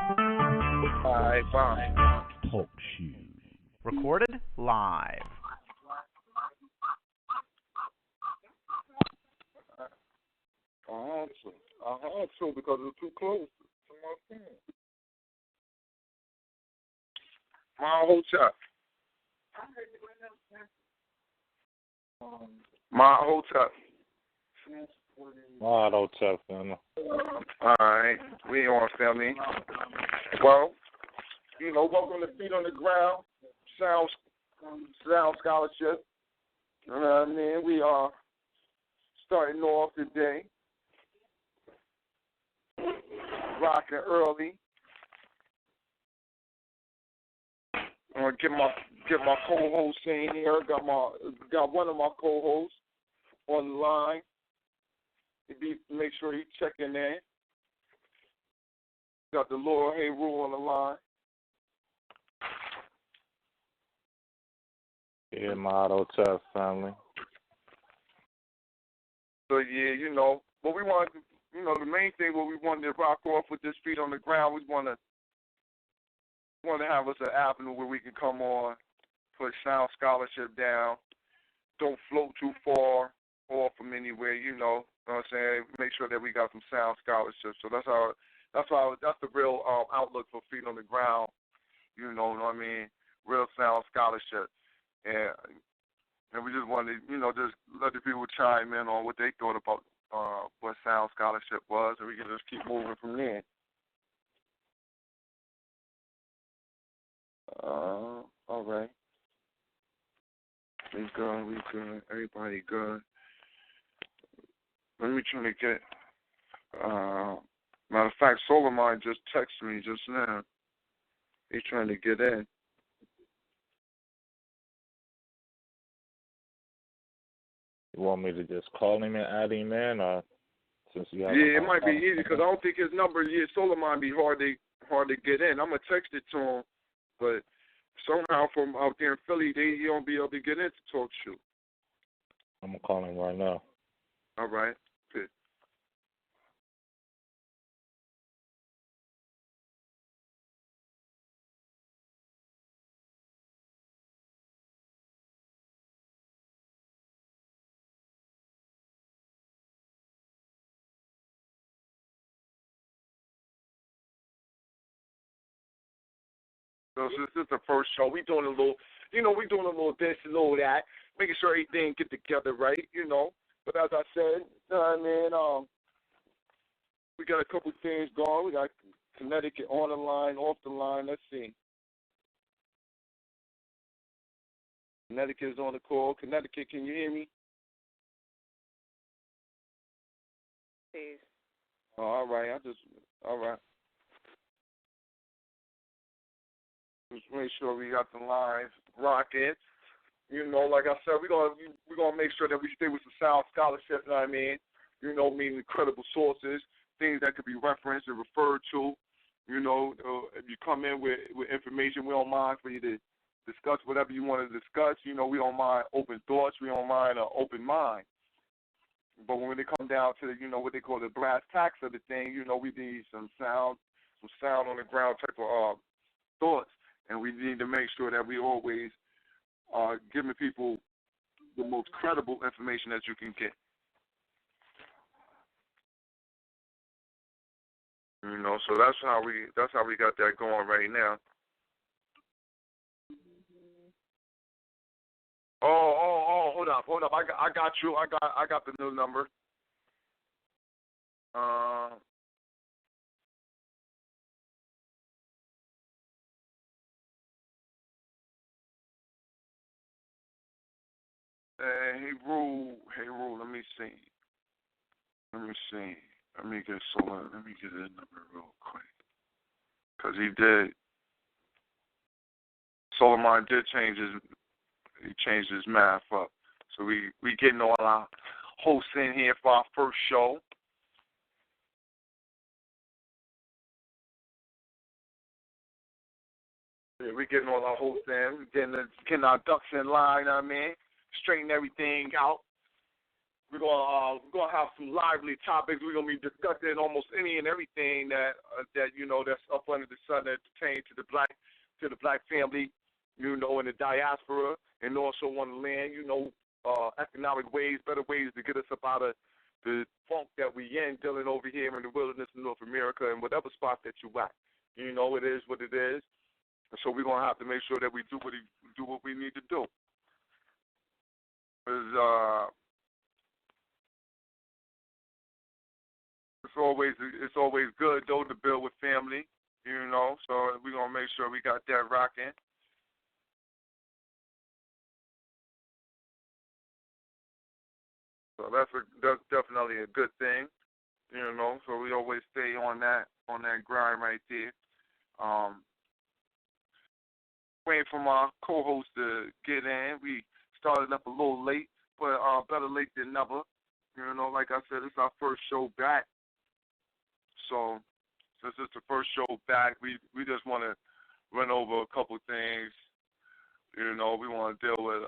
Alright, fine. Talk shoes. Recorded live. I had to because it was too close to my phone. My hotel. My hotel. My hotel, family. Alright, we on, family. Well, welcome to Feet on the Ground, Sound Scholarship. You know what I mean? We are starting off today, rocking early. I'm gonna get my co-host in here. Got one of my co-hosts on the line. Make sure he's checking in. Got the Lord Hey Rule on the line. Yeah, my hotel, family. So yeah, but we want, the main thing what we wanted to rock off with this Feet on the Ground. We want to have us an avenue where we can come on, put sound scholarship down, don't float too far off from anywhere, you know what I'm saying? Make sure that we got some sound scholarship. So that's the real outlook for Feet on the Ground, you know what I mean? Real sound scholarship. And we just wanted, just let the people chime in on what they thought about what sound scholarship was, and we can just keep moving from there. All right. We good. Everybody good. Let me try to get, matter of fact, Solar Mind just texted me just now. He's trying to get in. You want me to just call him and add him in, or since you have? Yeah, it might be easy because I don't think his number. Yeah, Solar Mind be hard to get in. I'm gonna text it to him, but somehow from out there in Philly, he don't be able to get in to talk to. I'm gonna call him right now. All right, good. So since this is the first show, we doing a little this, a little that, making sure everything get together right, But as I said, we got a couple things going. We got Connecticut on the line, off the line. Let's see. Connecticut is on the call. Connecticut, can you hear me? Please. Oh, all right. All right. Just make sure we got the lines rocking. Like I said, we're gonna make sure that we stay with the sound scholarship. You know what I mean? Meaning credible sources, things that could be referenced and referred to. If you come in with information, we don't mind for you to discuss whatever you want to discuss. We don't mind open thoughts. We don't mind an open mind. But when they come down to what they call the brass tacks of the thing, we need some sound on the ground type of thoughts. And we need to make sure that we always are giving people the most credible information that you can get. So that's how we got that going right now. Oh, hold up. I got you. I got the new number. Hey, Rule, let me see. Let me get his number real quick. Because Solar Mind did change his math up. So we getting all our hosts in here for our first show. Yeah, we getting all our hosts in, getting our ducks in line, you know what I mean? Straighten everything out. we're gonna have some lively topics. We're gonna be discussing almost any and everything that that's up under the sun that pertains to the black family, in the diaspora, and also on the land. Economic ways, better ways to get us up out of the funk that we in, dealing over here in the wilderness of North America, and whatever spot that you at. It is what it is. And so we're gonna have to make sure that we do what we need to do. It's always good though to build with family, So we're gonna make sure we got that rocking. So that's definitely a good thing, So we always stay on that grind right there. Waiting for my co-host to get in. We started up a little late, but better late than never. Like I said, it's our first show back. So since it's the first show back, we just want to run over a couple things. We want to deal with.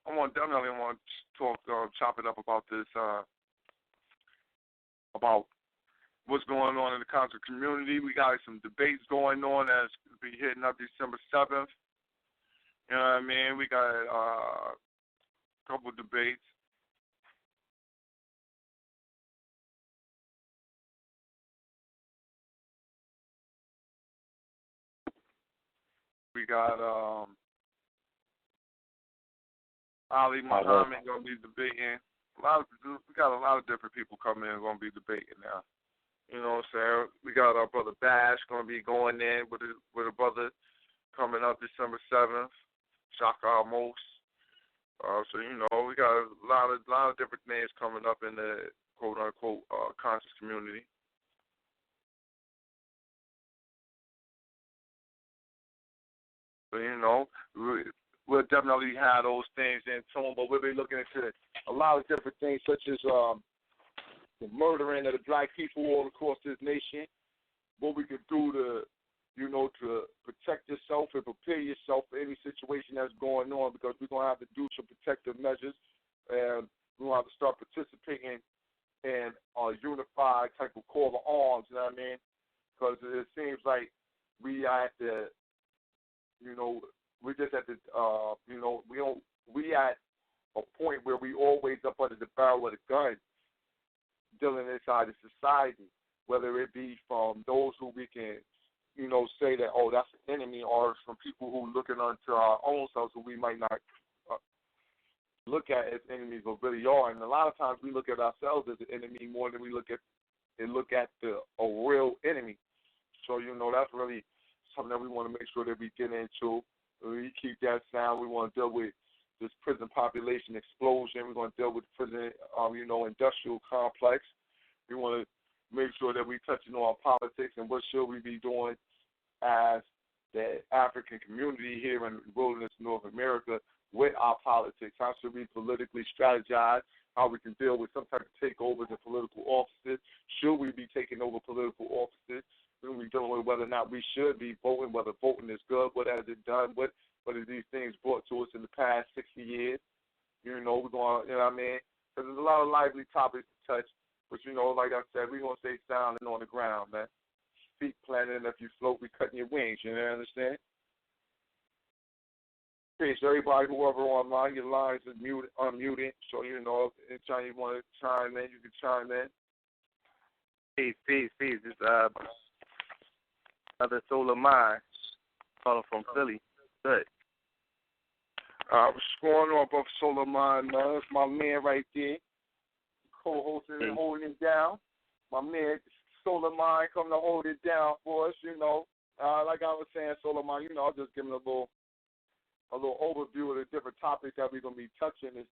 I definitely want to talk, chop it up about this, about what's going on in the concert community. We got some debates going on that's going to be hitting up December 7th. You know what I mean? We got a couple of debates. We got Ali Muhammad going to be debating. We got a lot of different people coming in going to be debating now. You know what I'm saying? We got our brother Bash going to be going in with a brother coming up December 7th, Shaka Amos. So we got a lot of different things coming up in the quote unquote conscious community. So we'll definitely have those things in tune, but we'll be looking into a lot of different things, such as the murdering of the black people all across this nation. What we can do to protect yourself and prepare yourself for any situation that's going on, because we're gonna have to do some protective measures, and we're gonna have to start participating in a unified type of call to arms. You know what I mean? Because it seems like we are at the we're just at the, we at a point where we always up under the barrel of the gun, dealing inside the society, whether it be from those who we can, say that, oh, that's an enemy, or from people who looking onto our own selves who we might not look at as enemies, but really are. And a lot of times we look at ourselves as an enemy more than we look at a real enemy. So, that's really something that we want to make sure that we get into. We keep that sound. We want to deal with this prison population explosion. We're going to deal with the prison, industrial complex. We want to make sure that we're touching on politics and what should we be doing as the African community here in the wilderness of North America with our politics. How should we politically strategize? How we can deal with some type of takeovers in political offices? Should we be taking over political offices? We're dealing with whether or not we should be voting, whether voting is good, what has it done, what have these things brought to us in the past 60 years. We're going, what I mean? Because there's a lot of lively topics to touch, but, like I said, we're going to stay sound and on the ground, man. Feet planted, and if you float, we cutting your wings, you understand? Okay, so everybody, whoever online, your lines are unmuted, so, anytime you want to chime in, you can chime in. Peace. It's Brother Solar Mind, calling from Philly. Good. What's going on, Brother Solar Mind, man? That's my man right there, co-hosting and holding it down. My man, Solar Mind, coming to hold it down for us, Like I was saying, Solar Mind, I'll just give him a little overview of the different topics that we're going to be touching, and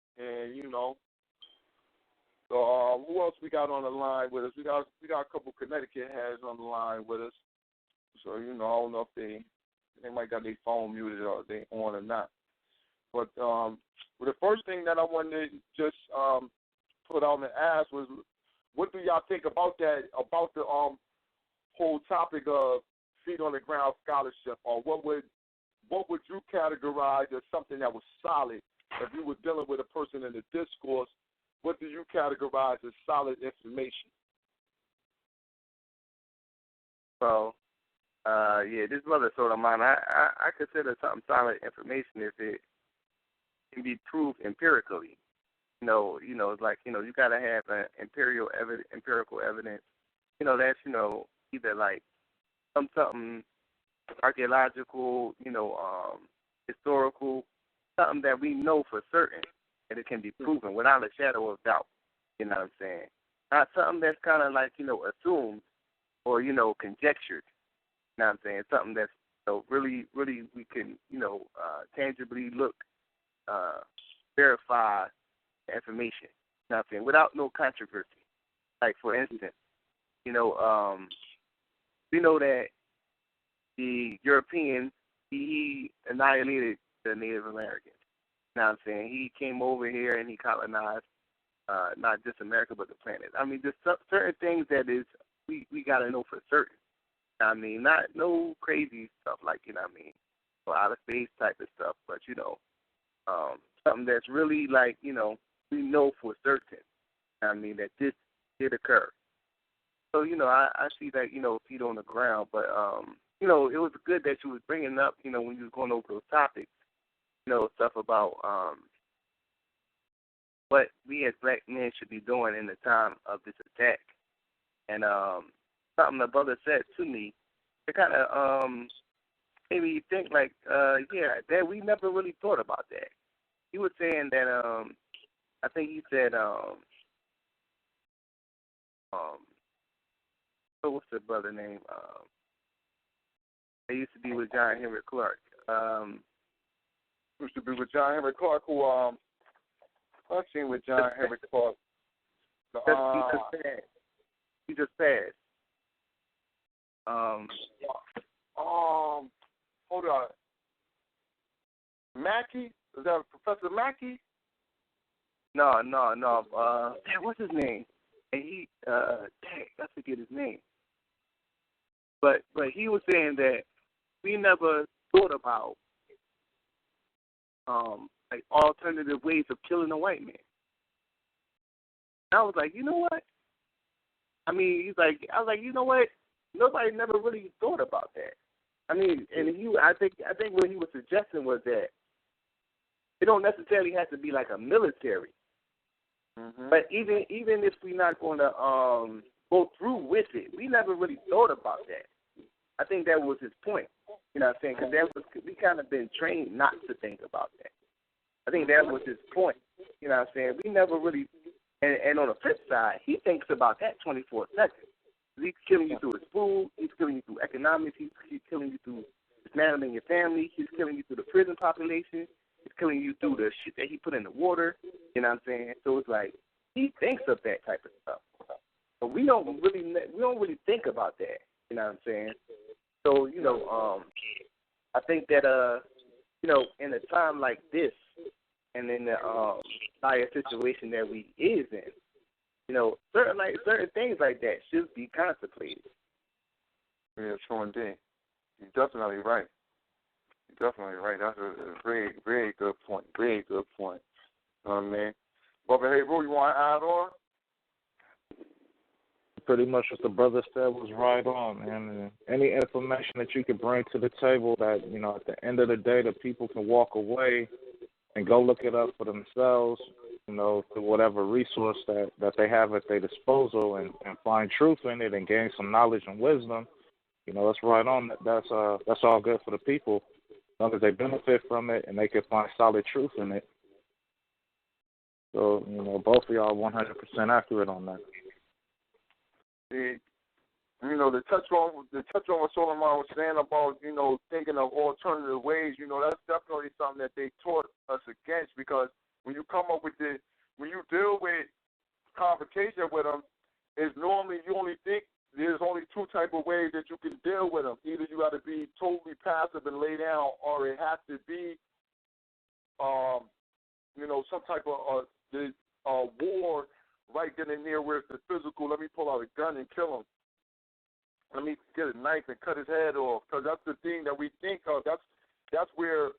So who else we got on the line with us? We got a couple Connecticut heads on the line with us. So, I don't know if they might got their phone muted or they on or not. But the first thing that I wanted to just put out and ask was, what do y'all think about the whole topic of feet on the ground scholarship, or what would you categorize as something that was solid if you were dealing with a person in the discourse what do you categorize as solid information? So, yeah, this brother sort of mine. I consider something solid information if it can be proved empirically. It's like you gotta have an empirical evidence. That's either like something archaeological, historical, something that we know for certain that it can be proven without a shadow of doubt. You know what I'm saying? Not something that's kind of like assumed or conjectured. You know what I'm saying? Something that's really, really we can tangibly look, verify the information. You know what I'm saying? Without no controversy. Like for instance, we know that the Europeans he annihilated the Native Americans. You know what I'm saying? He came over here and he colonized not just America but the planet. I mean, there's certain things that is we gotta know for certain. I mean, not no crazy stuff like or outer space type of stuff, but something that's really like we know for certain. I mean that this did occur. So I see that feet on the ground, but it was good that you was bringing up when you was going over those topics, stuff about what we as black men should be doing in the time of this attack, and something the brother said to me, it kind of made me think like, that we never really thought about that. He was saying that I think he said what's the brother name? They used to be with John Henry Clark. Used to be with John Henry Clark, who I've seen with John Henry Clark. He just passed. Hold on. Mackey? Is that Professor Mackey? No. What's his name? And he, I forget his name. But he was saying that we never thought about like alternative ways of killing a white man. And I was like, you know what? I mean, I was like, you know what? Nobody never really thought about that. I mean, and I think what he was suggesting was that it don't necessarily have to be like a military. Mm-hmm. But even if we're not going to go through with it, we never really thought about that. I think that was his point. You know what I'm saying? Because we kind of been trained not to think about that. I think that was his point. You know what I'm saying? We never really, and on the flip side, he thinks about that 24/7. He's killing you through his food. He's killing you through economics. He's killing you through dismantling your family. He's killing you through the prison population. He's killing you through the shit that he put in the water. You know what I'm saying? So it's like he thinks of that type of stuff, but we don't really think about that. You know what I'm saying? So I think that in a time like this, and in the dire situation that we is in, certain things like that should be contemplated. Yeah, sure indeed. You're definitely right. That's a very, very good point. Very good point. You know what I mean? Brother Hebrew, you want to add on? Pretty much what the brother said was right on, man. And any information that you could bring to the table that, at the end of the day, the people can walk away and go look it up for themselves, through whatever resource that they have at their disposal and find truth in it and gain some knowledge and wisdom, that's right on. That's all good for the people, as long as they benefit from it and they can find solid truth in it. So, both of y'all 100% accurate on that. To touch on what Solomon was saying about, thinking of alternative ways, that's definitely something that they taught us against, because when you come up with when you deal with confrontation with them, it's normally you only think there's only two type of ways that you can deal with them. Either you got to be totally passive and lay down, or it has to be, some type of war right then and there where it's the physical. Let me pull out a gun and kill him. Let me get a knife and cut his head off, because that's the thing that we think of. That's where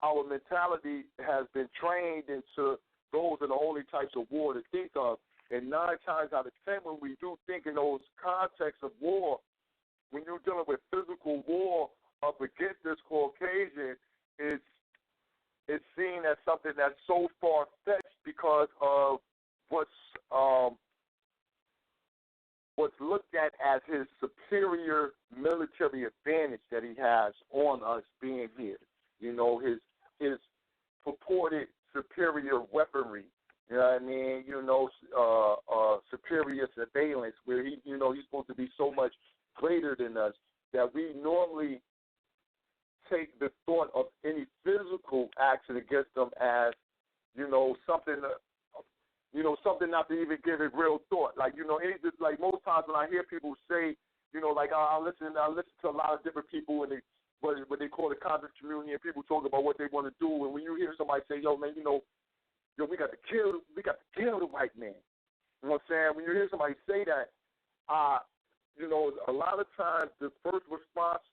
our mentality has been trained into those are the only types of war to think of. And 9 times out of 10, when we do think in those contexts of war, when you're dealing with physical war up against this Caucasian, it's seen as something that's so far-fetched because of what's looked at as his superior military advantage that he has on us being here. You know, his purported superior weaponry. You know what I mean? You know, superior surveillance, where he's supposed to be so much greater than us that we normally take the thought of any physical action against them as, something not to even give it real thought. Like, like most times when I hear people say, like I listen to a lot of different people and what they call the convict community, and people talk about what they want to do. And when you hear somebody say, yo, man, we got to kill the white man. You know what I'm saying? When you hear somebody say that, a lot of times the first response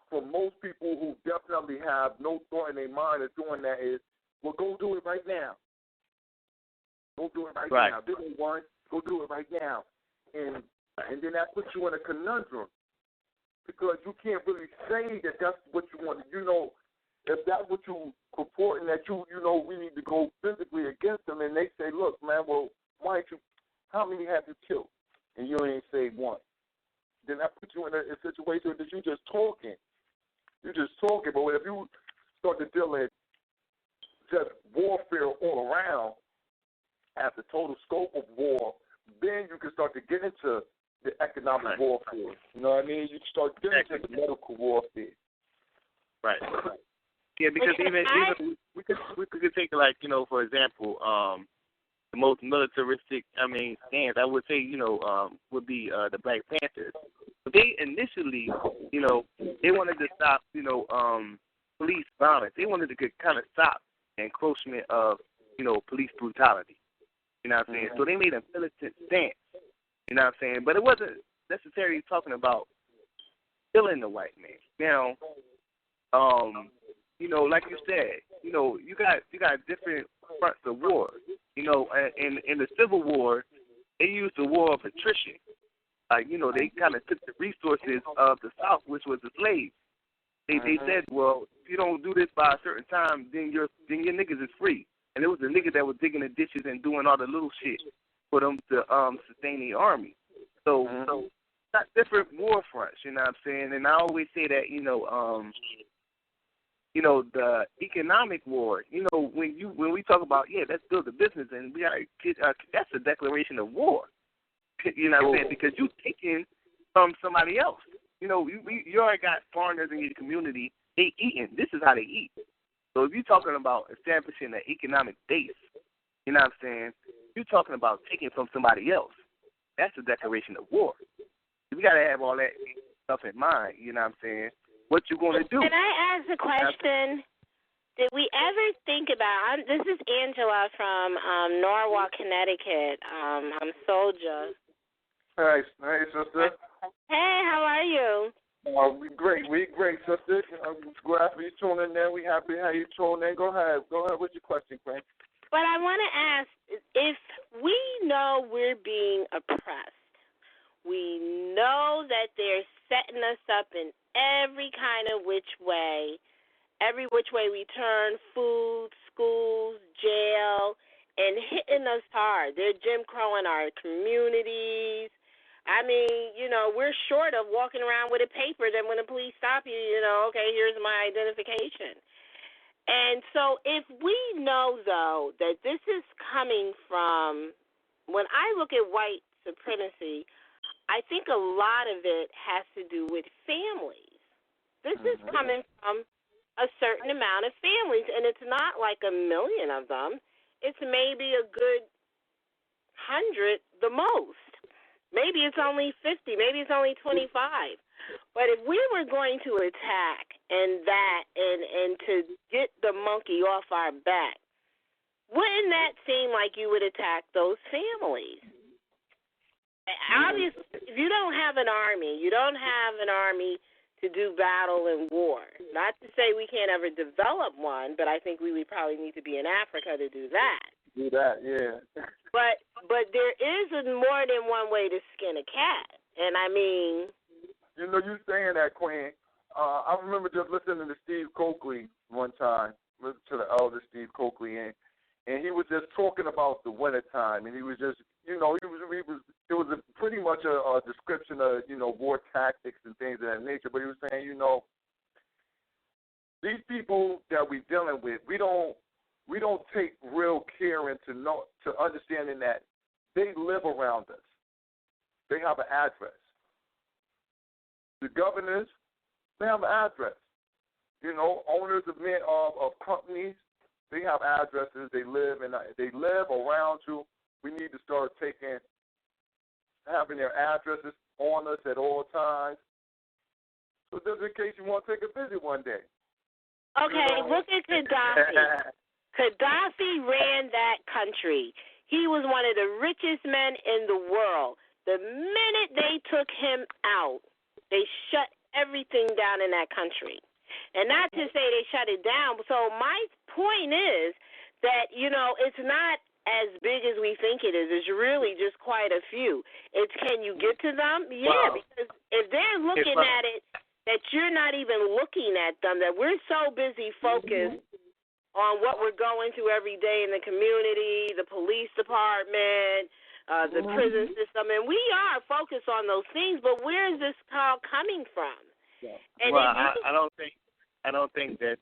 for most people who definitely have no thought in their mind of doing that is, well, go do it right now. Go do it right now. This is one. Go do it right now. And then that puts you in a conundrum because you can't really say that that's what you want to, if that's what you purporting that we need to go physically against them, and they say, look, man, well, how many have you killed? And you ain't say one. Then that puts you in a situation that you're just talking. You're just talking, but if you start to deal in just warfare all around at the total scope of war, then you can start to get into the economic warfare. You know what I mean? You can start getting into the medical warfare. Right. Yeah, because even we could take for example, the most militaristic stance I would say would be the Black Panthers. But they initially they wanted to stop police violence. They wanted to kind of stop the encroachment of police brutality. You know what I'm saying? So they made a militant stance. You know what I'm saying? But it wasn't necessarily talking about killing the white man. Now, like you said, you got different fronts of war. In the Civil War, they used the war of attrition. Like, they kind of took the resources of the South, which was the slaves. They said, well, if you don't do this by a certain time, then your niggas is free. And it was the niggas that was digging the ditches and doing all the little shit for them to sustain the army. So got different war fronts, you know what I'm saying? And I always say that, the economic war, when we talk about, let's build a business, and we got that's a declaration of war. You know what I'm saying? Because you taking from somebody else. You already got foreigners in your community. They eating. This is how they eat. So if you're talking about establishing an economic base, you know what I'm saying? You're talking about taking from somebody else. That's a declaration of war. We got to have all that stuff in mind. You know what I'm saying? What you going to do? Can I ask a question? Did we ever think about, this is Angela from Norwalk, Connecticut. I'm Soldier. Hey, sister. Hey, how are you? We great, sister. I'm glad for you tuning in. We happy how you tuning in. Go ahead with your question, Frank. But I want to ask, if we know we're being oppressed, we know that they're setting us up in every kind of which way we turn, food, schools, jail, and hitting us hard. They're Jim Crowing our communities. I mean, we're short of walking around with a paper that when the police stop you, okay, here's my identification. And so if we know, though, that this is coming from, when I look at white supremacy, I think a lot of it has to do with families. This is coming from a certain amount of families, and it's not like a million of them. It's maybe a good 100 the most. Maybe it's only 50. Maybe it's only 25. But if we were going to attack and to get the monkey off our back, wouldn't that seem like you would attack those families? Obviously, if you don't have an army, to do battle and war. Not to say we can't ever develop one, but I think we would probably need to be in Africa to do that. do that, yeah. But there is more than one way to skin a cat, and I mean. You know, you saying that, Queen. I remember just listening to Steve Coakley one time, listening to the elder Steve Coakley, and he was just talking about the wintertime, and he was just, you know, it was pretty much a description of, you know, war tactics and things of that nature. But he was saying, you know, these people that we're dealing with, we don't take real care into understanding that they live around us. They have an address. The governors, they have an address. You know, owners of companies, they have addresses. They live around you. We need to start having their addresses on us at all times. So just in case you want to take a visit one day. Okay, you know? Look at Gaddafi. Gaddafi ran that country. He was one of the richest men in the world. The minute they took him out, they shut everything down in that country. And not to say they shut it down. So my point is that, you know, it's not as big as we think it is. It's really just quite a few. It's can you get to them? Yeah, because if they're looking at it, that you're not even looking at them, that we're so busy focused on what we're going through every day in the community, the police department, the prison system, and we are focused on those things, but where is this call coming from? Yeah. And well, I don't think that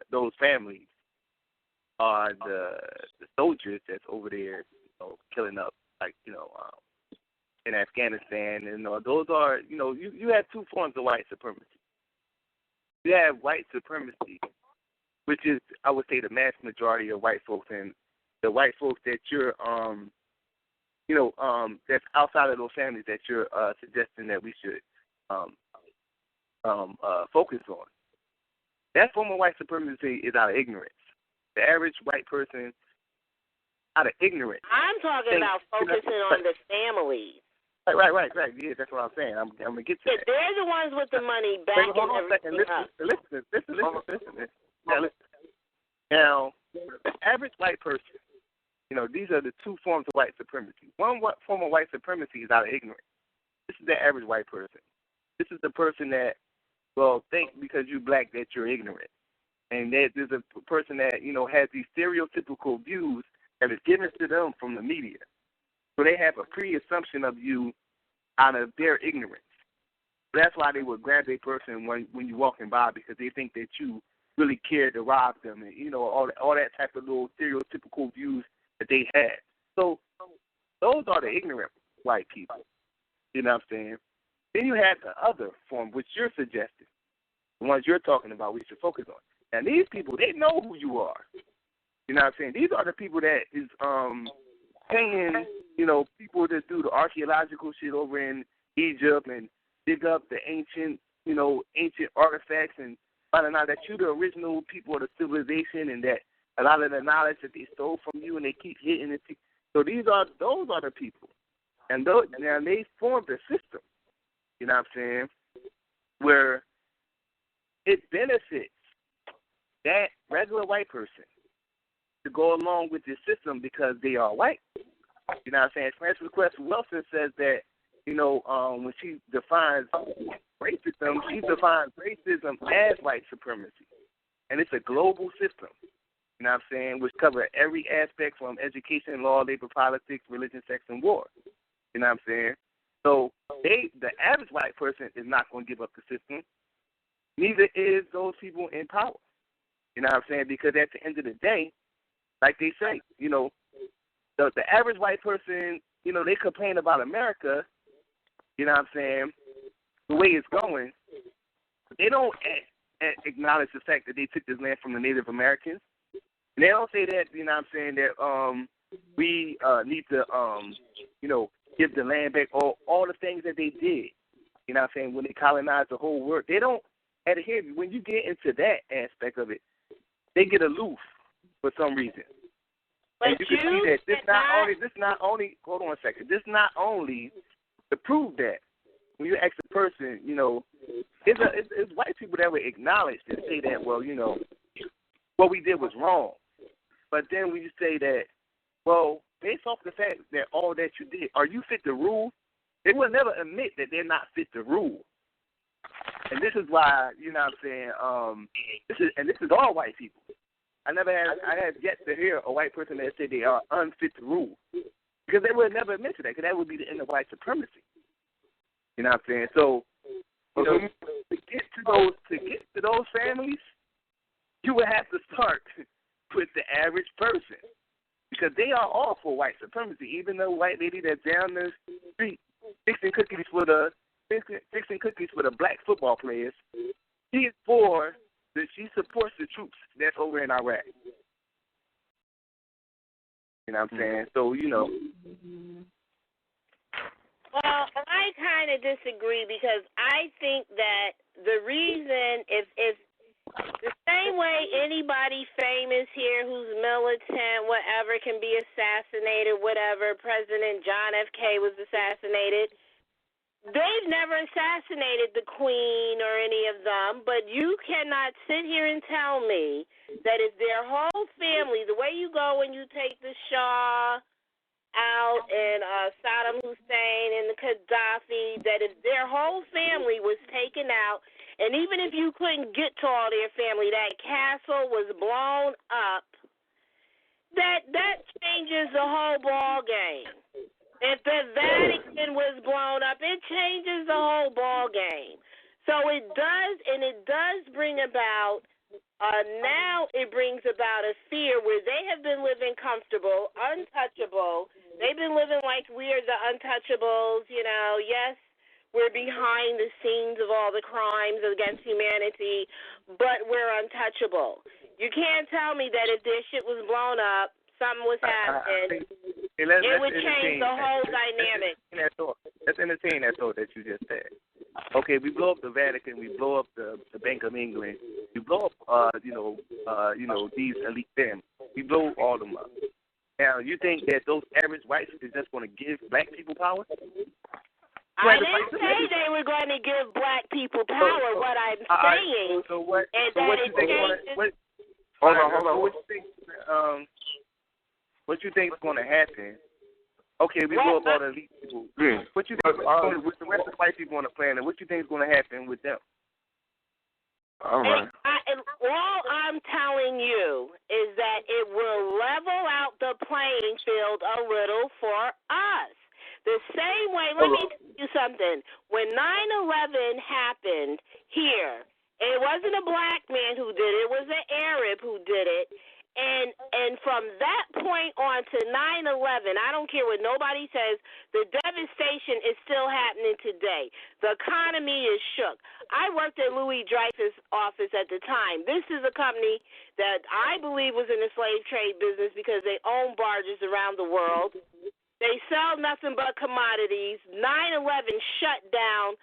those families are the soldiers that's over there, you know, killing up, like, you know, in Afghanistan, and those are, you know, you have two forms of white supremacy. You have white supremacy, which is, I would say, the mass majority of white folks, and the white folks that you're you know, that's outside of those families that you're suggesting that we should focus on. That form of white supremacy is out of ignorance. The average white person, out of ignorance. I'm talking about focusing on the families. Right. Yeah, that's what I'm saying. I'm gonna get to that. They're the ones with the money back. Hold on a second. Listen. Now, the average white person, you know, these are the two forms of white supremacy. One form of white supremacy is out of ignorance. This is the average white person. This is the person that, well, think because you're black that you're ignorant. And there's a person that, you know, has these stereotypical views that is given to them from the media. So they have a pre-assumption of you out of their ignorance. That's why they would grab a person when you're walking by, because they think that you really care to rob them, and, you know, all that type of little stereotypical views that they had. So those are the ignorant white people. You know what I'm saying? Then you have the other form, which you're suggesting, the ones you're talking about we should focus on. And these people, they know who you are. You know what I'm saying? These are the people that is paying, you know, people to do the archaeological shit over in Egypt and dig up the ancient artifacts and finding out that you're the original people of the civilization, and that a lot of the knowledge that they stole from you and they keep hitting it. So those are the people. And they formed a system, you know what I'm saying, where it benefits that regular white person to go along with this system because they are white. You know what I'm saying? Frances Cress Wilson says that, you know, when she defines racism, she defines racism as white supremacy. And it's a global system, you know what I'm saying, which covers every aspect from education, law, labor, politics, religion, sex, and war. You know what I'm saying? So the average white person is not going to give up the system. Neither is those people in power. You know what I'm saying? Because at the end of the day, like they say, you know, the average white person, you know, they complain about America, you know what I'm saying, the way it's going. They don't acknowledge the fact that they took this land from the Native Americans. And they don't say that, you know what I'm saying, that we need to, you know, give the land back, all the things that they did, you know what I'm saying, when they colonized the whole world. They don't adhere. When you get into that aspect of it, they get aloof for some reason. But and you can see that this not only hold on a second, this not only to prove that when you ask a person, you know, it's white people that would acknowledge and say that, well, you know, what we did was wrong. But then when you say that, Well, based off the fact that all that you did, are you fit to rule? They will never admit that they're not fit to rule. And this is why, you know what I'm saying, this is all white people. I have yet to hear a white person that said they are unfit to rule. Because they would never admit to that, because that would be the end of white supremacy. You know what I'm saying? So, you know, to get to those families, you would have to start with the average person. Because they are all for white supremacy. Even the white lady that's down the street fixing cookies for the black football players, she supports the troops that's over in Iraq. You know what I'm saying? So, you know. Well, I kind of disagree because I think that the reason, if the same way anybody famous here who's militant, whatever, can be assassinated, whatever, President John F.K. was assassinated, they've never assassinated the Queen or any of them, but you cannot sit here and tell me that if their whole family, the way you go when you take the Shah out and Saddam Hussein and the Gaddafi, that if their whole family was taken out, and even if you couldn't get to all their family, that castle was blown up, that changes the whole ball game. If the Vatican was blown up, it changes the whole ball game. So it does, and it does bring about, now it brings about a fear where they have been living comfortable, untouchable. They've been living like we are the untouchables, you know. Yes, we're behind the scenes of all the crimes against humanity, but we're untouchable. You can't tell me that if their shit was blown up, something was happening, it would change the whole dynamic. Let's entertain that thought that you just said. Okay, we blow up the Vatican, we blow up the Bank of England, we blow up, these elite families. We blow all of them up. Now, you think that those average whites is just going to give black people power? I didn't say they were going to give black people power. What I'm saying is that it changes. Hold on. What you think is going to happen? Okay, we blow up all the elite people. What you think with the rest of the white people on the planet? What you think is going to happen with them? All right. All I'm telling you is that it will level out the playing field a little for us. The same way, let me tell you something. When 9/11 happened here, it wasn't a black man who did it. It was an Arab who did it. And from that point on to 9/11, I don't care what nobody says, the devastation is still happening today. The economy is shook. I worked at Louis Dreyfus' office at the time. This is a company that I believe was in the slave trade business because they own barges around the world. They sell nothing but commodities. 9/11 shut down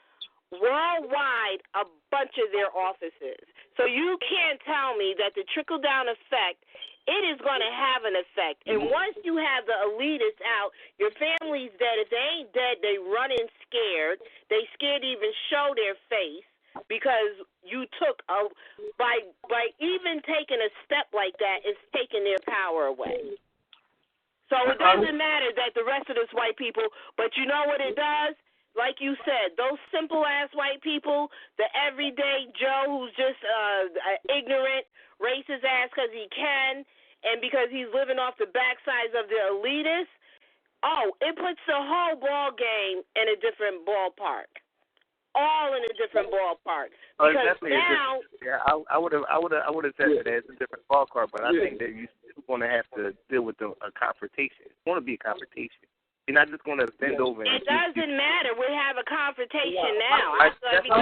worldwide a bunch of their offices. So you can't tell me that the trickle-down effect, it is going to have an effect. And once you have the elitists out, your family's dead. If they ain't dead, they running scared. They scared to even show their face because you took by even taking a step like that, it's taking their power away. So it doesn't matter that the rest of us white people, but you know what it does? Like you said, those simple-ass white people, the everyday Joe who's just ignorant, racist ass because he can and because he's living off the backsides of the elitists, it puts the whole ball game in a different ballpark. All in a different ballpark. Because now, I would have said that it's a different ballpark, but I think that you're still going to have to deal with a confrontation. It's going to be a confrontation. You're not just going to bend over. It doesn't matter. We have a confrontation now. Can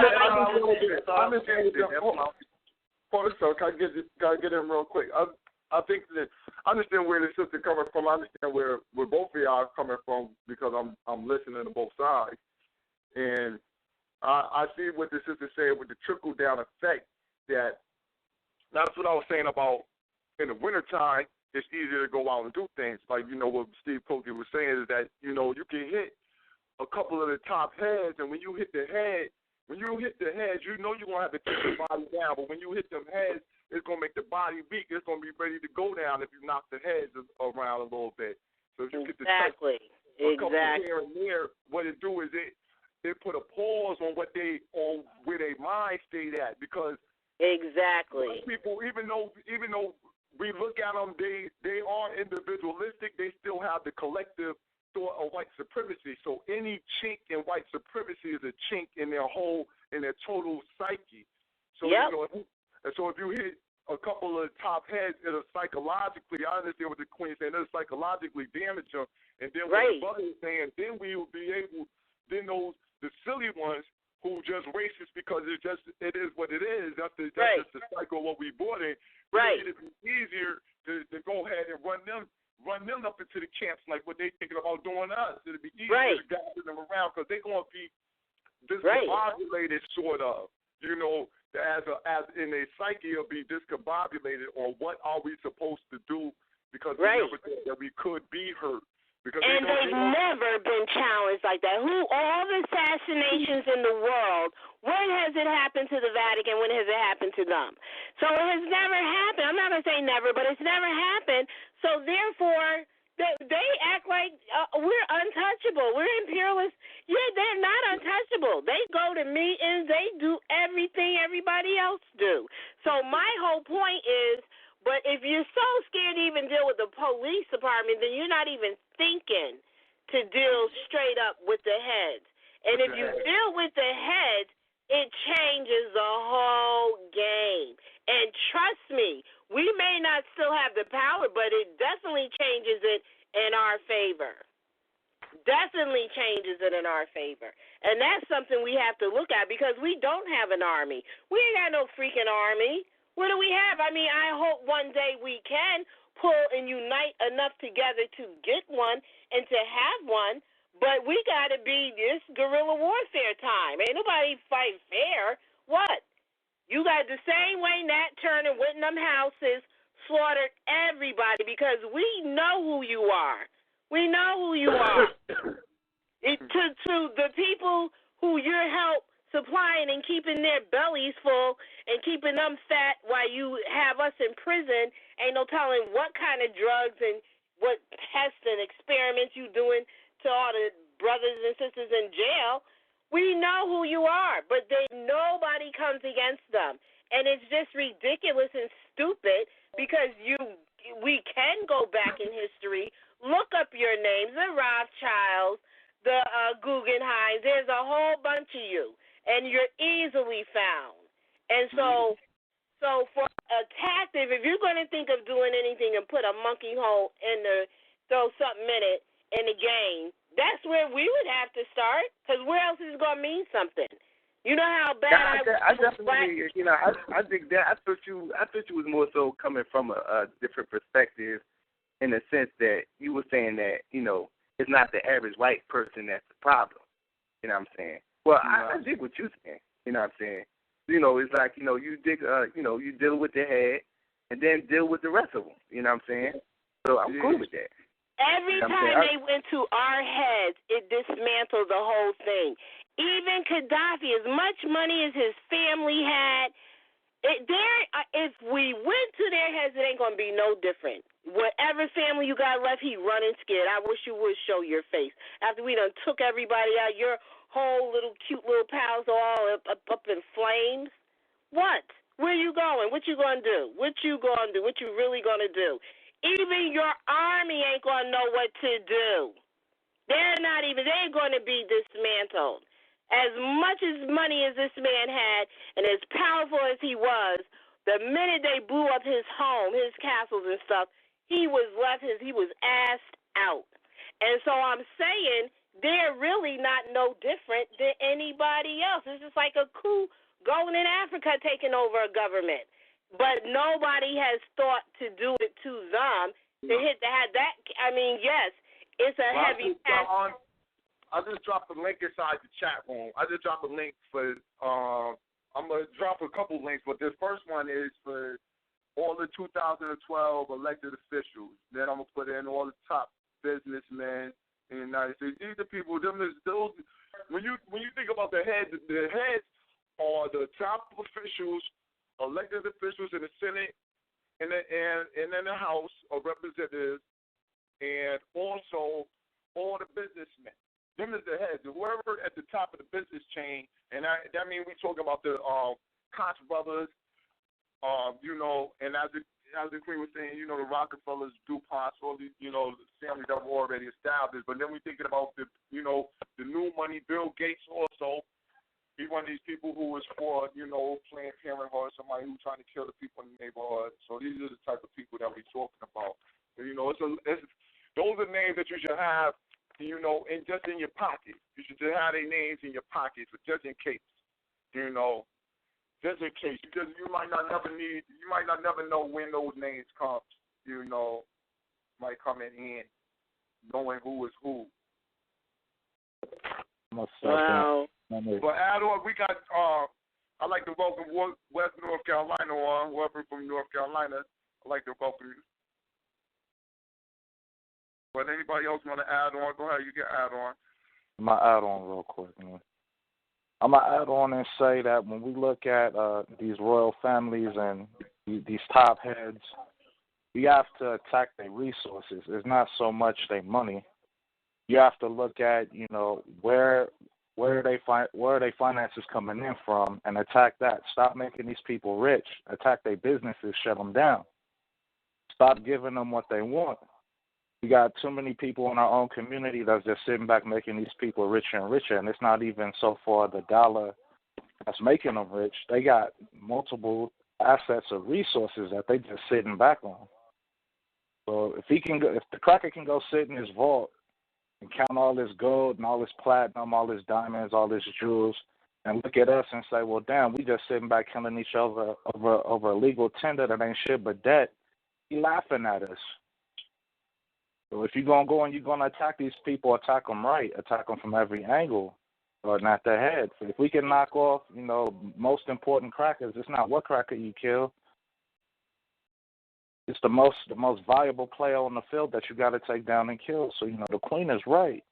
I get in real quick? I think that I understand where the sister coming from. I understand where both of y'all are coming from because I'm listening to both sides, and I see what the sister said with the trickle down effect. That's what I was saying about in the wintertime. It's easier to go out and do things. Like, what Steve Kogi was saying is that, you can hit a couple of the top heads, and when you hit the heads, you're going to have to take the body down. But when you hit them heads, it's going to make the body weak. It's going to be ready to go down if you knock the heads around a little bit. So if you get to Exactly. touch a couple here and there, what it do is it put a pause on where their mind stayed at, because people, even though we look at them, they are individualistic. They still have the collective thought of white supremacy. So any chink in white supremacy is a chink in their total psyche. So so if you hit a couple of top heads, it'll psychologically, I understand what the Queen saying, it'll psychologically damage them. And then what the brother is saying, then we will be able, then the silly ones who just racist because it is what it is. That's just the cycle of what we brought in. Right. It'd be easier to go ahead and run them up into the camps like what they thinking about doing us. It'd be easier to gather them around because they're going to be discombobulated, sort of. As in a psyche, it'll be discombobulated on what are we supposed to do, because we never thought that we could be hurt. And they've never been challenged like that. All the assassinations in the world, when has it happened to the Vatican? When has it happened to them? So it has never happened. I'm not going to say never, but it's never happened. So therefore, they act like we're untouchable. We're imperialists. Yeah, they're not untouchable. They go to meetings. They do everything everybody else do. So my whole point is, but if you're so scared to even deal with the police department, then you're not even thinking to deal straight up with the heads. And if you deal with the heads, it changes the whole game. And trust me, we may not still have the power, but it definitely changes it in our favor. Definitely changes it in our favor. And that's something we have to look at, because we don't have an army. We ain't got no freaking army. What do we have? I mean, I hope one day we can pull and unite enough together to get one and to have one, but we got to be this guerrilla warfare time. Ain't nobody fight fair. What? You got the same way Nat Turner went in them houses, slaughtered everybody, because we know who you are. We know who you are. To the people who you're help supplying and keeping their bellies full and keeping them fat while you have us in prison, ain't no telling what kind of drugs and what tests and experiments you doing to all the brothers and sisters in jail. We know who you are, but nobody comes against them. And it's just ridiculous and stupid, because we can go back in history, look up your names, the Rothschilds, the Guggenheims. There's a whole bunch of you. And you're easily found. And so for a tactic, if you're going to think of doing anything and put a monkey hole throw something in the game, that's where we would have to start, because where else is it going to mean something? You know how bad I definitely, I think that. I thought you was more so coming from a different perspective, in the sense that you were saying that, it's not the average white person that's the problem. You know what I'm saying? Well, I dig what you're saying. You know what I'm saying? It's like, you deal with the head and then deal with the rest of them. You know what I'm saying? So I'm cool with that. Every time they went to our heads, it dismantled the whole thing. Even Gaddafi, as much money as his family had, if we went to their heads, it ain't going to be no different. Whatever family you got left, he running scared. I wish you would show your face. After we done took everybody out, your whole cute little pals all up in flames. What? Where you going? What you going to do? What you going to do? What you really going to do? Even your army ain't going to know what to do. They're going to be dismantled. As much as money as this man had and as powerful as he was, the minute they blew up his home, his castles and stuff, he was assed out. And so I'm saying, they're really not no different than anybody else. It's just like a coup going in Africa taking over a government. But nobody has thought to do it to them to hit that. I mean, yes, it's a heavy task. I just dropped a link inside the chat room. I just dropped a link for, I'm going to drop a couple links, but this first one is for all the 2012 elected officials. Then I'm going to put in all the top businessmen in the United States. These are people, those, when you think about the heads are the top officials, elected officials in the Senate and in the House of Representatives, and also all the businessmen. Them is the heads. Whoever at the top of the business chain, and that means we talking about the Koch brothers, and as the Queen was saying, the Rockefellers, DuPonts, all these, the families that were already established. But then we're thinking about the new money, Bill Gates also. He's one of these people who was for, Planned Parenthood, somebody who's trying to kill the people in the neighborhood. So these are the type of people that we're talking about. Those are names that you should have, and just in your pocket. You should just have their names in your pocket, just in case. Just in case. You might not never know when those names come. Might come in hand, knowing who is who. Wow. But add on, we got. I'd like to welcome West North Carolina on. Whoever from North Carolina, I'd like to welcome you. But anybody else want to add on? Go ahead, you can add on. I'm going to add on real quick, man. I'm going to add on and say that when we look at these royal families and these top heads, we have to attack their resources. It's not so much their money. You have to look at, where are their finances coming in from and attack that. Stop making these people rich. Attack their businesses, shut them down. Stop giving them what they want. We got too many people in our own community that's just sitting back making these people richer and richer, and it's not even so far the dollar that's making them rich. They got multiple assets or resources that they just sitting back on. So if the cracker can go sit in his vault and count all this gold and all this platinum, all this diamonds, all this jewels, and look at us and say, well, damn, we just sitting back killing each other over a legal tender that ain't shit but debt, he laughing at us. So if you're going to go and you're going to attack these people, attack them right. Attack them from every angle, or not their head. So if we can knock off, most important crackers, it's not what cracker you kill. It's the most valuable player on the field that you got to take down and kill. So, the Queen is right.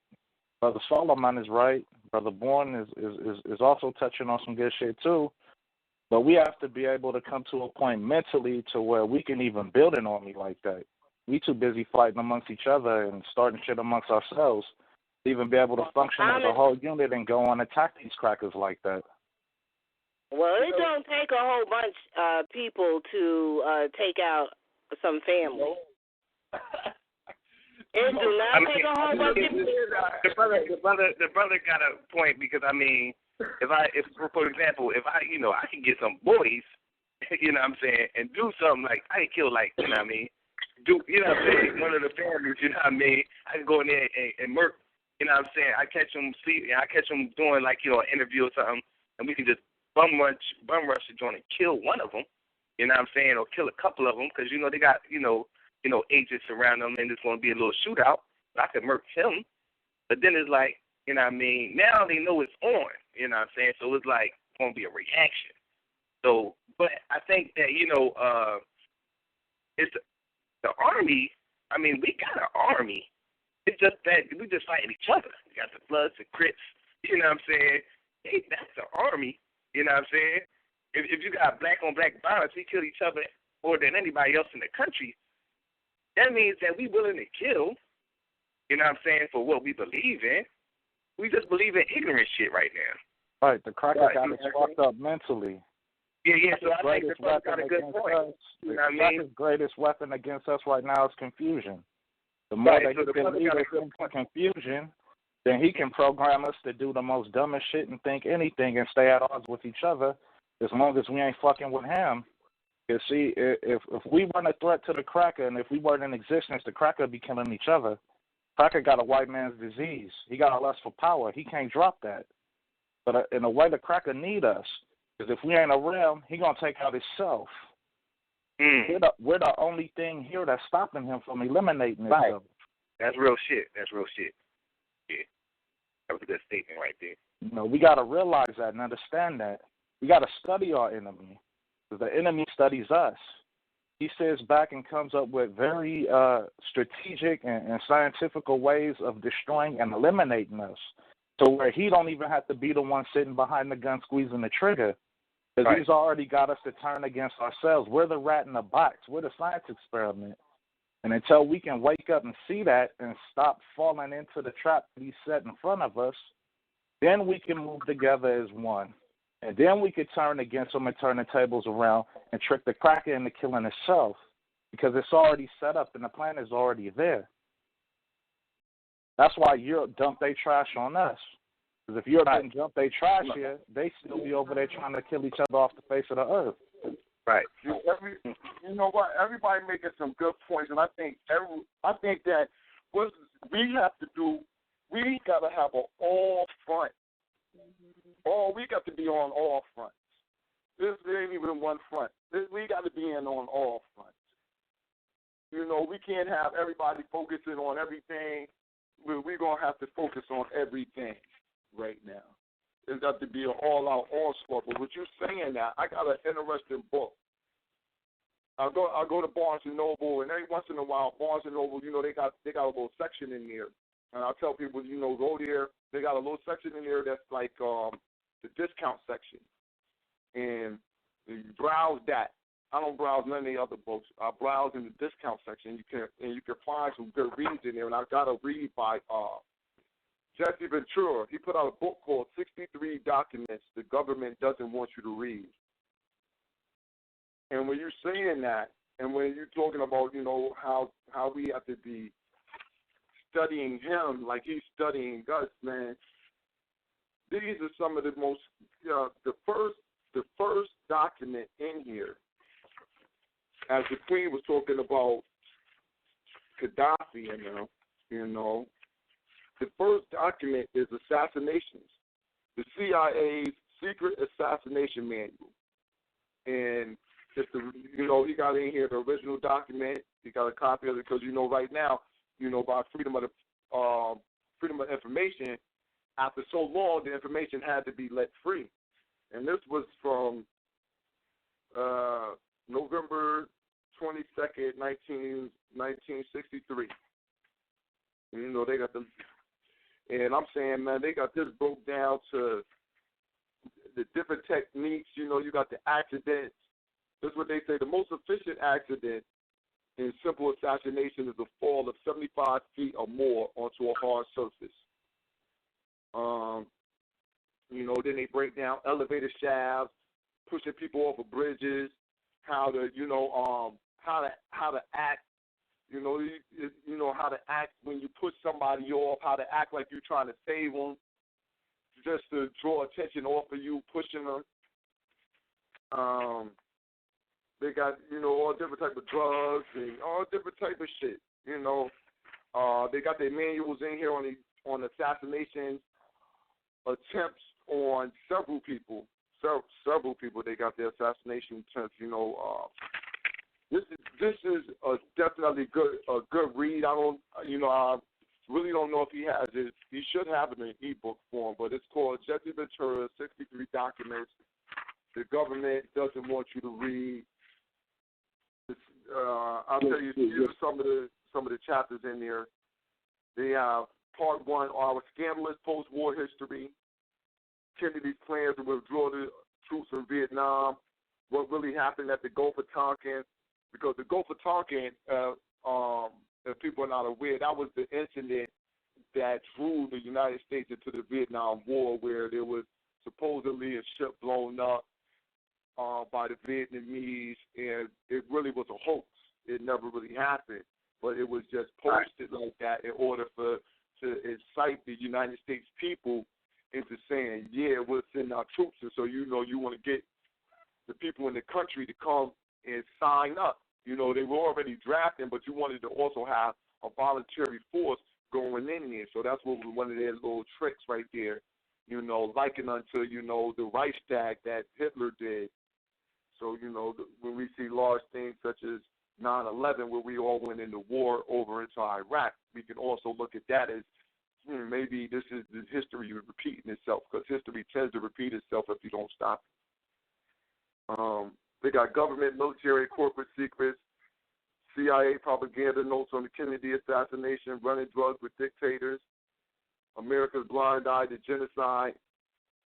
Brother Solomon is right. Brother Bourne is also touching on some good shit too. But we have to be able to come to a point mentally to where we can even build an army like that. We too busy fighting amongst each other and starting shit amongst ourselves to even be able to function as a whole unit and go and attack these crackers like that. Well, it don't take a whole bunch of people to take out some family. It do not take a whole bunch of people. The brother got a point because if for example, if I can get some boys, and do something like I can kill one of the families, I can go in there and murk, I catch them doing an interview or something, and we can just bum rush the joint and kill one of them, or kill a couple of them, because they got agents around them, and it's going to be a little shootout. I could murk him, but then it's like, now they know it's on, so it's like going to be a reaction. So, but I think that it's the army. We got an army. It's just that we just fighting each other. We got the Bloods, the Crips. Hey, that's the army. If you got black on black violence, we kill each other more than anybody else in the country. That means that we willing to kill. For what we believe in. We just believe in ignorant shit right now. Right. The cracker got us fucked up mentally. Yeah, so I think the got a good point. The cracker's greatest weapon against us right now is confusion. The more that he can lead us into confusion, then he can program us to do the most dumbest shit and think anything and stay at odds with each other as long as we ain't fucking with him. You see, if we weren't a threat to the cracker and if we weren't in existence, the cracker would be killing each other. Cracker got a white man's disease. He got a lust for power. He can't drop that. But in a way, the cracker need us. Because if we ain't around, he going to take out himself. We're the only thing here that's stopping him from eliminating himself. That's real shit. Yeah. That was a good statement right there. We got to realize that and understand that. We got to study our enemy. Because the enemy studies us. He sits back and comes up with very strategic and scientific ways of destroying and eliminating us. So where he don't even have to be the one sitting behind the gun squeezing the trigger. Because he's already got us to turn against ourselves. We're the rat in the box. We're the science experiment. And until we can wake up and see that and stop falling into the trap that he set in front of us, then we can move together as one. And then we could turn against him and turn the tables around and trick the cracker into killing himself, because it's already set up and the plan is already there. That's why Europe dumped their trash on us. Because if Europe didn't dump their trash here, they still be over there trying to kill each other off the face of the earth. Right. You know what? Everybody making some good points, and I think that what we have to do, we got to have an all front. We got to be on all fronts. This ain't even one front. We got to be in on all fronts. You know, we can't have everybody focusing on everything. We're going to have to focus on everything right now. It's got to be an all-out, all-sport. But what you're saying now, I got an interesting book. I go to Barnes & Noble, and every once in a while, Barnes & Noble, you know, they got a little section in there. And I tell people, you know, go there. They got a little section in there that's like the discount section. And you browse that. I don't browse none of the other books. I browse in the discount section. You can find some good reads in there. And I got a read by Jesse Ventura. He put out a book called 63 Documents the Government Doesn't Want You to Read. And when you're saying that, and when you're talking about, you know, how we have to be studying him like he's studying us, man, these are some of the most, the first document in here, as the Queen was talking about Gaddafi, you know, the first document is Assassinations, the CIA's secret assassination manual. And just he got in here the original document. He got a copy of it because, you know, right now, you know, by freedom of information, after so long, the information had to be let free. And this was from November 22nd, 1963. You know, they got and I'm saying, man, they got this broke down to the different techniques. You know, you got the accidents. This is what they say. The most efficient accident in simple assassination is the fall of 75 feet or more onto a hard surface. You know, then they break down elevator shafts, pushing people off of bridges, how to act. You know how to act when you push somebody off, how to act like you're trying to save them, just to draw attention off of you, pushing them. They got, you know, all different type of drugs and all different type of shit. You know, they got their manuals in here on assassination attempts on several people. Several people. They got their assassination attempts. You know, this is definitely a good read. I really don't know if he has it. He should have it in ebook form, but it's called Jesse Ventura, 63 Documents the Government Doesn't Want You to Read. I'll tell you, these are some of the chapters in there. They have part 1, our scandalous post-war history, Kennedy's plans to withdraw the troops from Vietnam, what really happened at the Gulf of Tonkin, because the Gulf of Tonkin, if people are not aware, that was the incident that drew the United States into the Vietnam War, where there was supposedly a ship blown up by the Vietnamese, and it really was a hoax. It never really happened, but it was just posted like that in order to incite the United States people into saying, yeah, we'll send our troops, and so you want to get the people in the country to come and sign up. You know, they were already drafting, but you wanted to also have a voluntary force going in there. So that's what one of their little tricks right there, you know, likened unto, you know, the Reichstag that Hitler did. So, you know, when we see large things such as 9/11, where we all went into war over into Iraq, we can also look at that as maybe this is the history repeating itself, because history tends to repeat itself if you don't stop it. They got government, military, corporate secrets, CIA propaganda notes on the Kennedy assassination, running drugs with dictators, America's blind eye to genocide.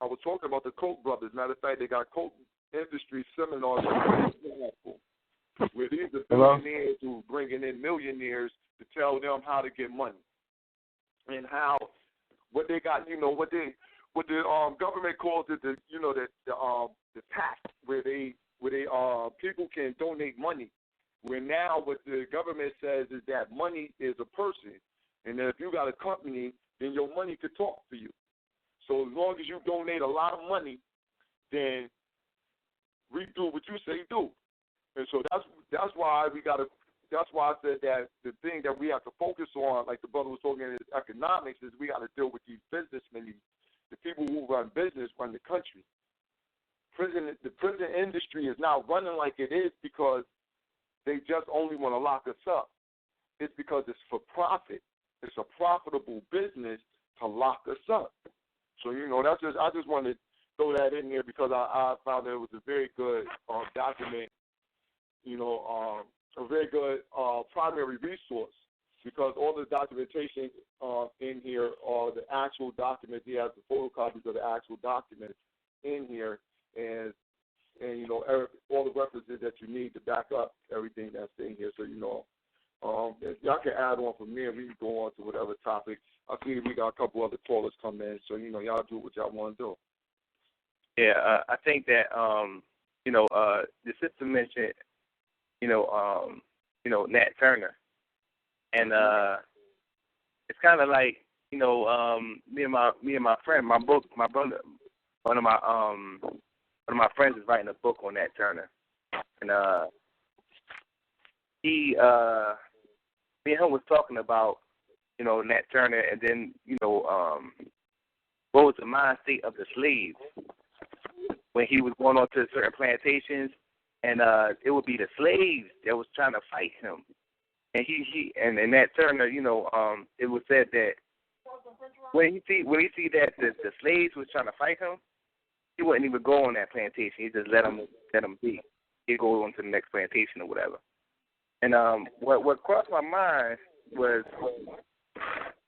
I was talking about the Koch brothers. Matter of fact, they got Koch industry seminars where these are billionaires who bringing in millionaires to tell them how to get money and what they got, what the government calls it, the tax, where people can donate money. Where now what the government says is that money is a person, and that if you got a company, then your money could talk for you. So as long as you donate a lot of money, then we do what you say do. And so that's why that's why I said that the thing that we have to focus on, like the brother was talking in economics, is we got to deal with these businessmen, the people who run business, run the country. The prison industry is not running like it is because they just only want to lock us up. It's because it's for profit. It's a profitable business to lock us up. So, I just wanted to throw that in there because I found that it was a very good document, a very good primary resource, because all the documentation in here are the actual documents. He has the photocopies of the actual documents in here, and all the references that you need to back up everything that's in here. So, if y'all can add on from there, we can go on to whatever topic. I see we got a couple other callers come in, so, y'all do what y'all want to do. Yeah, I think that, the sister mentioned, Nat Turner. And it's kind of like, me and my friend, my brother, one of my friends is writing a book on Nat Turner. And me and him was talking about, Nat Turner, and then, what was the mind state of the slaves when he was going on to certain plantations, and it would be the slaves that was trying to fight him. And and Nat Turner, it was said that when he see that the slaves was trying to fight him, he wouldn't even go on that plantation. He just let them be. He'd go on to the next plantation or whatever. And what crossed my mind was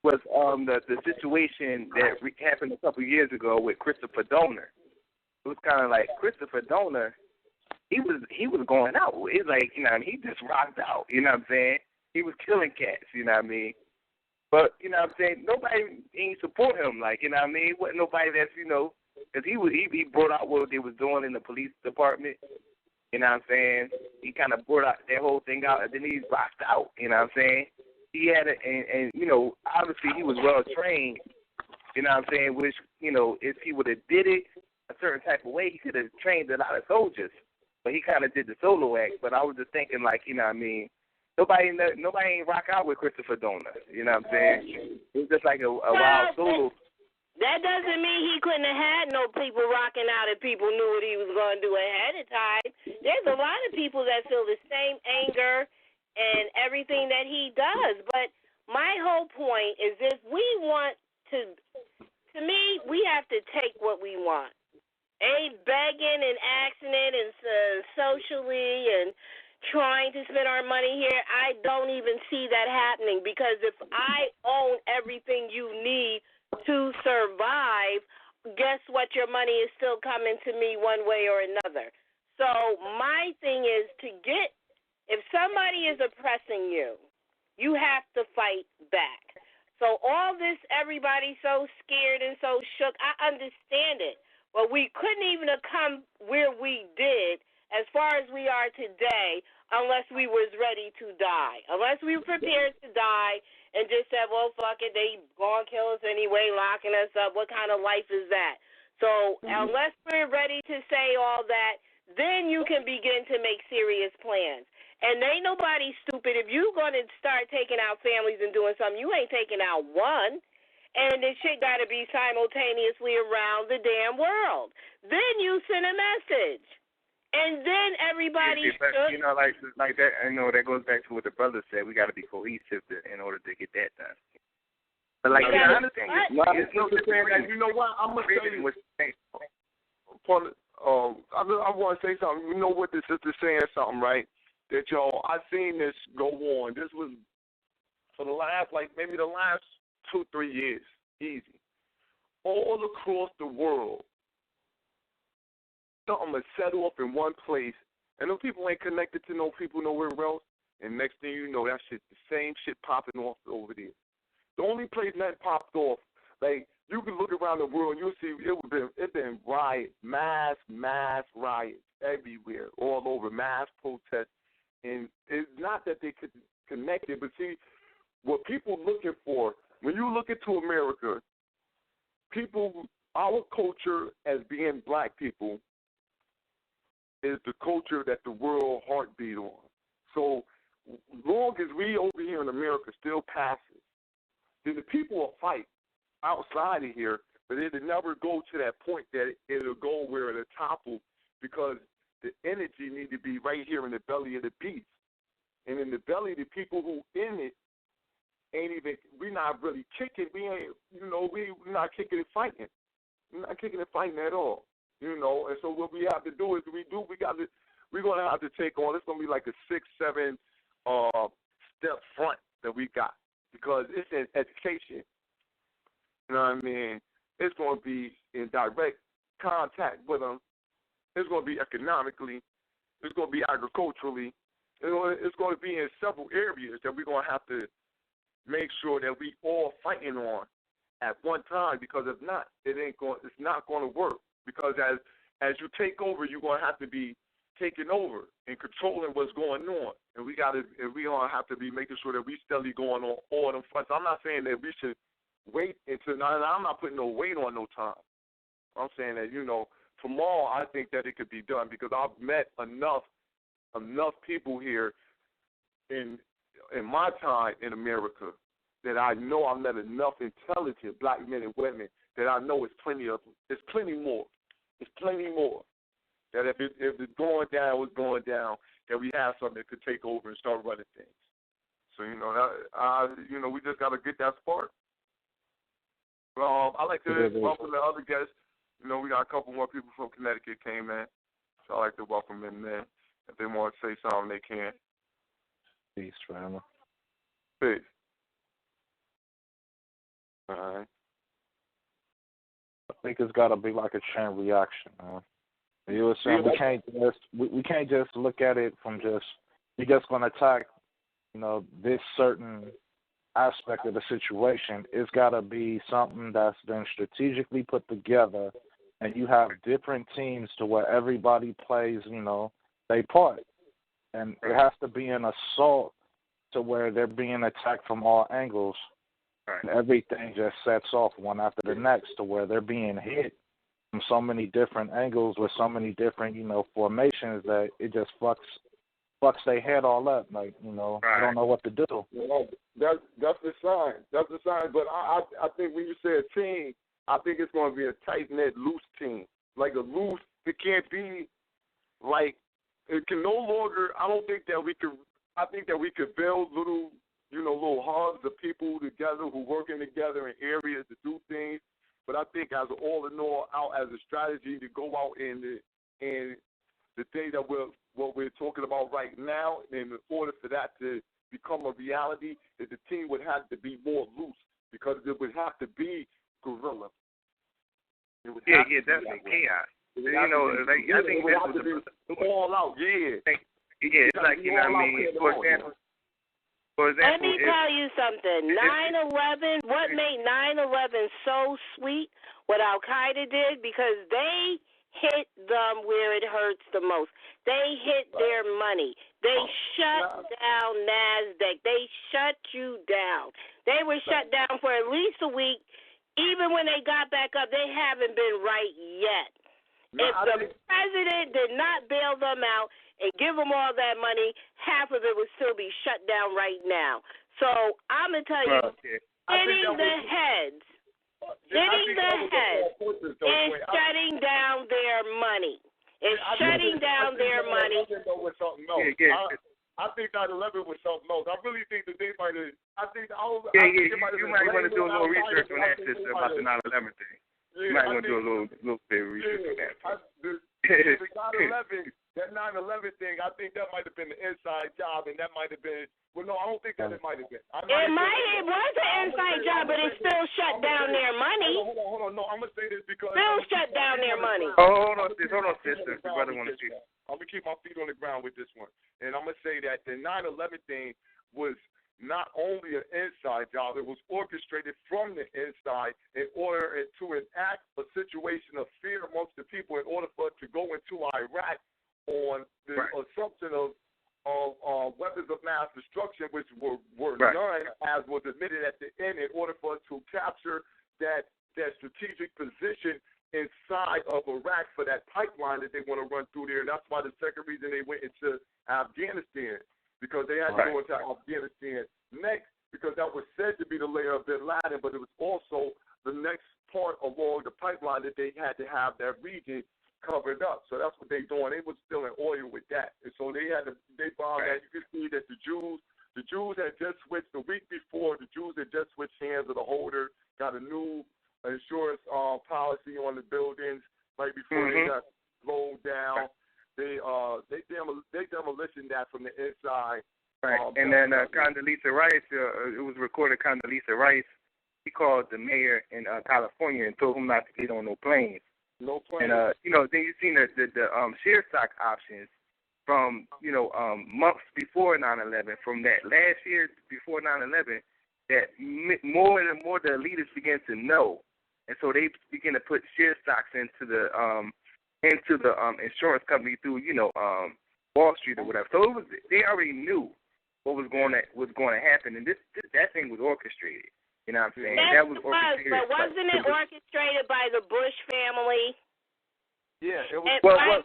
the situation that happened a couple of years ago with Christopher Donner. It was kind of like Christopher Donner. He was going out. It's like, he just rocked out. You know what I'm saying? He was killing cats. You know what I mean? But nobody ain't support him. Like, you know what I mean? Wasn't nobody that's because he brought out what they was doing in the police department. You know what I'm saying? He kind of brought out that whole thing out, and then he rocked out. You know what I'm saying? He had it, and obviously he was well trained. You know what I'm saying? Which, if he would have did it a certain type of way, he could have trained a lot of soldiers. But he kind of did the solo act. But I was just thinking, like, you know what I mean? Nobody ain't rock out with Christopher Donner. You know what I'm saying? It was just like a wild solo. That doesn't mean he couldn't have had no people rocking out if people knew what he was going to do ahead of time. There's a lot of people that feel the same anger and everything that he does. But my whole point is, if we want to me, we have to take what we want. Begging and asking it and socially and trying to spend our money here, I don't even see that happening, because if I own everything you need to survive, guess what? Your money is still coming to me one way or another. So my thing is if somebody is oppressing you, you have to fight back. So all this, everybody's so scared and so shook, I understand it. But we couldn't even have come where we did as far as we are today unless we was ready to die. Unless we were prepared to die and just said, well, fuck it, they gonna kill us anyway, locking us up. What kind of life is that? So unless we're ready to say all that, then you can begin to make serious plans. And ain't nobody stupid. If you're going to start taking out families and doing something, you ain't taking out one. And this shit got to be simultaneously around the damn world. Then you send a message. And then everybody should. Like that, that goes back to what the brother said. We got to be cohesive in order to get that done. But like, the other thing is, you know what? I'm going to tell you. I want to say something. You know what the sister's saying something, right? That, I've seen this go on. This was for the last, maybe the last 2-3 years. Easy. All across the world, something is set off in one place, and those people ain't connected to no people nowhere else. And next thing you know, that shit, the same shit popping off over there. The only place that popped off, like, you can look around the world and you'll see it been riots, mass riots everywhere, all over, mass protests. And it's not that they could connect it, but see, what people looking for, when you look into America, our culture as being black people is the culture that the world heartbeat on. So long as we over here in America still passive, then the people will fight outside of here, but it'll never go to that point that it'll go where it'll topple, because the energy need to be right here in the belly of the beast. And in the belly, the people who in it we're not really kicking. We're not kicking and fighting. We're not kicking and fighting at all. And so what we have to do is we're going to have to take on, it's going to be like a 6-7 step front that we got, because it's in education. You know what I mean? It's going to be in direct contact with them. It's going to be economically. It's going to be agriculturally. It's going to be in several areas that we're going to have to make sure that we all fighting on at one time, because if not, it's not going to work. Because as you take over, you're going to have to be taking over and controlling what's going on. And we're going to have to be making sure that we steadily going on all them fronts. I'm not saying that we should wait until, I'm not putting no weight on no time. I'm saying that, tomorrow I think that it could be done, because I've met enough people here in my time in America that I know I've met enough intelligent black men and women that I know it's plenty of them. There's plenty more. It's plenty more. That if it's going down, it's going down, that we have something that could take over and start running things. So, we just got to get that spark. I'd like to welcome the other guests. We got a couple more people from Connecticut came in, so I'd like to welcome them in. If they want to say something, they can. Peace, family. Peace. All right. I think it's got to be like a chain reaction, man. You were saying we can't just look at it from we're just going to attack, this certain aspect of the situation. It's got to be something that's been strategically put together, and you have different teams to where everybody plays, their part. And it has to be an assault to where they're being attacked from all angles. Right. And everything just sets off one after the next to where they're being hit from so many different angles with so many different, formations that it just fucks their head all up. Like, Right. I don't know what to do. That's the sign. That's the sign. But I think when you say a team, I think it's going to be a tight-knit, loose team. Like a loose, it can't be like, it can no longer, I think that we could build little hubs of people together who working together in areas to do things. But I think as all in all, out as a strategy to go out and the thing that what we're talking about right now, in order for that to become a reality, is the team would have to be more loose, because it would have to be guerrilla. Definitely chaos. I think this was all out. Yeah. It's like, for example, let me tell you something. 9/11, what made 9/11 so sweet, what Al-Qaeda did, because they hit them where it hurts the most. They hit their money. They shut down NASDAQ. They shut you down. They were shut down for at least a week. Even when they got back up, they haven't been right yet. If the president did not bail them out and give them all that money, half of it would still be shut down right now. So I'm going to tell you, hitting the heads is shutting down their money. It's shutting down their money. I think 9/11 was something else. I really think that they might have. You might want to do a little research on that, sister, about the 9/11 thing. You might want to do a little bit of research on that. The 9/11, that 9/11 thing, I think that might have been the inside job, and that might have been. Well, no, I don't think that it might have been. It was an inside job, but it still shut down their money. Hold on. No, I'm gonna say this because still shut down their money. Hold on, sister. I'm gonna keep my feet on the ground with this one, and I'm gonna say that the 9/11 thing was not only an inside job, it was orchestrated from the inside in order to enact a situation of fear amongst the people in order for it to go into Iraq on the assumption of weapons of mass destruction, which were done, as was admitted at the end, in order for us to capture that strategic position inside of Iraq for that pipeline that they want to run through there. And that's why the second reason they went into Afghanistan, because they had to go into Afghanistan next, because that was said to be the layer of bin Laden, but it was also the next part along the pipeline that they had to have that region covered up. So that's what they're doing. They were still in oil with that. And so they bombed that. You can see that the Jews had just switched the week before. The Jews had just switched hands of the holder, got a new insurance policy on the buildings right before they got rolled down. They demolitioned that from the inside. Right. And then Condoleezza Rice, it was recorded Condoleezza Rice, he called the mayor in California and told him not to get on no planes. No planes. And, then you've seen the share stock options from, months before 9/11, from that last year before 9/11, that more and more the elitists began to know. And so they begin to put share stocks into the insurance company through, Wall Street or whatever. So they already knew what was going to happen, and that thing was orchestrated. You know what I'm saying? That was orchestrated. But wasn't it orchestrated by the Bush family? Yeah, it was. My whole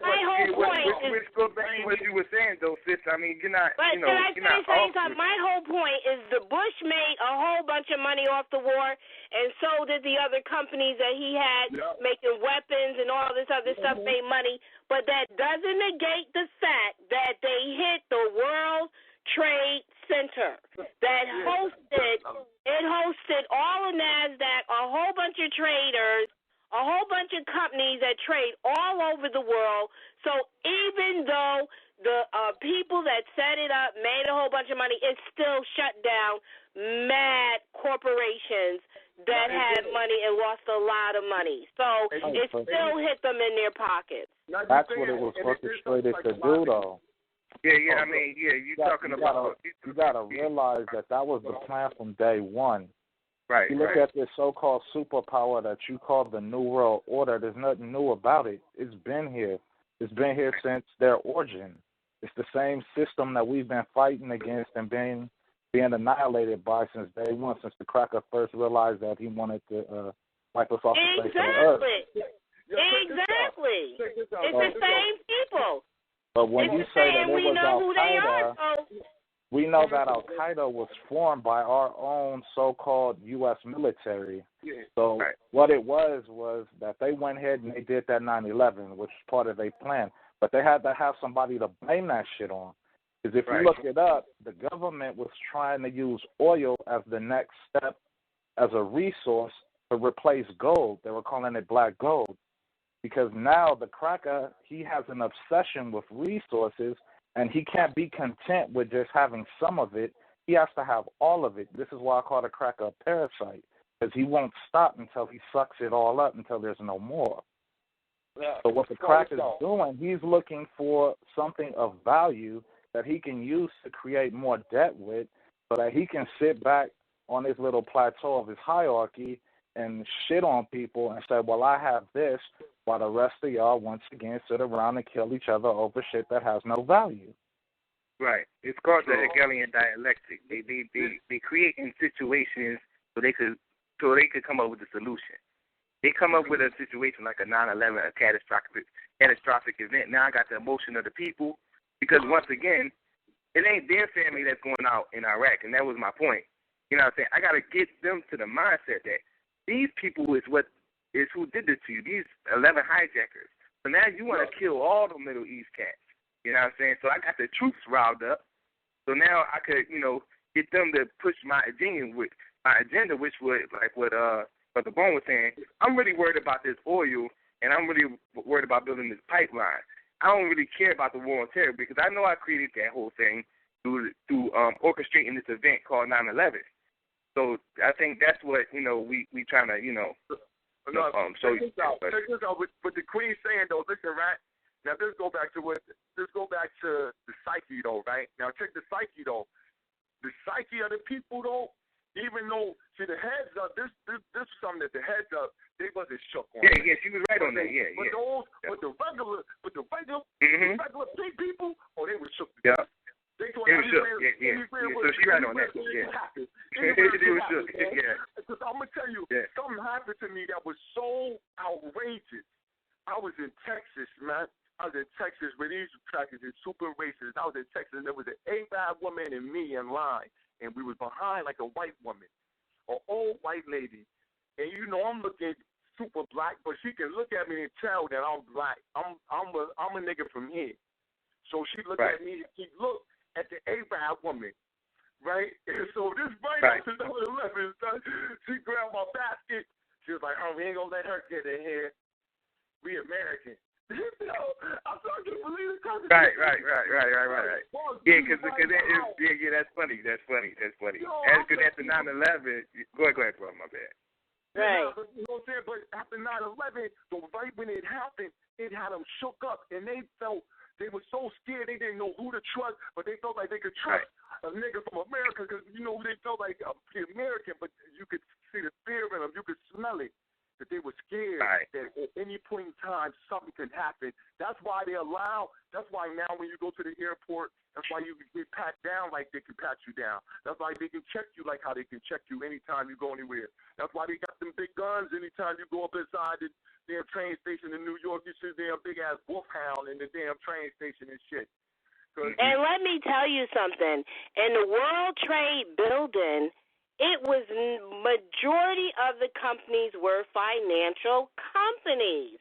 point is. Which goes back to what you were saying, though, sis. I mean, you're not. But can I say something? My whole point is the Bush made a whole bunch of money off the war, and so did the other companies that he had making weapons and all this other stuff made money. But that doesn't negate the fact that they hit the World Trade Center that hosted all of NASDAQ, a whole bunch of traders, a whole bunch of companies that trade all over the world. So even though the people that set it up made a whole bunch of money, it still shut down mad corporations that had money and lost a lot of money. So it still hit them in their pockets. That's what it was orchestrated to do, though. Yeah. I mean, you talking about. You got to realize that was the plan from day one. Right. You look at this so-called superpower that you call the New World Order. There's nothing new about it. It's been here. It's been here since their origin. It's the same system that we've been fighting against and being annihilated by since day one, since the cracker first realized that he wanted to wipe us off the face of the earth. Exactly. It's the same people. But when you say that it was Al-Qaeda, we know that Al-Qaeda was formed by our own so-called U.S. military. So what it was that they went ahead and they did that 9/11, which is part of their plan. But they had to have somebody to blame that shit on. Because if you look it up, the government was trying to use oil as the next step as a resource to replace gold. They were calling it black gold. Because now the cracker, he has an obsession with resources, and he can't be content with just having some of it. He has to have all of it. This is why I call the cracker a parasite, because he won't stop until he sucks it all up until there's no more. So what the cracker's doing, he's looking for something of value that he can use to create more debt with so that he can sit back on his little plateau of his hierarchy and shit on people and say, well, I have this, while the rest of y'all, once again, sit around and kill each other over shit that has no value. Right. It's called the Hegelian dialectic. They create in situations so they could come up with a solution. They come up with a situation like a 9/11, a catastrophic event. Now I got the emotion of the people because, once again, it ain't their family that's going out in Iraq, and that was my point. You know what I'm saying? I got to get them to the mindset that these people is who did this to you, these 11 hijackers. So now you want to kill all the Middle East cats. You know what I'm saying? So I got the troops riled up. So now I could, get them to push my agenda, which would, like what Brother Bone was saying, I'm really worried about this oil and I'm really worried about building this pipeline. I don't really care about the war on terror because I know I created that whole thing through orchestrating this event called 9/11. So I think that's what we trying to check this out. But the Queen saying though, listen, right now, let's go back to the psyche though, right? Now check the psyche though. The psyche of the people though. Even though, see, the heads up, this is something that the heads up, they wasn't shook on. Yeah, she was right on that. Yeah, but yeah. the regular big people, they were shook. Yeah. They thought it was shook. Yeah. So she right on that. Yeah. It was shook. Yeah. Because I'm gonna tell you, something happened to me that was so outrageous. I was in Texas, man. I was in Texas where these crackers are super racist. I was in Texas and there was an Arab woman and me in line. And we was behind like a white woman, an old white lady. And I'm looking super black, but she can look at me and tell that I'm black. I'm a nigga from here. So she looked at me and she looked at the Arab woman, right? And so this right after 9/11, she grabbed my basket. She was like, we ain't gonna let her get in here. We American. I'm not gonna believe it. Right. Yeah, because that's funny. That's funny. Because after 9/11, go ahead, bro. My bad. Right. But after 9/11, right when it happened, it had them shook up, and they were so scared they didn't know who to trust, but they felt like they could trust a nigga from America because they felt like the American, but you could see the fear in them, you could smell it. That they were scared that at any point in time something could happen. That's why they allow. That's why now when you go to the airport, that's why you get pat down like they can pat you down. That's why they can check you like how they can check you anytime you go anywhere. That's why they got them big guns anytime you go up inside the damn train station in New York. You see damn big ass wolfhound in the damn train station and shit. And let me tell you something. In the World Trade Building, it was majority of the companies were financial companies.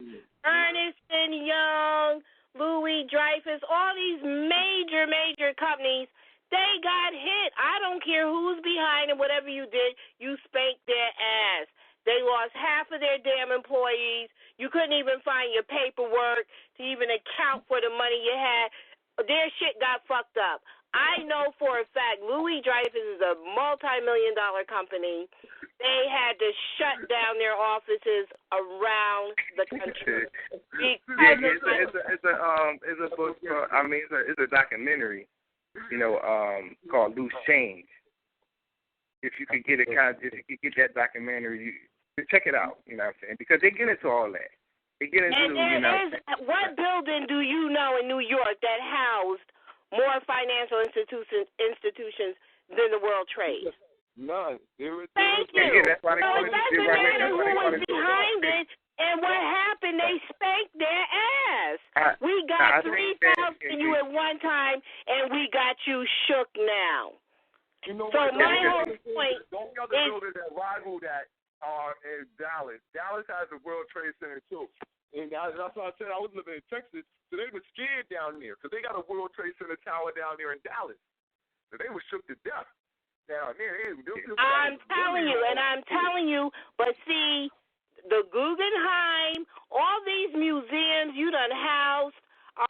Ernst & Young, Louis Dreyfus, all these major companies, they got hit. I don't care who's behind it, whatever you did, you spanked their ass. They lost half of their damn employees. You couldn't even find your paperwork to even account for the money you had. Their shit got fucked up. I know for a fact Louis Dreyfus is a multi-million-dollar company. They had to shut down their offices around the country. It's a book. It's a documentary, called Loose Change. If you could get that documentary, you check it out. You know what I'm saying? Because they get into all that. They get into what building do you know in New York that housed more financial institutions than the World Trade? None. Thank you. Yeah, that's why it doesn't matter who was behind it and what happened. They spanked their ass. We got 3,000 you at one time, and we got you shook now. You know so what? My whole point don't the other buildings that rival that are in Dallas. Dallas has a World Trade Center too. And that's why I said I was living in Texas, so they were scared down there because they got a World Trade Center tower down there in Dallas. So they were shook to death down there. I'm telling you, but see, the Guggenheim, all these museums you done housed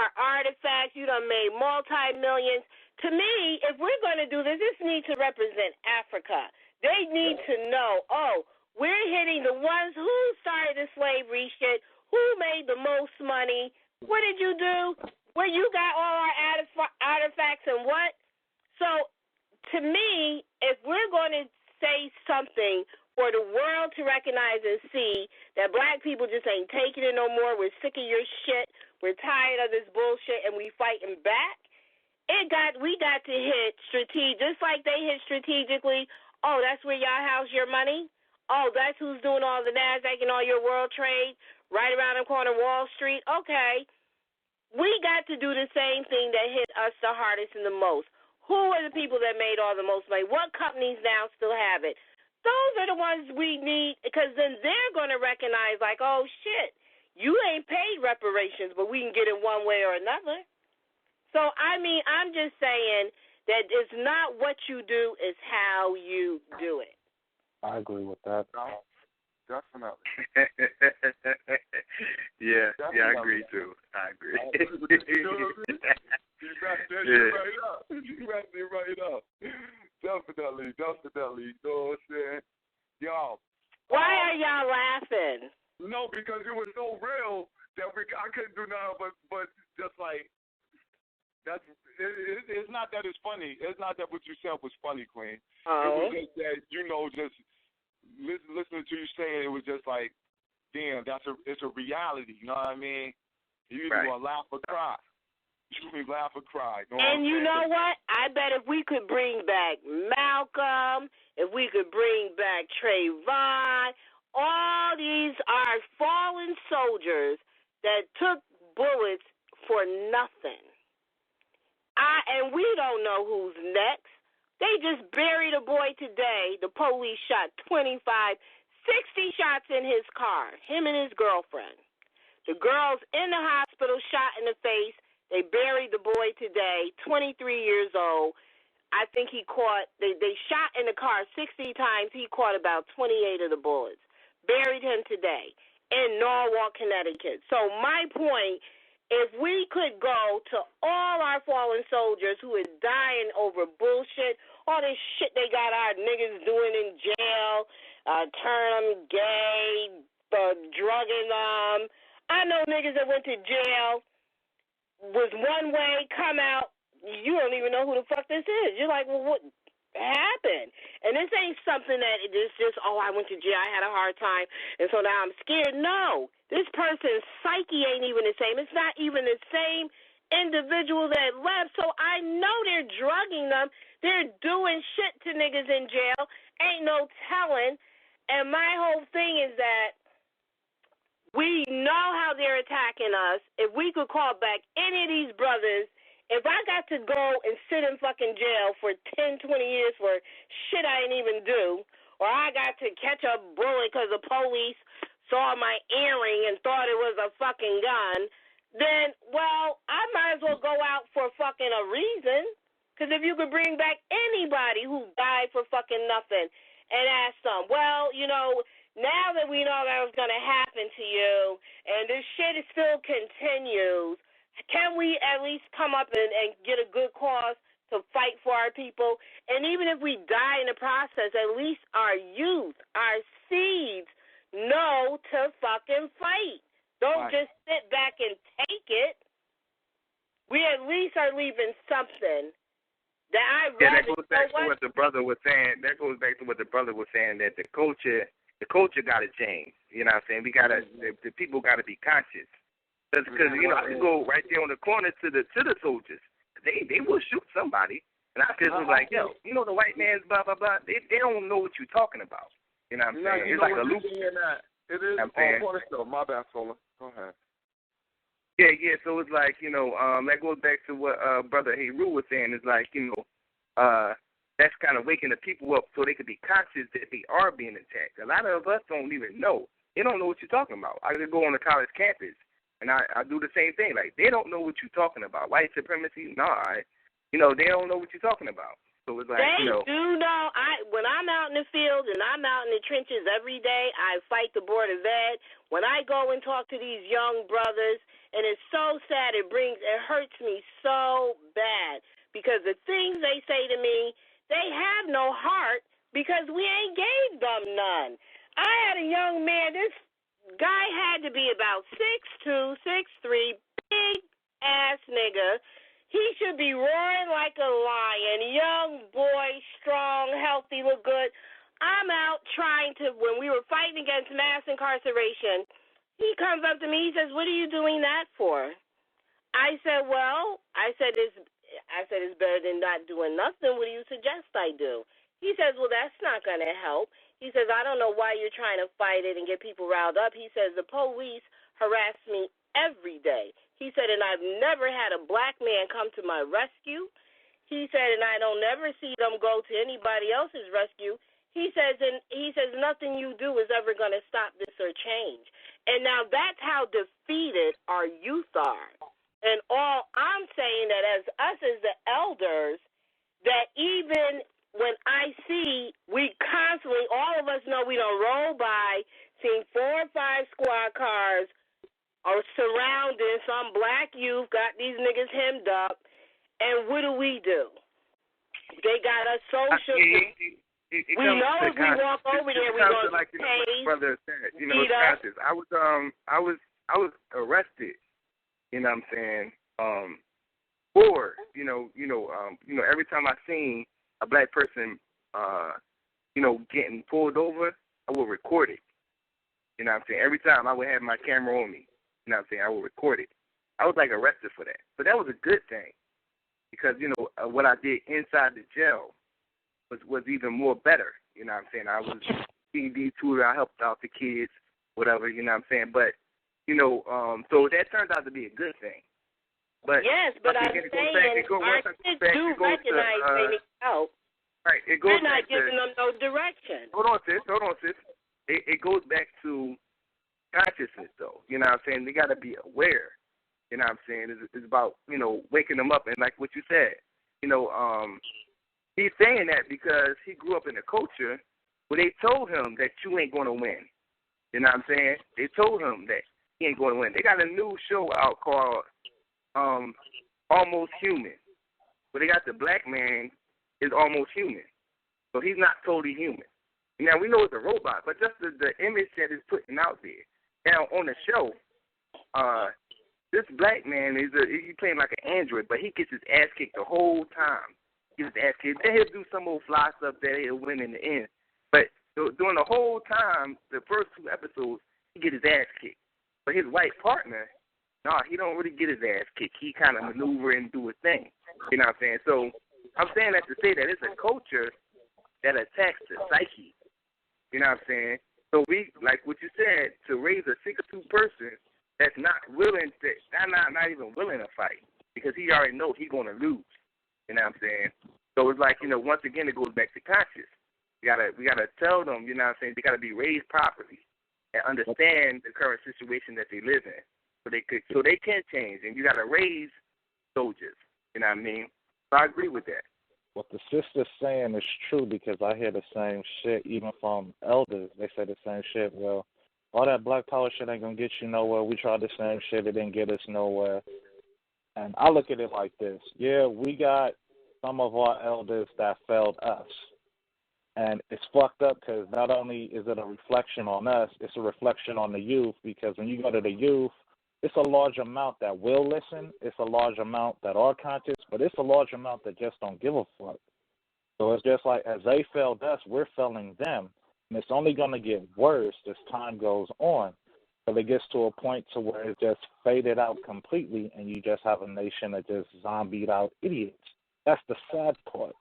are artifacts, you done made multi-millions. To me, if we're going to do this needs to represent Africa. They need to know, we're hitting the ones who started the slavery shit, who made the most money. What did you do? Where you got all our artifacts and what? So, to me, if we're going to say something for the world to recognize and see that black people just ain't taking it no more, we're sick of your shit, we're tired of this bullshit, and we fighting back, we got to hit just like they hit strategically. Oh, that's where y'all house your money? Oh, that's who's doing all the NASDAQ and all your world trade right around the corner, Wall Street. Okay. We got to do the same thing that hit us the hardest and the most. Who are the people that made all the most money? What companies now still have it? Those are the ones we need because then they're going to recognize like, oh, shit, you ain't paid reparations, but we can get it one way or another. So, I'm just saying that it's not what you do, it's how you do it. I agree with that. Definitely. Yeah, Definitely. I agree too. I agree. You wrapped that shit right up. You wrapped it right up. Definitely. You know what I'm saying? Yo. Why are y'all laughing? No, because it was so real that I couldn't do nothing but just like, that's it's not that it's funny. It's not that what you said was funny, Queen. Oh. It was just that, just listening to you saying it was just like, damn, it's a reality. You know what I mean? You either gonna laugh or cry. You can laugh or cry. You know and you know what? I bet if we could bring back Malcolm, if we could bring back Trayvon, all these are fallen soldiers that took bullets for nothing. And we don't know who's next. They just buried a boy today. The police shot 60 shots in his car, him and his girlfriend. The girl's in the hospital, shot in the face. They buried the boy today, 23 years old. I think they shot in the car 60 times. He caught about 28 of the bullets. Buried him today in Norwalk, Connecticut. So my point, if we could go to all our fallen soldiers who are dying over bullshit, all this shit they got our niggas doing in jail, turn them gay, drugging them. I know niggas that went to jail, was one way, come out, you don't even know who the fuck this is. You're like, well, what happened? And this ain't something that it's just, I went to jail, I had a hard time, and so now I'm scared. No, this person's psyche ain't even the same. It's not even the same individual that left, so I know they're drugging them. They're doing shit to niggas in jail. Ain't no telling. And my whole thing is that we know how they're attacking us. If we could call back any of these brothers, if I got to go and sit in fucking jail for 10, 20 years for shit I didn't even do, or I got to catch a bullet because the police saw my earring and thought it was a fucking gun, then, well, I might as well go out for fucking a reason. Because if you could bring back anybody who died for fucking nothing and ask them, well, now that we know that was going to happen to you and this shit still continues, can we at least come up and get a good cause to fight for our people? And even if we die in the process, at least our youth, our seeds know to fucking fight. Don't just sit back and take it. We at least are leaving something. That goes back to what the brother was saying. That goes back to what the brother was saying, that the culture got to change. You know what I'm saying? We gotta, the people got to be conscious. Because you go right there on the corner to the soldiers, they will shoot somebody. And I just was like, yo, the white man's blah blah blah. They don't know what you're talking about. You know what I'm saying? It's like a loop. It is. My bad, Sola. Go ahead. Yeah. So it's like, that goes back to what Brother Heru was saying. It's like, that's kind of waking the people up so they could be conscious that they are being attacked. A lot of us don't even know. They don't know what you're talking about. I just go on the college campus, and I do the same thing. Like, they don't know what you're talking about. White supremacy? Nah. They don't know what you're talking about. So it's like, they do know. When I'm out in the field and I'm out in the trenches every day, I fight the Board of Ed. When I go and talk to these young brothers, and it's so sad, it hurts me so bad, because the things they say to me, they have no heart because we ain't gave them none. I had a young man, this guy had to be about 6'2", 6'3", big ass nigga. He should be roaring like a lion, young boy, strong, healthy, look good. I'm out trying to, when we were fighting against mass incarceration, he comes up to me, he says, what are you doing that for? I said, it's better than not doing nothing. What do you suggest I do? He says, well, that's not going to help. He says, I don't know why you're trying to fight it and get people riled up. He says, the police harass me every day. He said, and I've never had a black man come to my rescue. He said, and I don't ever see them go to anybody else's rescue. He says, nothing you do is ever going to stop this or change. And now that's how defeated our youth are. And all I'm saying that as us as the elders, that even when I see, we constantly, all of us know we don't roll by seen 4 or 5 squad cars are surrounding some black youth, got these niggas hemmed up, and what do? They got us social. We know if we walk over there, we're going to like, pay. Brother said, it's conscious. I was arrested. You know what I'm saying? For every time I seen a black person, getting pulled over, I would record it. You know what I'm saying? Every time I would have my camera on me. You know what I'm saying? I would record it. I was like arrested for that, but that was a good thing because what I did inside the jail was even more better. You know what I'm saying? I was CD tutor. I helped out the kids, whatever. You know what I'm saying? But so that turned out to be a good thing. But yes, but I'm saying our kids do recognize they need help. Right. It goes. You're not giving them no direction. Hold on, sis. It goes back to consciousness, though. You know what I'm saying? They got to be aware. You know what I'm saying? It's about, waking them up. And like what you said, he's saying that because he grew up in a culture where they told him that you ain't going to win. You know what I'm saying? They told him that he ain't going to win. They got a new show out called Almost Human, where they got the black man is almost human. So he's not totally human. Now, we know it's a robot, but just the image that is putting out there. Now, on the show, this black man, he's playing like an android, but he gets his ass kicked the whole time. He gets his ass kicked. Then he'll do some old fly stuff that he'll win in the end. But during the whole time, the first 2 episodes, he gets his ass kicked. But his white partner, he don't really get his ass kicked. He kind of maneuver and do a thing. You know what I'm saying? So I'm saying that to say that it's a culture that attacks the psyche. You know what I'm saying? So we, like what you said, to raise a 6'2" person that's not willing to, not even willing to fight because he already knows he's going to lose. You know what I'm saying? So it's like, once again, it goes back to conscious. We gotta tell them, you know what I'm saying, they got to be raised properly and understand the current situation that they live in so they can change. And you got to raise soldiers. You know what I mean? So I agree with that. What the sister's saying is true because I hear the same shit even from elders. They say the same shit. Well, all that black power shit ain't going to get you nowhere. We tried the same shit. It didn't get us nowhere. And I look at it like this. Yeah, we got some of our elders that failed us. And it's fucked up because not only is it a reflection on us, it's a reflection on the youth because when you go to the youth, it's a large amount that will listen. It's a large amount that are conscious, but it's a large amount that just don't give a fuck. So it's just like as they failed us, we're failing them. And it's only going to get worse as time goes on. But it gets to a point to where it's just faded out completely and you just have a nation of just zombied out idiots. That's the sad part.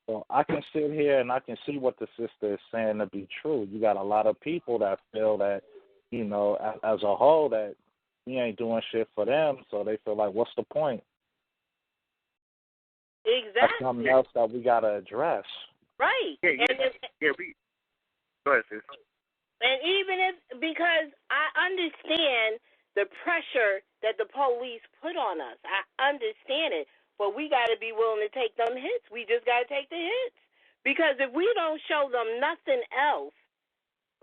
So I can sit here and I can see what the sister is saying to be true. You got a lot of people that feel that, as a whole, that we ain't doing shit for them, so they feel like, what's the point? Exactly. That's something else that we got to address. Right. Go ahead, sis. And even because I understand the pressure that the police put on us. I understand it. But we got to be willing to take them hits. We just got to take the hits. Because if we don't show them nothing else,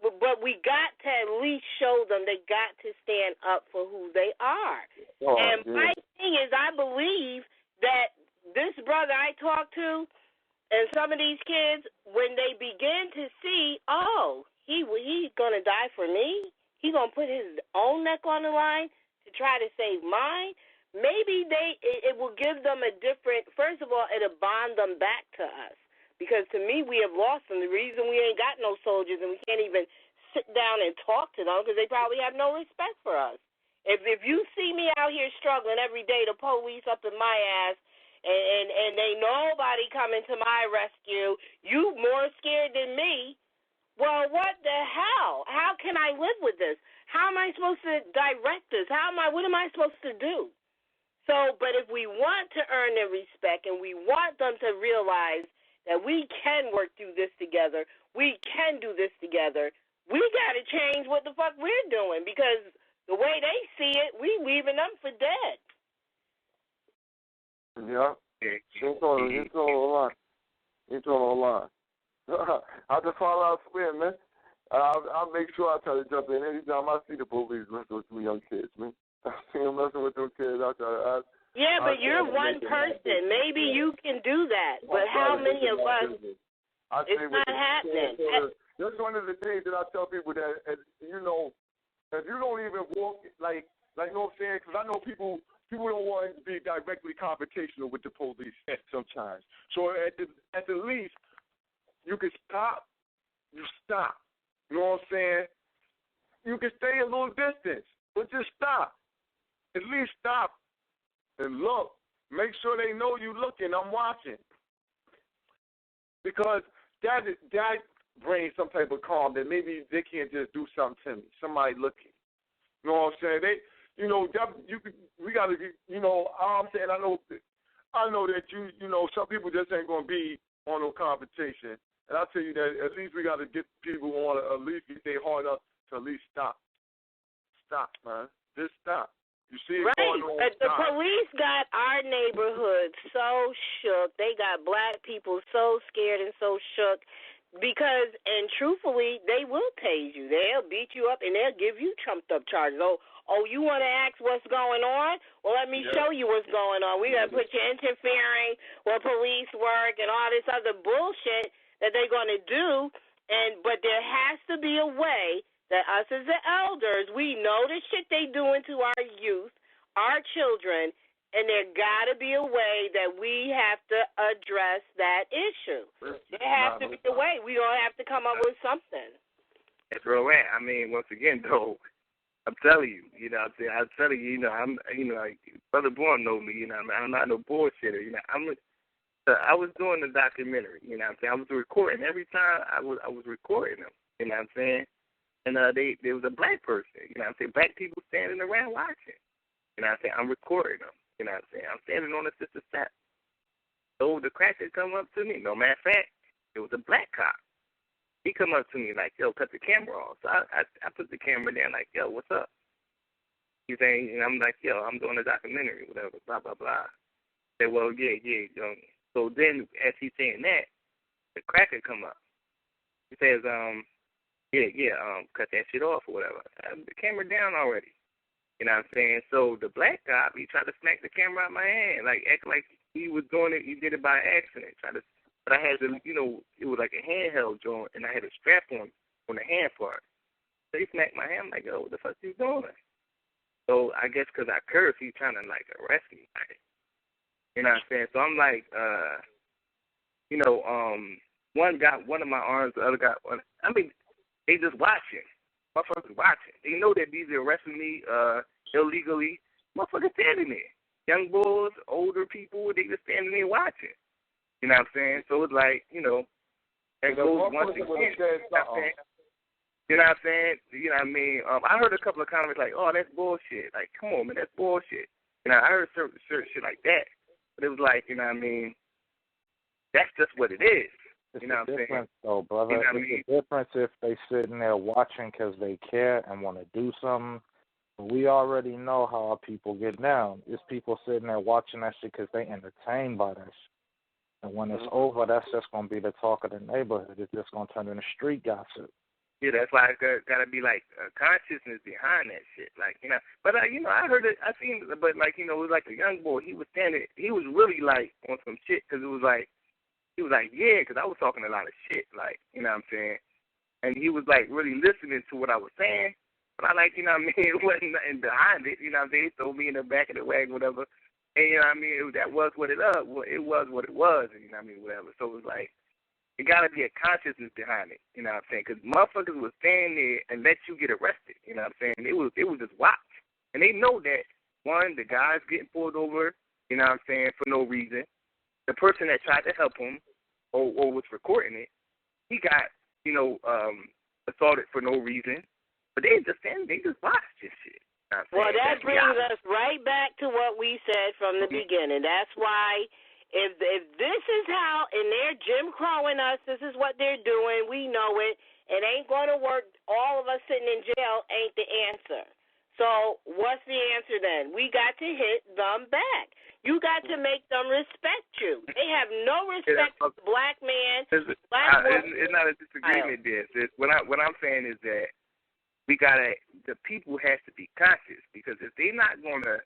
but we got to at least show them they got to stand up for who they are. My thing is, I believe that this brother I talked to and some of these kids, when they begin to see, he's going to die for me, he's going to put his own neck on the line to try to save mine, maybe it will give them a different, first of all, it'll bond them back to us. Because to me, we have lost them. The reason we ain't got no soldiers and we can't even sit down and talk to them because they probably have no respect for us. If you see me out here struggling every day, the police up in my ass, and ain't nobody coming to my rescue, you more scared than me, well, what the hell? How can I live with this? How am I supposed to direct this? What am I supposed to do? So, but if we want to earn their respect and we want them to realize that we can work through this together, we can do this together, we got to change what the fuck we're doing because the way they see it, we leaving them for dead. Yeah. He's doing a lot. I just follow out square, man. I'll make sure I try to jump in anytime I see the police messing with some young kids, man. I see them messing with those kids. Yeah, but you're one person. Maybe you can do that. But how many of us? It's not happening. That's one of the things that I tell people that, you know, if you don't even walk, like you know what I'm saying? Because I know people don't want to be directly confrontational with the police sometimes. So at the least, you can stop. You stop. You know what I'm saying? You can stay a little distance, but just stop. At least stop and look. Make sure they know you looking. I'm watching. Because that brings some type of calm that maybe they can't just do something to me. Somebody looking. You know what I'm saying? We got to, you know, I'm saying I know that you know, some people just ain't going to be on no confrontation. And I tell you that at least we got to get people on to at least get their heart up to at least stop. Stop, man. Just stop. You see it going on. Right. The police got our neighborhood so shook. They got black people so scared and so shook because, and truthfully, they will tase you. They'll beat you up and they'll give you trumped up charges. Oh, you want to ask what's going on? Well, let me show you what's going on. We got to put you interfering with police work and all this other bullshit that they're going to do, but there has to be a way that us as the elders, we know the shit they doing to our youth, our children, and there got to be a way that we have to address that issue. There has to be a way. We're going to have to come up with something. That's real right. I mean, once again, though, I'm telling you, you know what I'm saying? I'm telling you, you know, like, Brother Bourne knows me, you know what I mean? I'm not no bullshitter, you know. I was doing the documentary, you know what I'm saying? I was recording. Every time I was recording them, you know what I'm saying? And there was a black person, you know what I'm saying? Black people standing around watching. You know what I'm saying? I'm recording them, you know what I'm saying? I'm standing on the sister's step. So the cracker come up to me. No matter of fact, it was a black cop. He come up to me like, yo, cut the camera off. So I put the camera down like, yo, what's up? He's saying, and I'm like, yo, I'm doing a documentary, whatever, blah, blah, blah. I said, well, yeah. So then, as he's saying that, the cracker come up. He says, cut that shit off or whatever. I have the camera down already. You know what I'm saying? So the black guy, he tried to smack the camera out of my hand, like act like he was doing it. He did it by accident. But I had to, you know, it was like a handheld joint, and I had a strap on the hand part. So he smacked my hand. I'm like, oh, what the fuck you doing? So I guess because I cursed, he trying to like arrest me. Like, you know what I'm saying? So I'm like, one got one of my arms, the other got one. I mean, they just watching. Motherfuckers watching. They know that these are arresting me illegally. Motherfuckers standing there. Young boys, older people, they just standing there watching. You know what I'm saying? So it's like, you know, that goes once again. You know what I'm saying? You know what I mean? I heard a couple of comments like, oh, that's bullshit. Like, come on, man, that's bullshit. You know, I heard certain shit like that. But it was like, you know what I mean? That's just what it is. It's you know what I'm saying? Though, brother. You know it's a difference if they sitting there watching because they care and want to do something. We already know how our people get down. It's people sitting there watching that shit because they entertained by that shit. And when it's over, that's just going to be the talk of the neighborhood. It's just going to turn into street gossip. Yeah, that's why it's got to be, like, consciousness behind that shit. Like, you know. But, you know, I heard it. I seen it. But, like, you know, it was like a young boy. He was standing. He was really, like, on some shit because it was like, he was like, yeah, because I was talking a lot of shit. Like, you know what I'm saying? And he was, like, really listening to what I was saying. But I, like, you know what I mean? It wasn't nothing behind it. You know what I'm saying? He threw me in the back of the wagon, whatever. And, you know what I mean? That was what it was. It was what it was. You know what I mean? Whatever. So it was like, it got to be a consciousness behind it, you know what I'm saying? Because motherfuckers would stand there and let you get arrested, you know what I'm saying? It was just watch. And they know that, one, the guy's getting pulled over, you know what I'm saying, for no reason. The person that tried to help him or was recording it, he got, you know, assaulted for no reason. But they just stand, they just watch this shit. You know well, that brings us right back to what we said from the beginning. That's why... If this is how, and they're Jim Crowing us, this is what they're doing, we know it, it ain't going to work, all of us sitting in jail ain't the answer. So what's the answer then? We got to hit them back. You got to make them respect you. They have no respect for the black man, black woman. It's not a disagreement there. What I'm saying is that the people has to be conscious, because if they're not going to,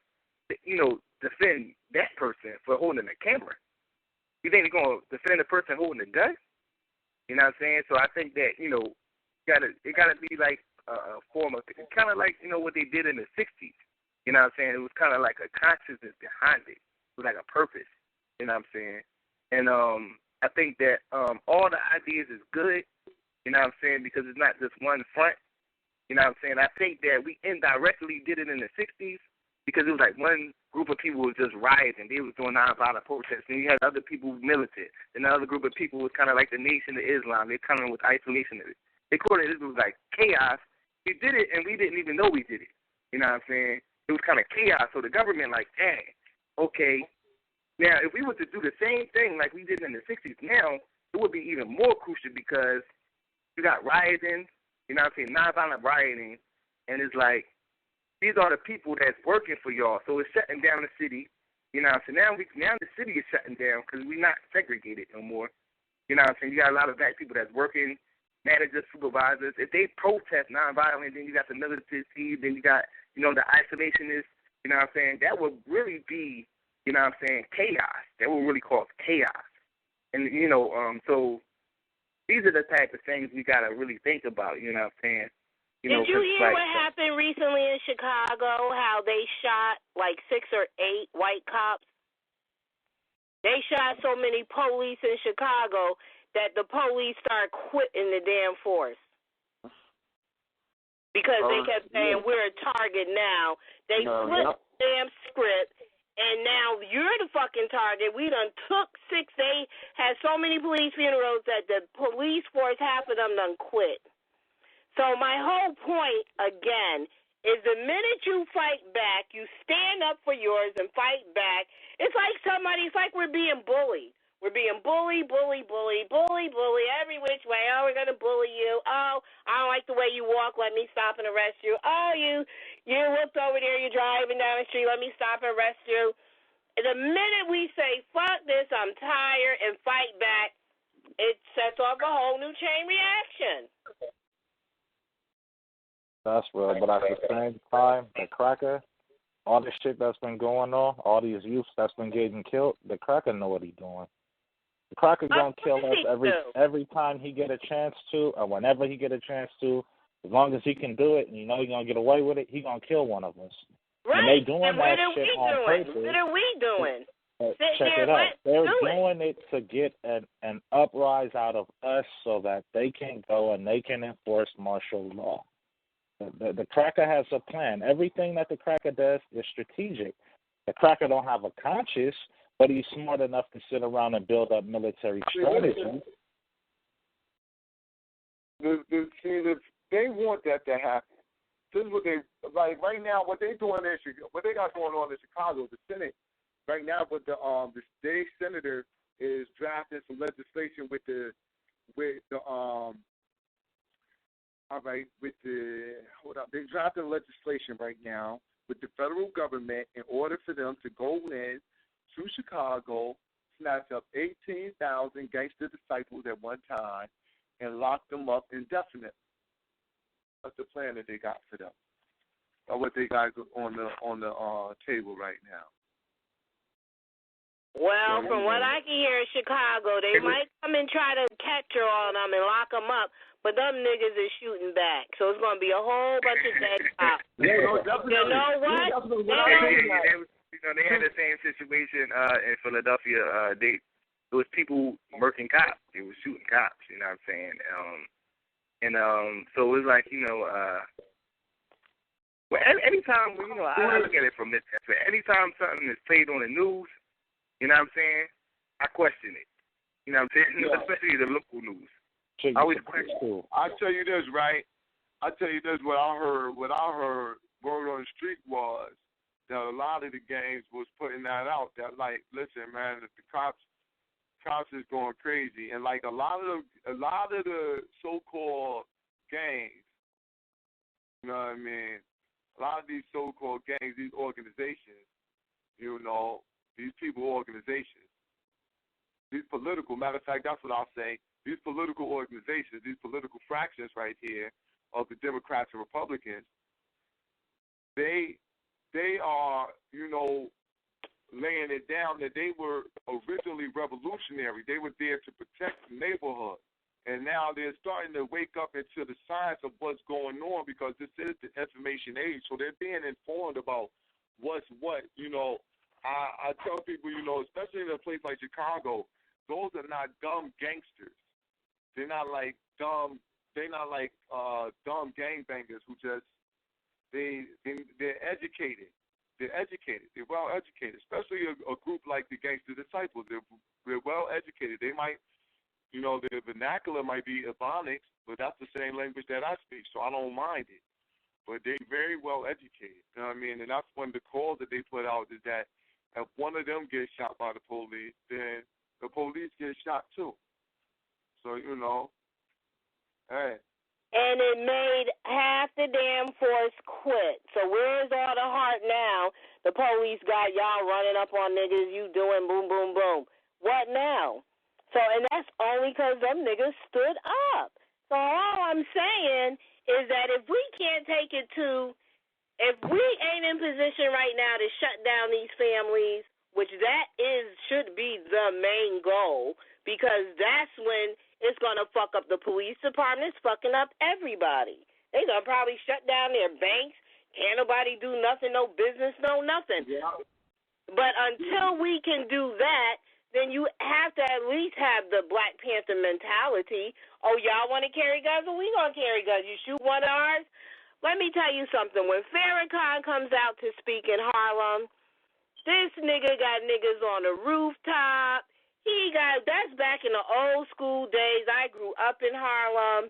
defend that person for holding a camera, you think they're going to defend the person holding a gun? You know what I'm saying? So I think that, it gotta be like a form of, kind of like, what they did in the 60s. You know what I'm saying? It was kind of like a consciousness behind it. It was like a purpose. You know what I'm saying? And I think that all the ideas is good, you know what I'm saying, because it's not just one front. You know what I'm saying? I think that we indirectly did it in the 60s because it was like one group of people was just rioting. They was doing nonviolent protests. And you had other people militant. And another group of people was kind of like the Nation of Islam. They kind of was isolationist. They called it was like chaos. We did it, and we didn't even know we did it. You know what I'm saying? It was kind of chaos. So the government like, dang, okay. Now, if we were to do the same thing like we did in the 60s now, it would be even more crucial because you got rioting, you know what I'm saying, nonviolent rioting, and it's like, these are the people that's working for y'all. So it's shutting down the city. You know what I'm saying? Now the city is shutting down because we're not segregated no more. You know what I'm saying? You got a lot of black people that's working, managers, supervisors. If they protest nonviolently, then you got the militancy, then you got, the isolationists. You know what I'm saying? That would really be, you know what I'm saying, chaos. That would really cause chaos. And, so these are the type of things we got to really think about, you know what I'm saying? Did you hear what happened recently in Chicago, how they shot like 6 or 8 white cops? They shot so many police in Chicago that the police started quitting the damn force. Because they kept saying, we're a target now. They flipped the damn script, and now you're the fucking target. We done took 6. They had so many police funerals that the police force, half of them done quit. So my whole point, again, is the minute you fight back, you stand up for yours and fight back, it's like we're being bullied. We're being bullied every which way. Oh, we're going to bully you. Oh, I don't like the way you walk. Let me stop and arrest you. Oh, you looked over there. You're driving down the street. Let me stop and arrest you. And the minute we say, fuck this, I'm tired, and fight back, it sets off a whole new chain reaction. That's real. But at the same time, the cracker, all this shit that's been going on, all these youths that's been getting killed, the cracker know what he's doing. The cracker gonna kill us every time he get a chance to, or whenever he get a chance to. As long as he can do it, and he gonna get away with it, he gonna kill one of us. Right. And they doing and that shit on purpose. What are we doing? Check it out. They're doing it to get an uprise out of us so that they can go and they can enforce martial law. The cracker has a plan. Everything that the cracker does is strategic. The cracker don't have a conscience, but he's smart enough to sit around and build up military strategy. They want that to happen. This is what they like right now. What they doing what they got going on in Chicago, the Senate right now. But the state senator is drafting some legislation they're drafting legislation right now with the federal government in order for them to go in to Chicago, snatch up 18,000 gangster disciples at one time, and lock them up indefinitely. That's the plan that they got for them, or what they got on the table right now. Well, from what I can hear in Chicago, they might come and try to capture all of them and lock them up, but them niggas is shooting back. So it's going to be a whole bunch of dead cops. You know what? They had the same situation in Philadelphia. It was people murking cops. They were shooting cops, you know what I'm saying? So it was like, well, anytime, I look at it from this aspect. Anytime something is played on the news, you know what I'm saying, I question it. You know what I'm saying? Yeah. Especially the local news. I always question. I tell you this, right? What I heard word on the street was that a lot of the gangs was putting that out. That like, listen, man, if the cops is going crazy, and like a lot of the so-called gangs, you know what I mean? A lot of these so-called gangs, these organizations, these people organizations, these political, matter of fact, that's what I'll say, these political organizations, these political fractions right here of the Democrats and Republicans, they are, laying it down that they were originally revolutionary. They were there to protect the neighborhood. And now they're starting to wake up into the science of what's going on because this is the information age. So they're being informed about what's what. I tell people, especially in a place like Chicago, those are not dumb gangsters. They're not like dumb gangbangers who just they're educated. They're educated. They're well educated, especially a group like the Gangster Disciples. They're well educated. They might, their vernacular might be Ebonics, but that's the same language that I speak, so I don't mind it. But they're very well educated. You know what I mean? And that's one of the calls that they put out is that if one of them gets shot by the police, then the police get shot too. So, hey. And it made half the damn force quit. So where's all the heart now? The police got y'all running up on niggas, you doing boom, boom, boom. What now? So, and that's only because them niggas stood up. So all I'm saying is that if we can't take it to, if we ain't in position right now to shut down these families, which that should be the main goal, because that's when it's going to fuck up the police department. It's fucking up everybody. They're going to probably shut down their banks. Can't nobody do nothing, no business, no nothing. Yeah. But until we can do that, then you have to at least have the Black Panther mentality. Oh, y'all want to carry guns? Well, we going to carry guns. You shoot one of ours? Let me tell you something. When Farrakhan comes out to speak in Harlem, this nigga got niggas on the rooftop. That's back in the old school days. I grew up in Harlem.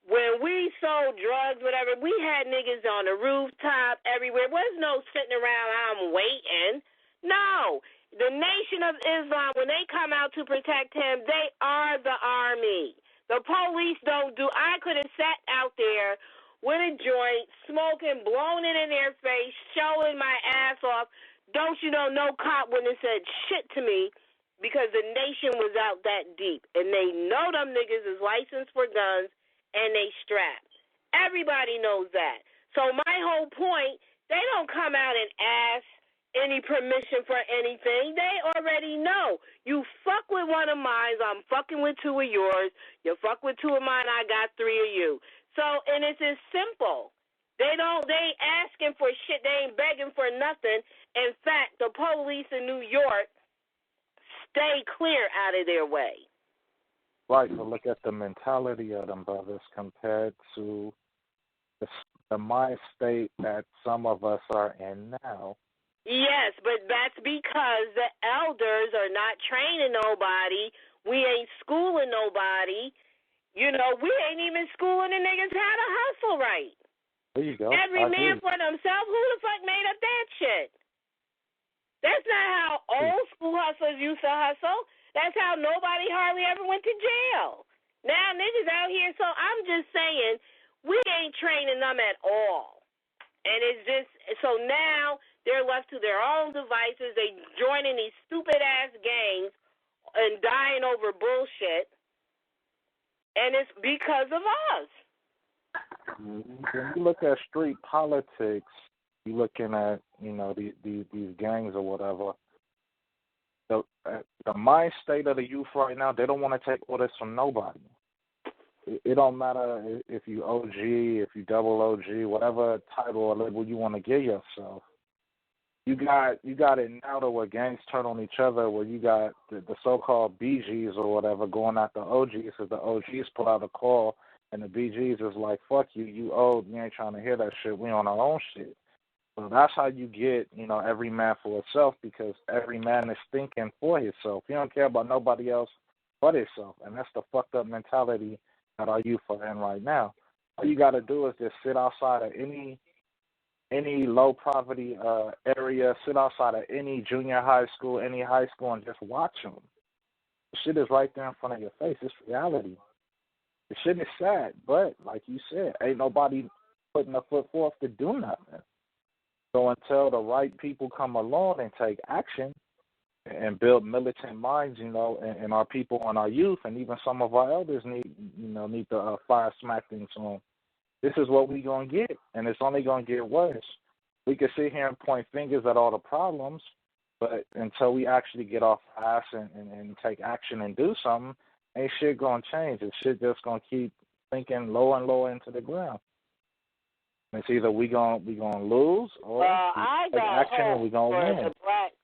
When we sold drugs, whatever, we had niggas on the rooftop everywhere. There was no sitting around, I'm waiting. No. The Nation of Islam, when they come out to protect him, they are the army. The police don't do. I could have sat out there with a joint, smoking, blowing it in their face, showing my ass off. Don't you know, no cop wouldn't have said shit to me. Because the nation was out that deep. And they know them niggas is licensed for guns and they strapped. Everybody knows that. So my whole point, they don't come out and ask any permission for anything. They already know. You fuck with one of mine, I'm fucking with two of yours. You fuck with two of mine, I got three of you. So, and it's as simple. They ain't asking for shit. They ain't begging for nothing. In fact, the police in New York stay clear out of their way. Right, but look at the mentality of them brothers compared to the mind state that some of us are in now. Yes, but that's because the elders are not training nobody. We ain't schooling nobody. We ain't even schooling the niggas how to hustle right. There you go. Every man for themselves. Who the fuck made up that shit? That's not how old school hustlers used to hustle. That's how nobody hardly ever went to jail. Now niggas out here, so I'm just saying, we ain't training them at all. And it's just, so now they're left to their own devices. They joining these stupid-ass gangs and dying over bullshit. And it's because of us. When you look at street politics, you're looking at, these gangs or whatever. The mind state of the youth right now, they don't want to take orders from nobody. It don't matter if you OG, if you double OG, whatever title or label you want to give yourself. You got it now to where gangs turn on each other, where you got the so-called BGs or whatever going after OGs, because the OGs put out a call, and the BGs is like, fuck you, you old, you ain't trying to hear that shit, we on our own shit. So that's how you get, every man for himself, because every man is thinking for himself. He don't care about nobody else but himself, and that's the fucked up mentality that our youth are in right now. All you got to do is just sit outside of any low poverty area, sit outside of any junior high school, any high school, and just watch them. The shit is right there in front of your face. It's reality. The shit is sad, but like you said, ain't nobody putting a foot forth to do nothing. So until the right people come along and take action, and build militant minds, in our people and our youth, and even some of our elders need to fire smack things on. This is what we gonna get, and it's only gonna get worse. We can sit here and point fingers at all the problems, but until we actually get off ass and take action and do something, ain't shit gonna change. It's shit just gonna keep sinking lower and lower into the ground. It's either we gonna lose or we take action and we gonna win.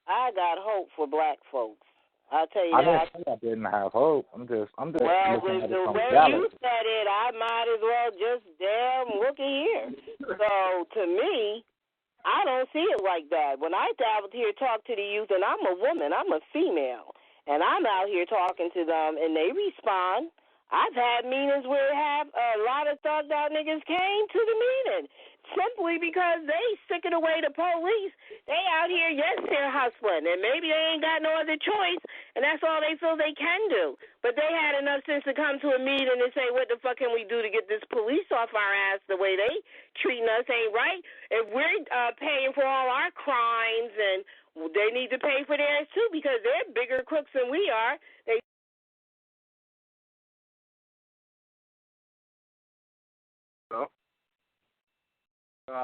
I got hope for black folks. I'll tell you I that. didn't say I didn't have hope. I'm just well, looking at it the from way reality. you said it, I might as well just damn look here. So to me, I don't see it like that. When I out here talk to the youth, and I'm a woman, I'm a female, and I'm out here talking to them, and they respond. I've had meetings where a lot of thugged out niggas came to the meeting simply because they sicking away the police. They out here, yes, they're hustling, and maybe they ain't got no other choice, and that's all they feel they can do. But they had enough sense to come to a meeting and say, what the fuck can we do to get this police off our ass? The way they treating us ain't right. If we're paying for all our crimes, and they need to pay for theirs too, because they're bigger crooks than we are. They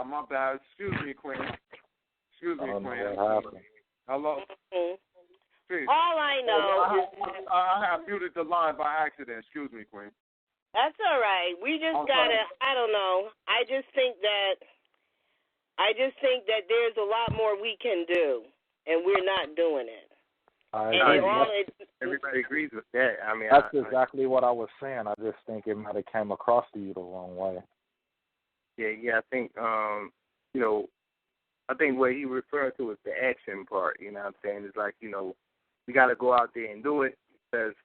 my bad. Excuse me, Queen. Excuse me, Queen. Hello. Mm-hmm. Peace. All I know is I have muted the line by accident. Excuse me, Queen. That's all right. We just gotta. I don't know. I just think that there's a lot more we can do, and we're not doing it. Everybody agrees with that. I mean, that's exactly what I was saying. I just think it might have came across to you the wrong way. Yeah. I think, I think what he referred to is the action part. You know what I'm saying? It's like, we got to go out there and do it, because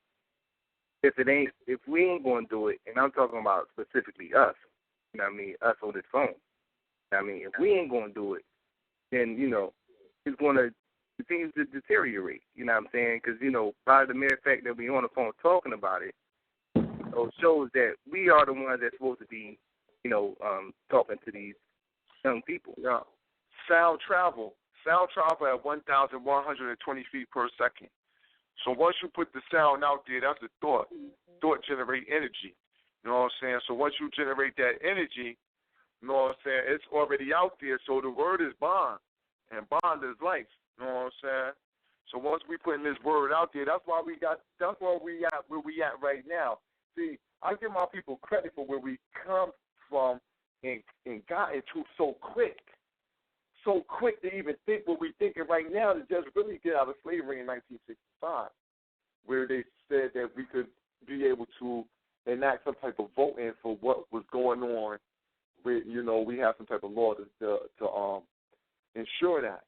if we ain't going to do it, and I'm talking about specifically us, you know what I mean, us on this phone. I mean, if we ain't going to do it, then, it's going to continue to deteriorate, you know what I'm saying? Because, by the mere fact that we're on the phone talking about it, shows that we are the ones that's supposed to be, talking to these young people. Yeah. Sound travel at 1,120 feet per second. So once you put the sound out there, that's a thought. Thought generate energy. You know what I'm saying? So once you generate that energy, you know what I'm saying, it's already out there. So the word is bond, and bond is life. You know what I'm saying? So once we putting this word out there, that's where we at right now. See, I give my people credit for where we come from and got into so quick to even think what we're thinking right now, to just really get out of slavery in 1965, where they said that we could be able to enact some type of voting for what was going on. We have some type of law to ensure that.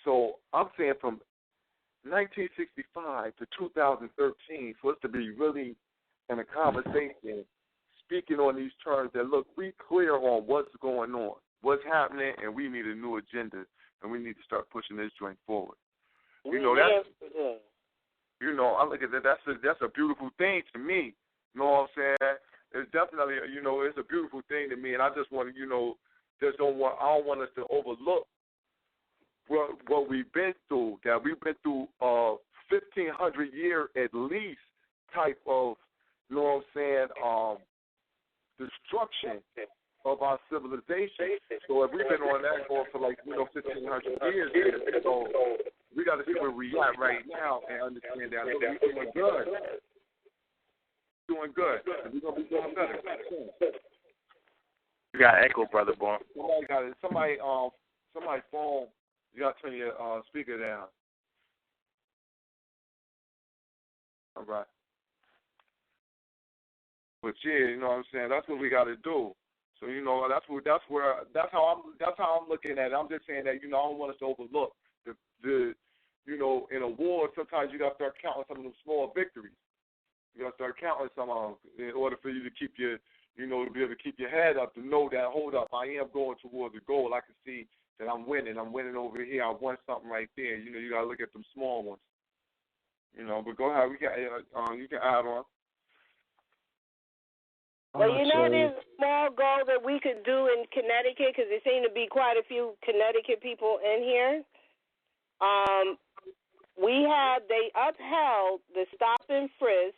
So I'm saying from 1965 to 2013, for us to be really in a conversation, speaking on these terms that, look, we clear on what's going on, what's happening, and we need a new agenda, and we need to start pushing this joint forward. I look at that. That's a beautiful thing to me. You know what I'm saying? It's definitely, it's a beautiful thing to me, and I just want to, I don't want us to overlook what we've been through. That we've been through 1,500 year at least type of, you know what I'm saying, destruction of our civilization. So if we've been on that for 1,500 years, so we got to see where we at right now and understand that we're doing good. Doing good. We're gonna be doing better. You got echo, brother boy. Somebody got it. Somebody's phone. You gotta turn your speaker down. All right. But yeah, you know what I'm saying. That's what we got to do. So that's how I'm looking at it. I'm just saying that I don't want us to overlook the in a war. Sometimes you got to start counting some of them small victories. You got to start counting some of them in order for you to keep your to be able to keep your head up, to know that, hold up, I am going towards the goal. I can see that I'm winning. I'm winning over here. I won something right there. You got to look at them small ones. But go ahead. You can add on. Well, there's a small goal that we could do in Connecticut, because there seem to be quite a few Connecticut people in here. they upheld the stop and frisk,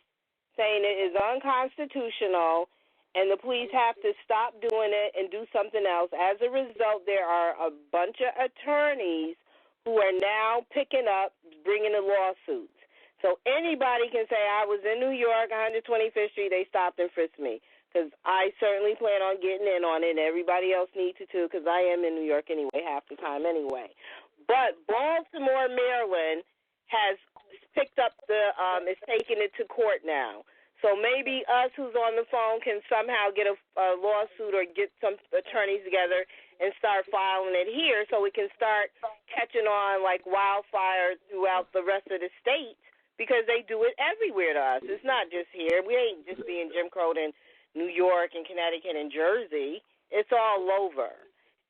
saying it is unconstitutional, and the police have to stop doing it and do something else. As a result, there are a bunch of attorneys who are now picking up, bringing the lawsuits. So anybody can say, I was in New York, 125th Street, they stopped and frisked me. Because I certainly plan on getting in on it, and everybody else needs to too, because I am in New York anyway, half the time anyway. But Baltimore, Maryland has picked up is taking it to court now. So maybe us who's on the phone can somehow get a lawsuit or get some attorneys together and start filing it here so we can start catching on like wildfire throughout the rest of the state, because they do it everywhere to us. It's not just here. We ain't just being Jim Crow in New York and Connecticut and Jersey. It's all over.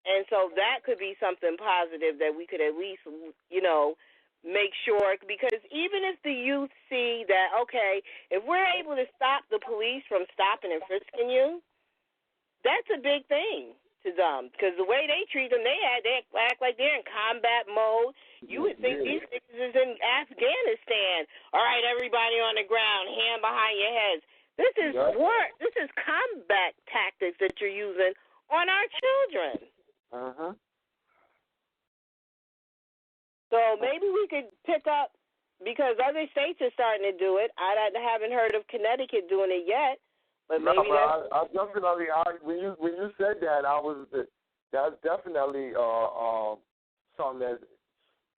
And so that could be something positive that we could at least, make sure, because even if the youth see that, okay, if we're able to stop the police from stopping and frisking you, that's a big thing to them, because the way they treat them, they act like they're in combat mode. You would think these niggas is in Afghanistan. All right, everybody on the ground, hand behind your heads. This is war. This is combat tactics that you're using on our children. Uh-huh. So maybe we could pick up, because other states are starting to do it. I haven't heard of Connecticut doing it yet, but maybe I definitely. When you said that, that's definitely something that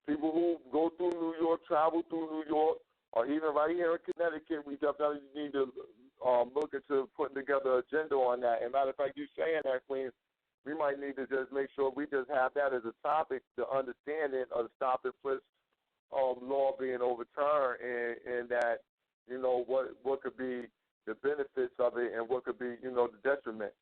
people who go through New York, travel through New York, or even right here in Connecticut, we definitely need to look into putting together an agenda on that. And matter of fact, you saying that, Queen, we might need to just make sure we just have that as a topic, the understanding of the stop and frisk law being overturned, and that, what could be the benefits of it and what could be, the detriment.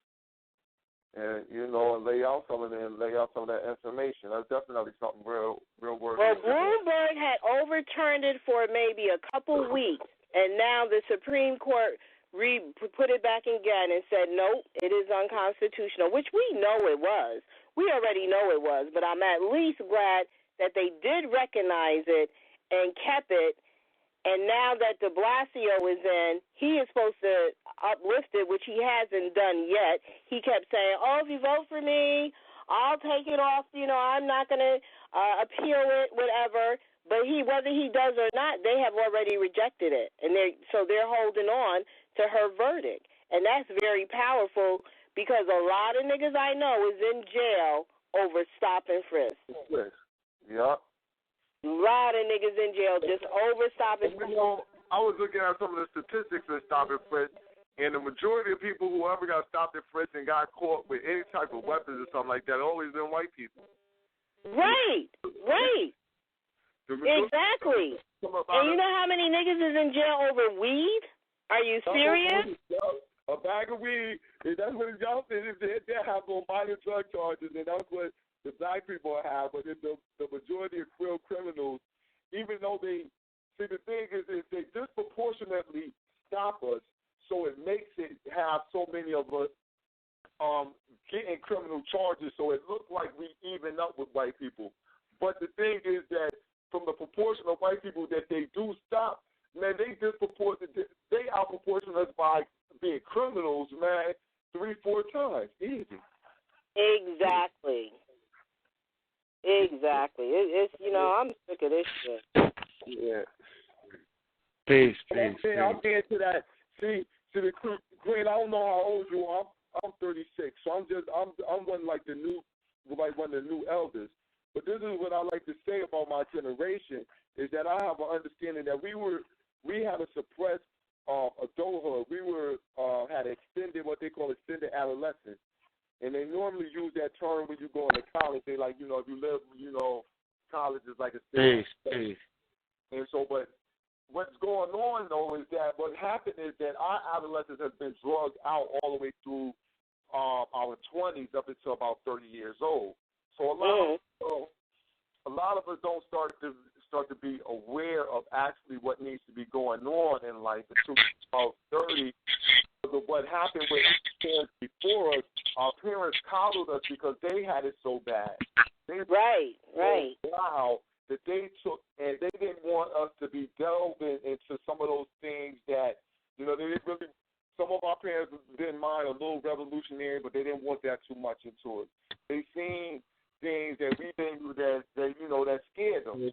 And, and lay out some of that information. That's definitely something real worthy. Well, Bloomberg had overturned it for maybe a couple weeks, and now the Supreme Court put it back again and said, nope, it is unconstitutional, which we know it was. We already know it was, but I'm at least glad that they did recognize it and kept it. And now that de Blasio is in, he is supposed to uplift it, which he hasn't done yet. He kept saying, if you vote for me, I'll take it off. I'm not going to appeal it, whatever. But whether he does or not, they have already rejected it. And they're holding on to her verdict. And that's very powerful, because a lot of niggas I know is in jail over stop and frisk. Yes. Yeah. A lot of niggas in jail just over stop and frisk. I was looking at some of the statistics of stop and frisk, and the majority of people who ever got stopped and frisked and got caught with any type of weapons or something like that always been white people. Right. Exactly. And you know how many niggas is in jail over weed? Are you serious? A bag of weed, that's what y'all think. They have on minor drug charges, and that's what the black people have. But the majority of real criminals, even though the thing is they disproportionately stop us, so it makes it have so many of us getting criminal charges, so it looks like we even up with white people. But the thing is that from the proportion of white people that they do stop, man, they outproportion us by being criminals, man, 3-4 times. Easy. Exactly. It's I'm sick of this shit. Yeah. Peace. I'll get into that. See the Queen, I don't know how old you are. I'm 36, so I'm one of the new elders. But this is what I like to say about my generation, is that I have an understanding that we had a suppressed adulthood. We had what they call extended adolescence. And they normally use that term when you go into college. They if you live, college is like a state. Peace. And so, but what's going on, though, is that what happened is that our adolescence has been drugged out all the way through our 20s up until about 30 years old. So a lot of us don't start to be aware of actually what needs to be going on in life until about 30. Because of what happened with parents before us, our parents coddled us because they had it so bad. Right. Wow, that they took, and they didn't want us to be delving into some of those things that, they didn't really, some of our parents didn't mind a little revolutionary, but they didn't want that too much into it. They seen things that we didn't do that scared them.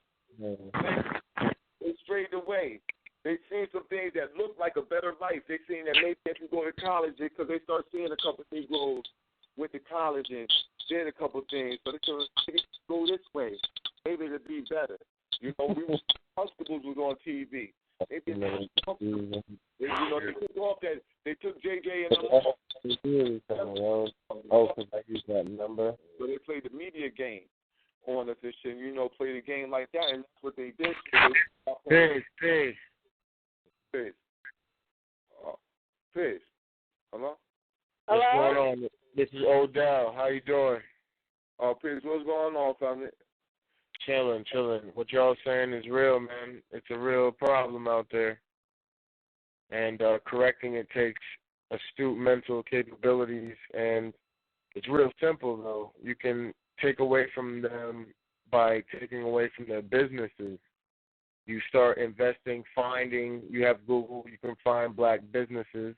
They strayed away. They seen some things that looked like a better life. They seen that maybe they can go to college because they start seeing a couple of Negroes went to college and did a couple of things. So they could go this way. Maybe it'd be better. Constables was on TV. They took off that. They took JJ and them off. Because I used that number. So they played the media game on us and shit. Played a game like that, and that's what they did. Peace. Peace. Hello? What's going on? This is Odell. How you doing? Peace. What's going on, family? Chilling. What y'all saying is real, man. It's a real problem out there. And correcting it takes astute mental capabilities, and it's real simple, though. You can take away from them by taking away from their businesses. You start investing, you have Google, you can find black businesses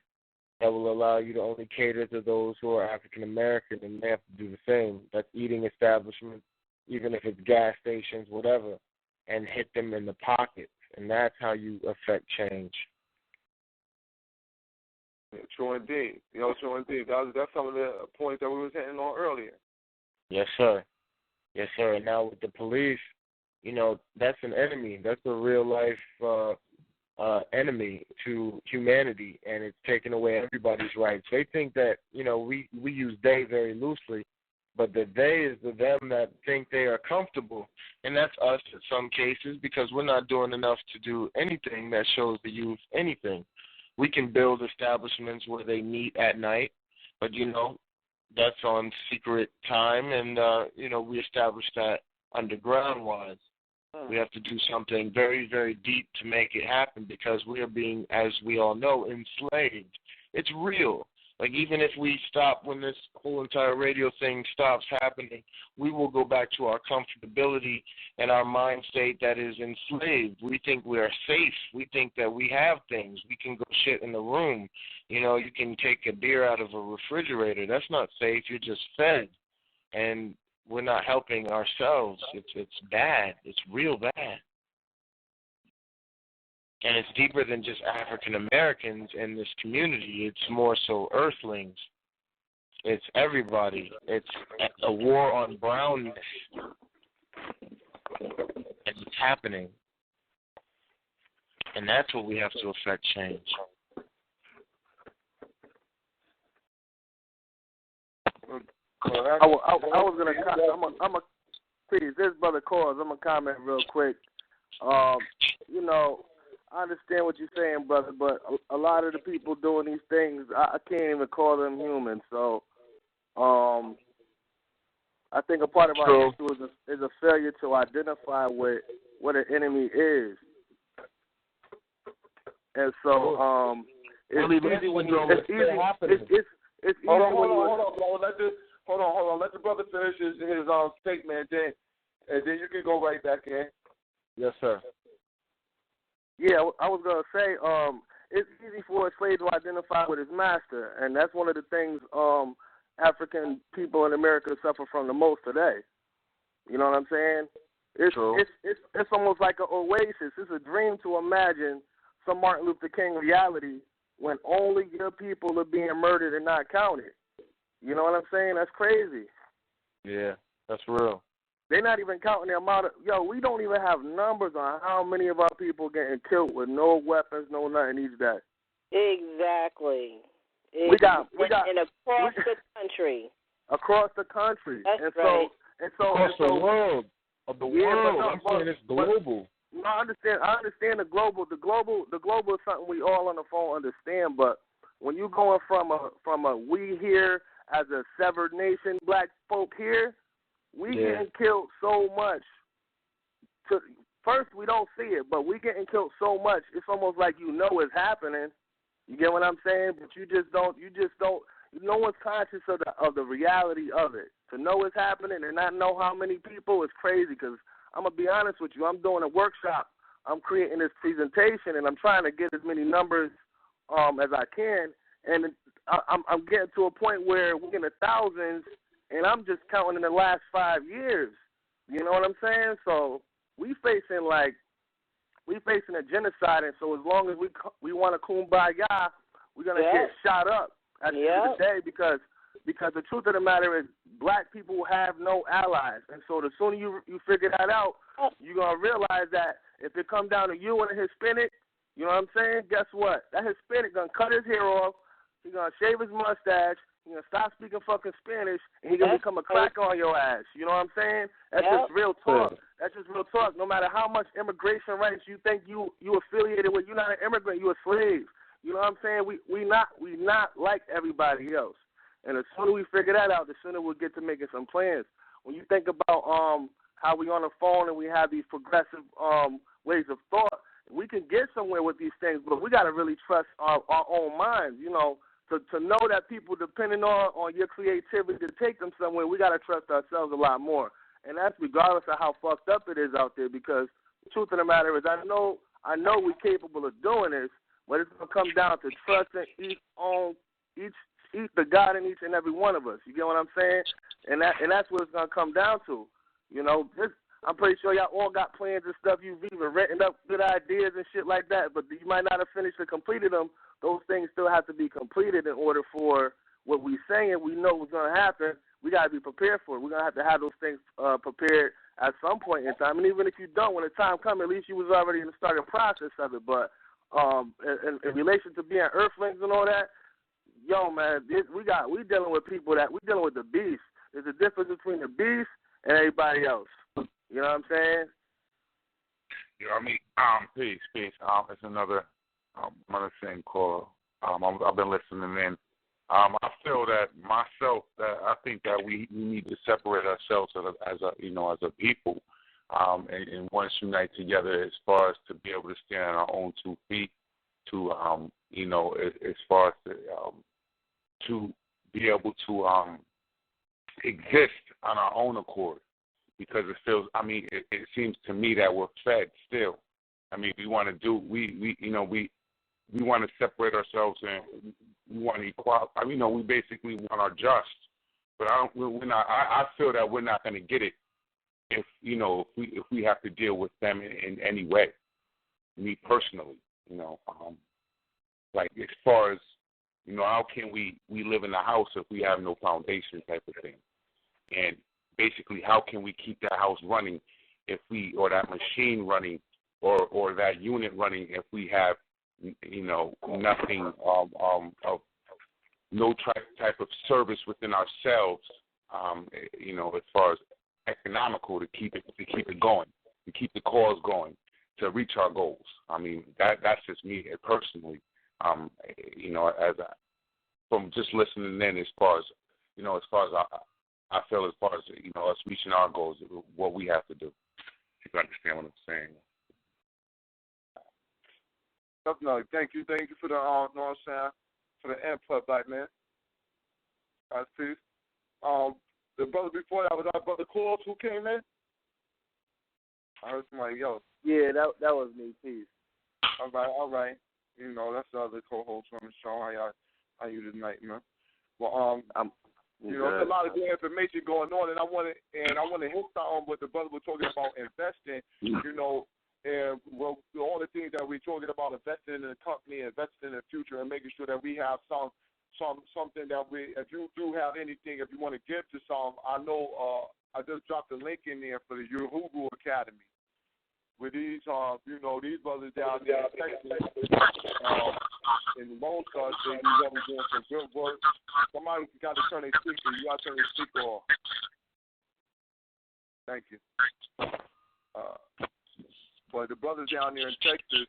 that will allow you to only cater to those who are African American, and they have to do the same. That's eating establishments, even if it's gas stations, whatever, and hit them in the pockets. And that's how you affect change. Yeah, true indeed. True indeed. That's some of the points that we were hitting on earlier. Yes, sir. And now with the police, that's an enemy. That's a real-life enemy to humanity, and it's taking away everybody's rights. They think that, we use they very loosely, but the they is the them that think they are comfortable, and that's us in some cases because we're not doing enough to do anything that shows the youth anything. We can build establishments where they meet at night, but, that's on secret time, and, we establish that underground-wise. We have to do something very, very deep to make it happen because we are being, as we all know, enslaved. It's real. Like, even if we stop, when this whole entire radio thing stops happening, we will go back to our comfortability and our mind state that is enslaved. We think we are safe. We think that we have things. We can go shit in the room. You can take a beer out of a refrigerator. That's not safe. You're just fed. And we're not helping ourselves. It's bad. It's real bad. And it's deeper than just African Americans in this community. It's more so earthlings. It's everybody. It's a war on brownness. And it's happening. And that's what we have to affect change. I was gonna. Please, this brother Cause. I'm gonna comment real quick. I understand what you're saying, brother, but a lot of the people doing these things, I can't even call them human. So, I think a part of our issue is a failure to identify with what an enemy is. And so, it's easy when you. It's easy. It's easy when you. Hold on. Let the brother finish his statement, and then you can go right back in. Yes, sir. Yeah, I was going to say, it's easy for a slave to identify with his master, and that's one of the things African people in America suffer from the most today. You know what I'm saying? It's almost like an oasis. It's a dream to imagine some Martin Luther King reality when only your people are being murdered and not counted. You know what I'm saying? That's crazy. Yeah, that's real. They're not even counting the amount of, we don't even have numbers on how many of our people getting killed with no weapons, no nothing each day. Exactly. We got and across the country. Across the country. That's right. Across the world. I'm saying it's global. I understand the global. The global is something we all on the phone understand, but when you going from a we here as a severed nation, black folk here, we getting killed so much. First, we don't see it, but we getting killed so much. It's almost like it's happening. You get what I'm saying? But you just don't. No one's conscious of the reality of it. To know it's happening and not know how many people is crazy. Because I'm going to be honest with you. I'm doing a workshop. I'm creating this presentation, and I'm trying to get as many numbers as I can. And I'm getting to a point where we're in the thousands, and I'm just counting in the last 5 years. You know what I'm saying? So we facing a genocide, and so as long as we want to kumbaya, we're gonna get shot up at the end of the day because the truth of the matter is black people have no allies, and so the sooner you figure that out, you're gonna realize that if it comes down to you and a Hispanic, you know what I'm saying? Guess what? That Hispanic gonna cut his hair off. He's gonna shave his mustache. He's gonna stop speaking fucking Spanish, and he's gonna become a cracker on your ass. You know what I'm saying? That's just real talk. That's just real talk. No matter how much immigration rights you think you affiliated with, you're not an immigrant. You're a slave. You know what I'm saying? We not like everybody else. And the sooner we figure that out, the sooner we'll get to making some plans. When you think about how we on the phone and we have these progressive ways of thought, we can get somewhere with these things, but we got to really trust our own minds, you know. To know that people depending on your creativity to take them somewhere, we got to trust ourselves a lot more. And that's regardless of how fucked up it is out there, because the truth of the matter is I know we're capable of doing this, but it's going to come down to trusting the God in each and every one of us. You get what I'm saying? And that's what it's going to come down to. You know, I'm pretty sure y'all all got plans and stuff. You've even written up good ideas and shit like that, but you might not have finished or completed them. Those things still have to be completed in order for what we're saying we know what's going to happen. We got to be prepared for it. We're going to have those things prepared at some point in time. And even if you don't, when the time comes, at least you was already in the starting process of it. But in relation to being earthlings and all that, yo, man, we dealing with people we dealing with the beast. There's a difference between the beast and everybody else. You know what I'm saying? Yeah, I mean, peace. It's another thing called. I've been listening in. I feel that I think that we need to separate ourselves as a people, and once unite together as far as to be able to stand on our own 2 feet, to as far as to be able to exist on our own accord. Because it seems to me that we're fed still. I mean, we want to we want to separate ourselves and we want equality. We basically want our just. But we're not. I feel that we're not going to get it if we have to deal with them in any way. Me personally, like as far as how can we live in a house if we have no foundation type of thing, and basically, how can we keep that house running or that machine running, or that unit running if we have, nothing of no type of service within ourselves, as far as economical to keep it going, to keep the cause going, to reach our goals. I mean, that's just me personally, from just listening in as far as I feel as far as, us reaching our goals, what we have to do. If you understand what I'm saying. Definitely. Thank you for the, for the input, black man. Peace. The brother before that was our brother Claus who came in. I heard somebody else. Yeah, that was me, peace. All right. That's the other co-host on the show. How you tonight, man? Well, there's a lot of good information going on, and I want to hit on what the brother was talking about investing. And all the things that we're talking about, investing in the company, investing in the future, and making sure that we have something that if you do have anything, if you want to give to some, I know I just dropped a link in there for the Yuhugu Academy. With these, these brothers down there in Texas, in Lone Star State, these brothers doing some good work. Somebody got to turn their speaker. You got to turn your speaker off. Thank you. But the brothers down there in Texas,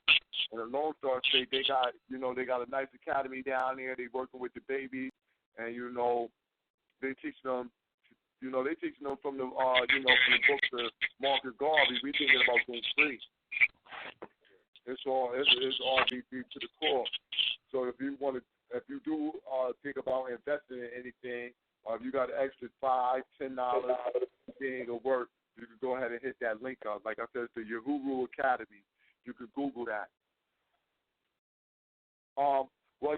in the Lone Star State, they got a nice academy down there. They working with the babies, and they teach them. They teaching them from the from the books of Marcus Garvey. We thinking about going free. It's all deep to the core. So if you do think about investing in anything, or if you got an extra $5, $10, anything to work, you can go ahead and hit that link up. Well, I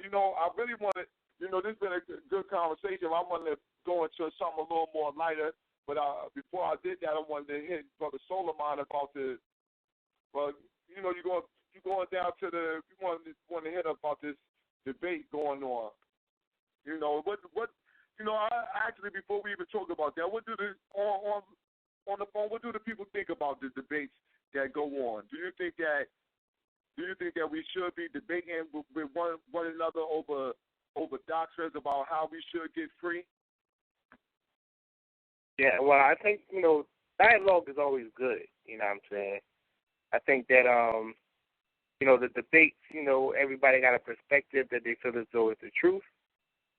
really wanted, this has been a good conversation. I wanted to go into something a little more lighter, but before I did that, I wanted to hit Brother Solomon about you're going down to you want to hit about this debate going on. Actually, before we even talk about that, what do on the phone, what do the people think about the debates that go on? Do you think that we should be debating with one another over doctrines about how we should get free? Yeah, well, I think, dialogue is always good, you know what I'm saying? I think that, the debates, everybody got a perspective that they feel as though it's the truth,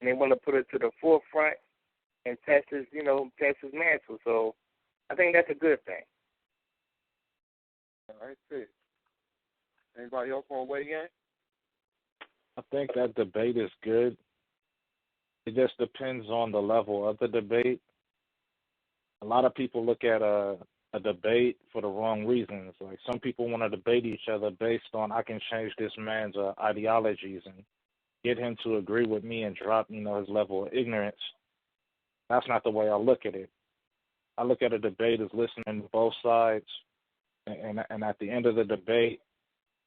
and they want to put it to the forefront and test his mantle. So I think that's a good thing. All right, good. Anybody else want to weigh in? I think that debate is good. It just depends on the level of the debate. A lot of people look at a debate for the wrong reasons. Like, some people want to debate each other based on, I can change this man's ideologies and get him to agree with me and drop, his level of ignorance. That's not the way I look at it. I look at a debate as listening to both sides, and at the end of the debate,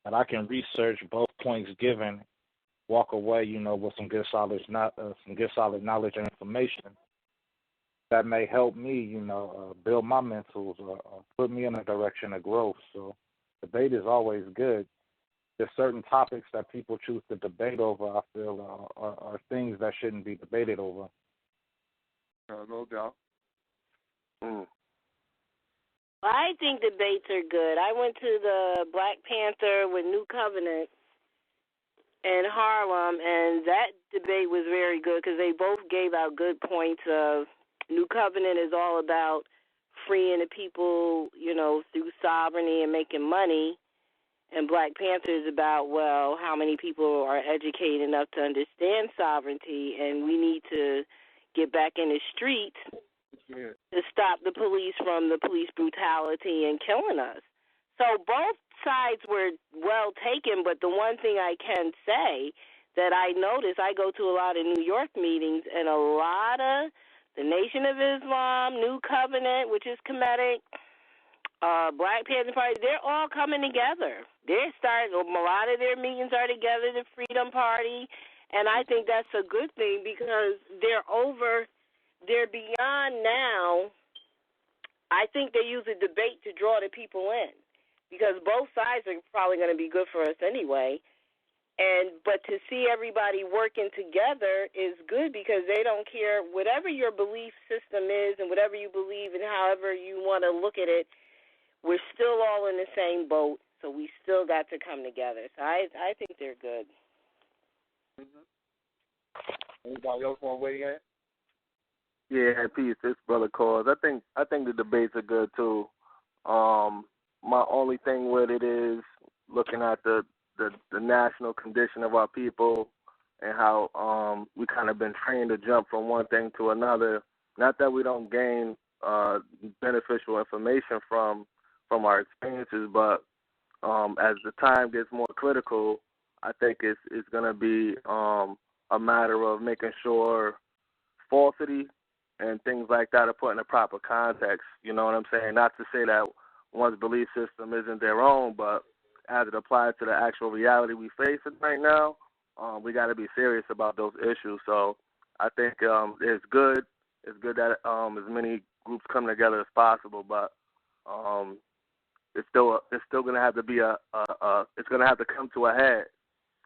that I can research both points given, walk away, with some good solid knowledge and information that may help me, build my mentals or put me in a direction of growth. So debate is always good. There's certain topics that people choose to debate over, I feel, are things that shouldn't be debated over. No doubt. I think debates are good. I went to the Black Panther with New Covenant in Harlem, and that debate was very good because they both gave out good points of New Covenant is all about freeing the people, through sovereignty and making money. And Black Panther is about, how many people are educated enough to understand sovereignty, and we need to get back in the streets to stop the police from the police brutality and killing us. So both sides were well taken, but the one thing I can say that I notice, I go to a lot of New York meetings, and a lot of the Nation of Islam, New Covenant, which is Kemetic, Black Panther Party, they're all coming together. A lot of their meetings are together, the Freedom Party, and I think that's a good thing because they're beyond now. I think they use a debate to draw the people in because both sides are probably going to be good for us anyway. But to see everybody working together is good because they don't care whatever your belief system is and whatever you believe and however you want to look at it. We're still all in the same boat, so we still got to come together. So I think they're good. Anybody else want to weigh in? Yeah, peace. It's Brother Cause. I think the debates are good too. My only thing with it is looking at the national condition of our people and how we kind of been trained to jump from one thing to another. Not that we don't gain beneficial information from our experiences, but as the time gets more critical, I think it's going to be a matter of making sure falsity and things like that are put in the proper context. You know what I'm saying? Not to say that one's belief system isn't their own, but as it applies to the actual reality we face right now, we got to be serious about those issues. So I think it's good. It's good that as many groups come together as possible, but it's still going to have to be it's going to have to come to a head.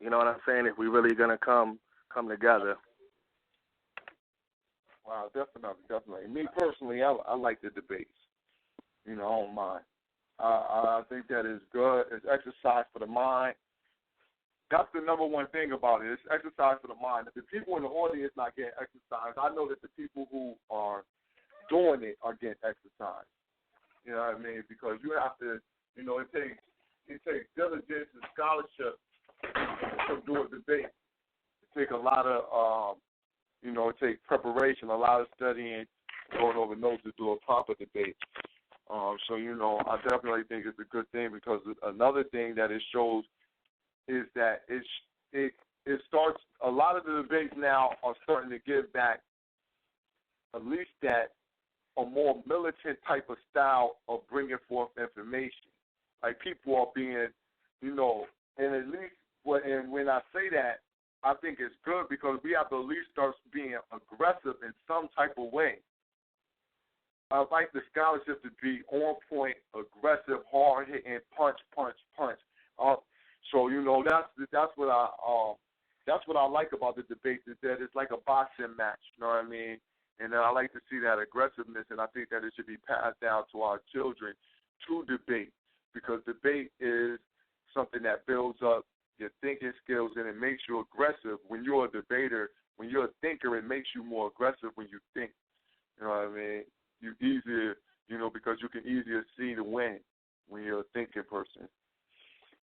You know what I'm saying? If we really going to come together. Wow, definitely. Me personally, I like the debates. I don't mind. I think that is good. It's exercise for the mind. That's the number one thing about it. It's exercise for the mind. If the people in the audience not getting exercise, I know that the people who are doing it are getting exercise. You know what I mean? Because you have to, it takes diligence and scholarship to do a debate. It takes a lot of, it takes preparation, a lot of studying, going over notes to do a proper debate. So, I definitely think it's a good thing because another thing that it shows is that it it starts. A lot of the debates now are starting to give back at least that a more militant type of style of bringing forth information. Like people are being, and at least when I say that, I think it's good because we have to at least start being aggressive in some type of way. I'd like the scholarship to be on point, aggressive, hard hitting, punch. So that's what I like about the debate is that it's like a boxing match. You know what I mean? And I like to see that aggressiveness, and I think that it should be passed down to our children to debate because debate is something that builds up your thinking skills and it makes you aggressive. When you're a debater, when you're a thinker, it makes you more aggressive when you think. You know what I mean? You easier, because you can easier see the win when you're a thinking person.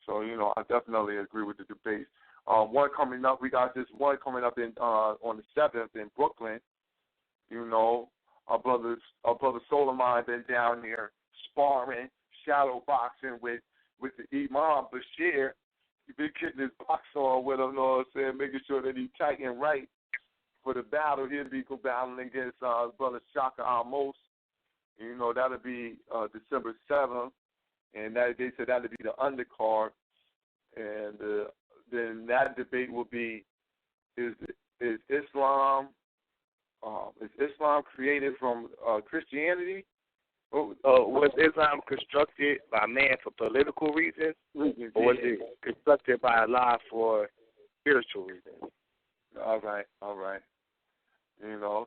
So, I definitely agree with the debates. One coming up, we got this one coming up on the 7th in Brooklyn. Our brother Solomon been down there sparring, shadow boxing with the Imam Bashir. He been getting his box on with him, you know what I'm saying, making sure that he's tight and right for the battle. He'll be battling against his brother Shaka Amos. That'll be December 7th, and they said that'll be the undercard. And then that debate will be: is Islam created from Christianity? Was Islam constructed by man for political reasons, or was it constructed by Allah for spiritual reasons? All right.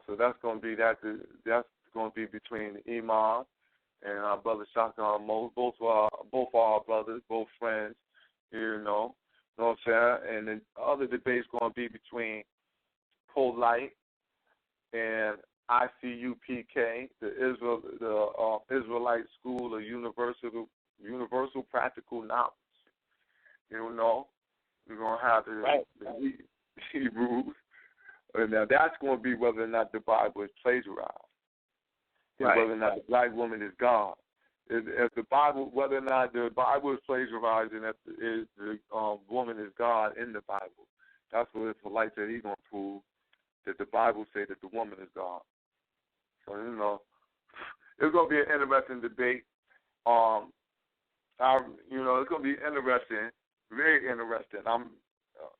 So that's going to be that's going to be between the Imam and our brother Shaka Amos. Both our brothers, both friends. You know what I'm saying? And the other debate's going to be between Polite and ICUPK, the Israelite School of Universal Practical Knowledge. We're going to have the Hebrews. And now that's going to be whether or not the Bible is plagiarized. Right. Whether or not the black woman is God. If the Bible, whether or not the Bible is plagiarized and if the woman is God in the Bible, that's what it's like that he's going to prove that the Bible say that the woman is God. So, it's going to be an interesting debate. It's going to be interesting, very interesting.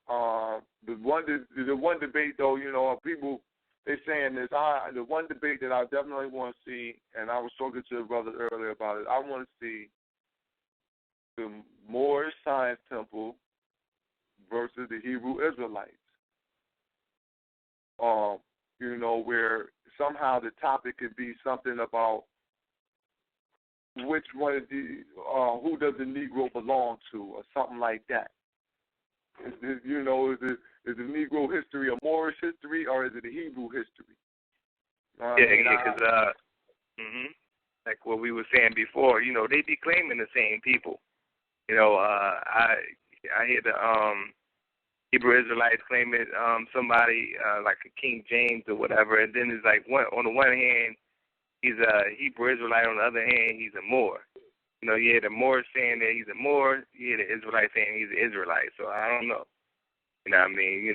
The one debate though, people they saying this. The one debate that I definitely want to see, and I was talking to a brother earlier about it. I want to see the Moorish Science Temple versus the Hebrew Israelites. Where somehow the topic could be something about which one of who does the Negro belong to, or something like that. Is the Negro history a Moorish history, or is it a Hebrew history? Because like what we were saying before, they be claiming the same people. I hear the Hebrew Israelites claiming somebody like a King James or whatever, and then it's like on the one hand he's a Hebrew Israelite, on the other hand he's a Moor. You hear the Moor saying that he's a Moor, you hear the Israelite saying he's an Israelite. So I don't know. You know what I mean?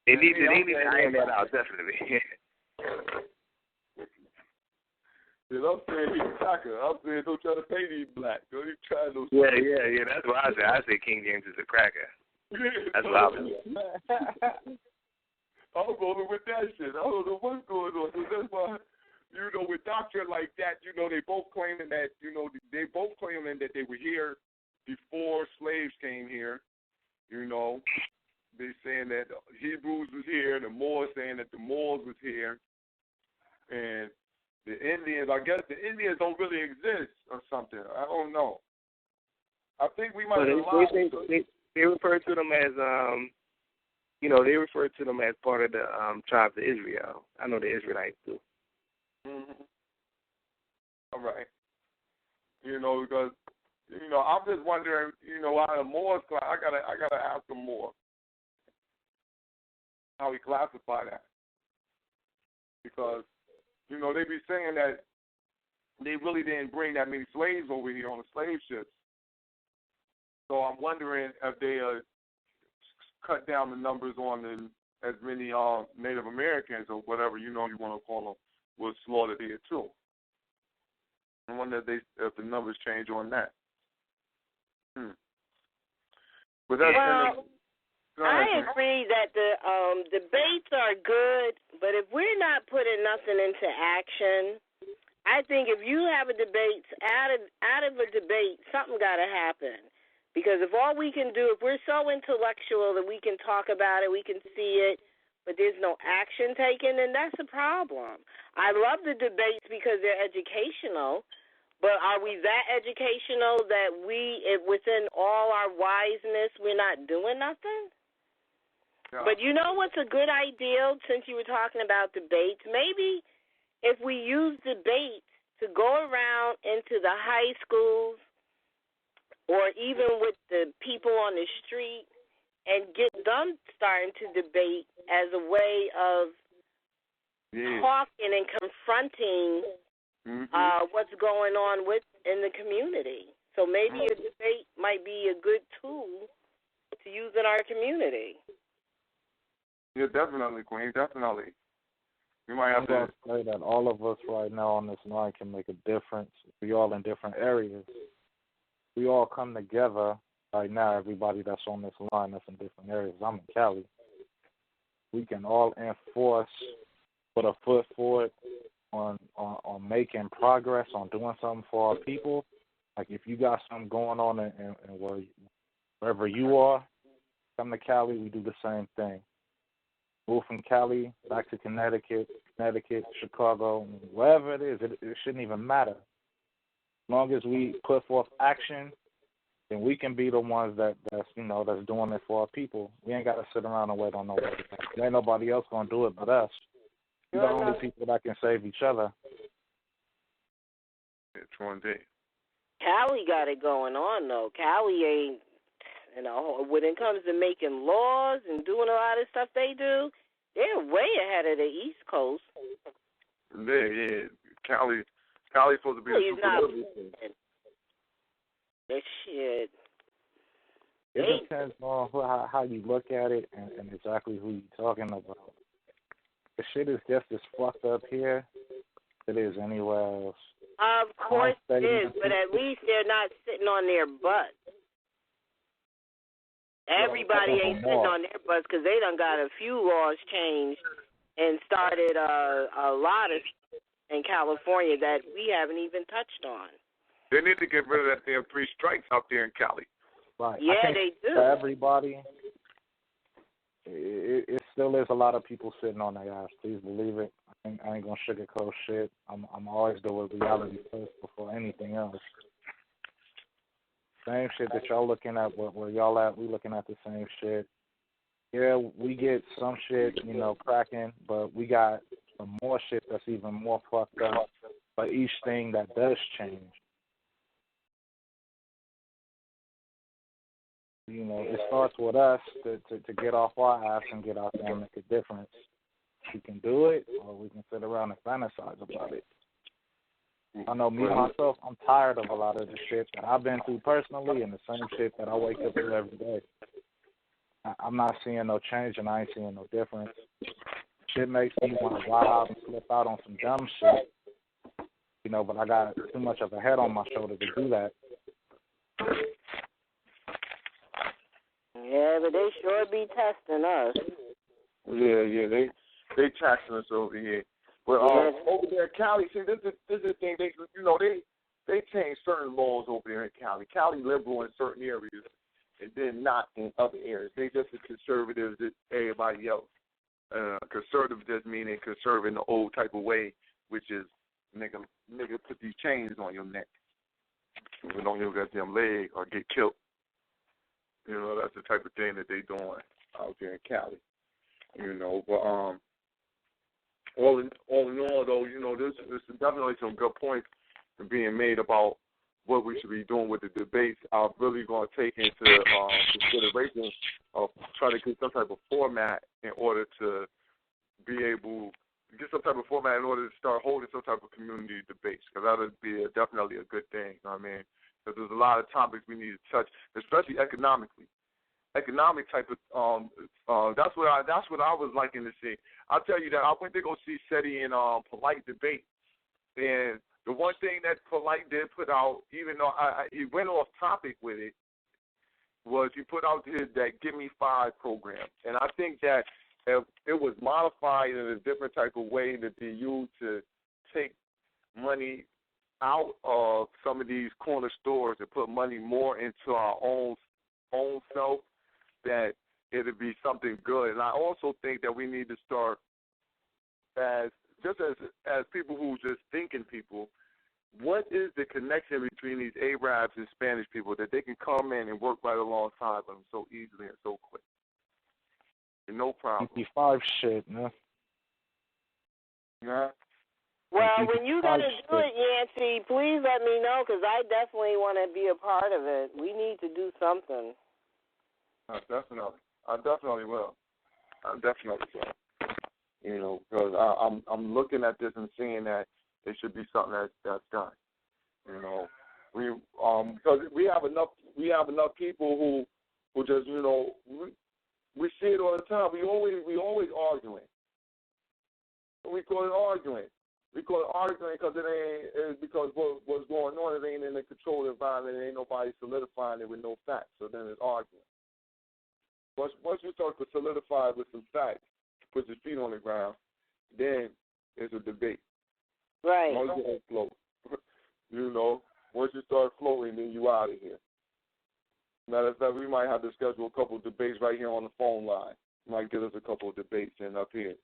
They need to iron that out, definitely. I'm saying he's cracker. I'm saying don't try to pay these black. Don't even try those. Yeah. That's what I say. I say King James is a cracker. That's what I was. I'm going with that shit. I don't know what's going on. So that's why, with doctrine like that, they both claiming that, that they were here before slaves came here. They saying that the Hebrews was here, the Moors saying that the Moors was here, and the Indians, I guess the Indians don't really exist or something. I don't know. I think we might have they refer to them as they refer to them as part of the tribes of Israel. I know the Israelites do. Mm-hmm. All right. Because I'm just wondering, how the Moors. I gotta ask them more how we classify that, because they be saying that they really didn't bring that many slaves over here on the slave ships. So I'm wondering if they are cut down the numbers on as many Native Americans or whatever you want to call them was slaughtered here too. I wonder if the numbers change on that. But that's I agree that the debates are good, but if we're not putting nothing into action, I think if you have a debate, out of a debate, something got to happen. Because if all we can do, if we're so intellectual that we can talk about it, we can see it, but there's no action taken, then that's a problem. I love the debates because they're educational, but are we that educational that within all our wiseness, we're not doing nothing? Yeah. But you know what's a good idea, since you were talking about debates? Maybe if we use debates to go around into the high schools or even with the people on the street and get them starting to debate as a way of talking and confronting what's going on in the community. So maybe a debate might be a good tool to use in our community. Yeah, definitely, Queen, definitely. You might have to say that all of us right now on this line can make a difference. We all in different areas. We all come together right now, everybody that's on this line that's in different areas. I'm in Cali. We can all enforce, put a foot forward on making progress, on doing something for our people. Like if you got something going on in wherever you are, come to Cali, we do the same thing. Move from Cali back to Connecticut, Chicago, wherever it is, it shouldn't even matter. As long as we put forth action, then we can be the ones that's doing it for our people. We ain't got to sit around and wait on nobody. There ain't nobody else gonna do it but us. We're the only people that can save each other. It's one day. Cali got it going on though. Cali ain't, when it comes to making laws and doing a lot of stuff they do, they're way ahead of the East Coast. Yeah. Cali's supposed to be the super. That shit. It depends on how you look at it and exactly who you're talking about. The shit is just as fucked up here as it is anywhere else. Of course it is, but at least they're not sitting on their butts. Everybody ain't sitting on their butts because they done got a few laws changed and started a lot of in California that we haven't even touched on. They need to get rid of that damn 3 strikes out there in Cali. Right. Yeah, I think they do. For everybody, it still is a lot of people sitting on their ass. Please believe it. I ain't gonna sugarcoat shit. I'm always doing reality first before anything else. Same shit that y'all looking at, where y'all at, we looking at the same shit. Yeah, we get some shit, cracking, but we got some more shit that's even more fucked up for each thing that does change. It starts with us to get off our ass and get out there and make a difference. We can do it, or we can sit around and fantasize about it. I know me, myself, I'm tired of a lot of the shit that I've been through personally and the same shit that I wake up to every day. I'm not seeing no change and I ain't seeing no difference. Shit makes me want to wild out and slip out on some dumb shit. But I got too much of a head on my shoulder to do that. Yeah, but they sure be testing us. Yeah, they taxing us over here. But over there in Cali, see, this is the thing. They change certain laws over there in Cali. Cali liberal in certain areas, and then not in other areas. They just as conservative as everybody else. Conservative just meaning conserve in the old type of way, which is nigga put these chains on your neck, even on your goddamn leg, or get killed. That's the type of thing that they doing out there in Cali. But all in all, though, there's definitely some good points being made about what we should be doing with the debates. I'm really going to take into consideration of trying to get some type of format in order to be able to get some type of format in order to start holding some type of community debates, because that would be definitely a good thing. Because there's a lot of topics we need to touch, especially economically. economic type of that's what I was liking to see. I'll tell you that I went to go see SETI in Polite debate, and the one thing that Polite did put out, even though he went off topic with it, was he put out that Give Me 5 program, and I think that it was modified in a different type of way that they used to take money out of some of these corner stores and put money more into our own self, that it'll be something good. And I also think that we need to start as people who just thinking people, what is the connection between these Arabs and Spanish people that they can come in and work right alongside them so easily and so quick? And no problem. 55 shit, man. Yeah. Well, when you going to do it, Yancey, please let me know, because I definitely want to be a part of it. We need to do something. Definitely. I definitely will. You know, because I'm looking at this and seeing that it should be something that's done. You know, because we have enough people who just, you know, we see it all the time. We always arguing. We call it arguing. We call it arguing because it's because what's going on, it ain't in a controlled environment. It ain't nobody solidifying it with no facts. So then it's arguing. Once you start to solidify it with some facts, put your feet on the ground, then it's a debate. Right. Once you don't float. You know, once you start floating, then you out of here. Matter of fact, we might have to schedule a couple of debates right here on the phone line. Might get us a couple of debates in up here.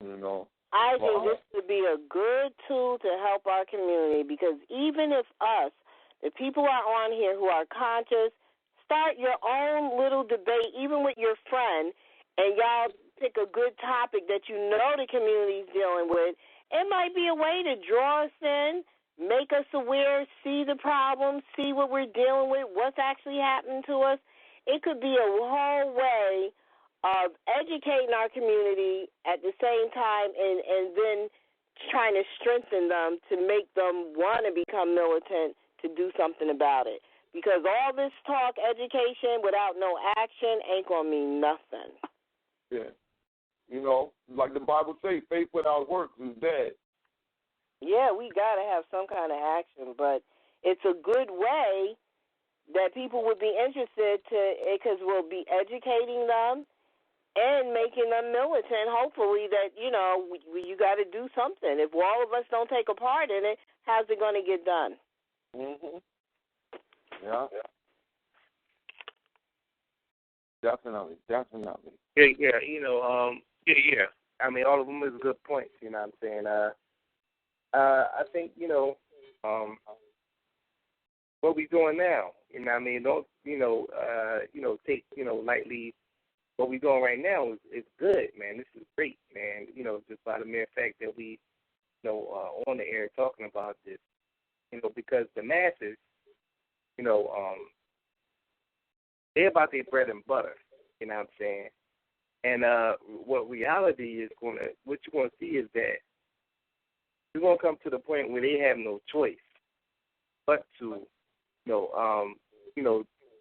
You know. I think this would be a good tool to help our community, because even if us, the people are on here who are conscious, start your own little debate, even with your friend, and y'all pick a good topic that you know the community's dealing with. It might be a way to draw us in, make us aware, see the problems, see what we're dealing with, what's actually happening to us. It could be a whole way of educating our community at the same time and then trying to strengthen them to make them want to become militant to do something about it. Because all this talk, education, without no action ain't going to mean nothing. Yeah. You know, like the Bible says, faith without works is dead. Yeah, we got to have some kind of action, but it's a good way that people would be interested because we'll be educating them and making them militant, hopefully, that, you know, you got to do something. If all of us don't take a part in it, how's it going to get done? Mm-hmm. Yeah. Definitely. Yeah, you know, yeah. I mean, all of them is good points, you know what I'm saying? I think, you know, what we doing now, you know what I mean? Don't, take, lightly. What we doing right now is good, man. This is great, man. You know, just by the mere fact that we, on the air talking about this, because the masses, they're about their bread and butter, you know what I'm saying? And what reality is what you're going to see is that you're going to come to the point where they have no choice but to,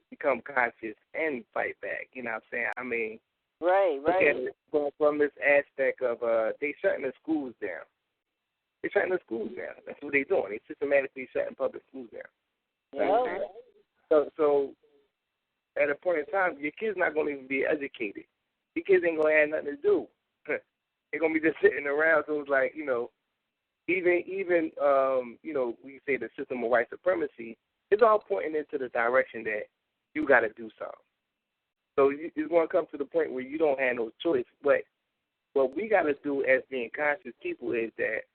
become conscious and fight back, you know what I'm saying? I mean, right. Going from this aspect of they shutting the schools down. They're shutting the schools down. That's what they're doing. They're systematically shutting public schools down. Yeah. So at a point in time, your kids not going to even be educated. Your kids ain't going to have nothing to do. They're going to be just sitting around. So it's like, even we say the system of white supremacy, it's all pointing into the direction that you got to do something. So it's going to come to the point where you don't have no choice. But what we got to do as being conscious people is that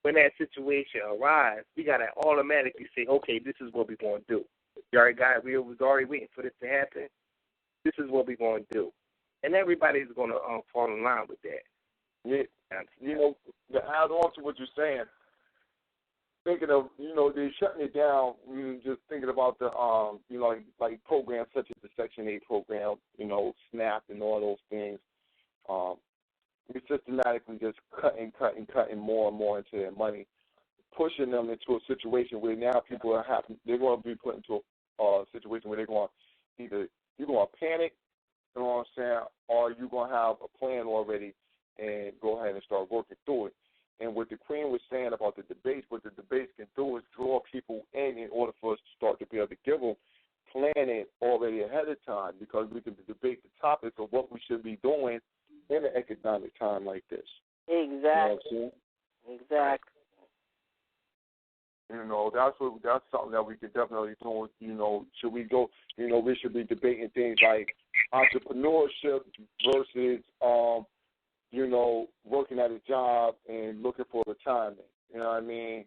when that situation arises, we got to automatically say, okay, this is what we're going to do. We was already waiting for this to happen. This is what we're going to do. And everybody's going to fall in line with that. Yeah. To add on to what you're saying, thinking of, they're shutting it down, just thinking about the, like programs such as the Section 8 program, SNAP and all those things. We systematically just cutting more and more into their money, pushing them into a situation where now people they're going to be put into a situation where they're going to you're gonna panic, you know what I'm saying, or you're gonna have a plan already and go ahead and start working through it. And what the Queen was saying about the debates, what the debates can do is draw people in order for us to start to be able to give them planning already ahead of time, because we can debate the topics of what we should be doing in an economic time like this. Exactly. You know exactly. You know, that's something that we could definitely do. You know, should we go? You know, we should be debating things like entrepreneurship versus, you know, working at a job and looking for retirement. You know what I mean?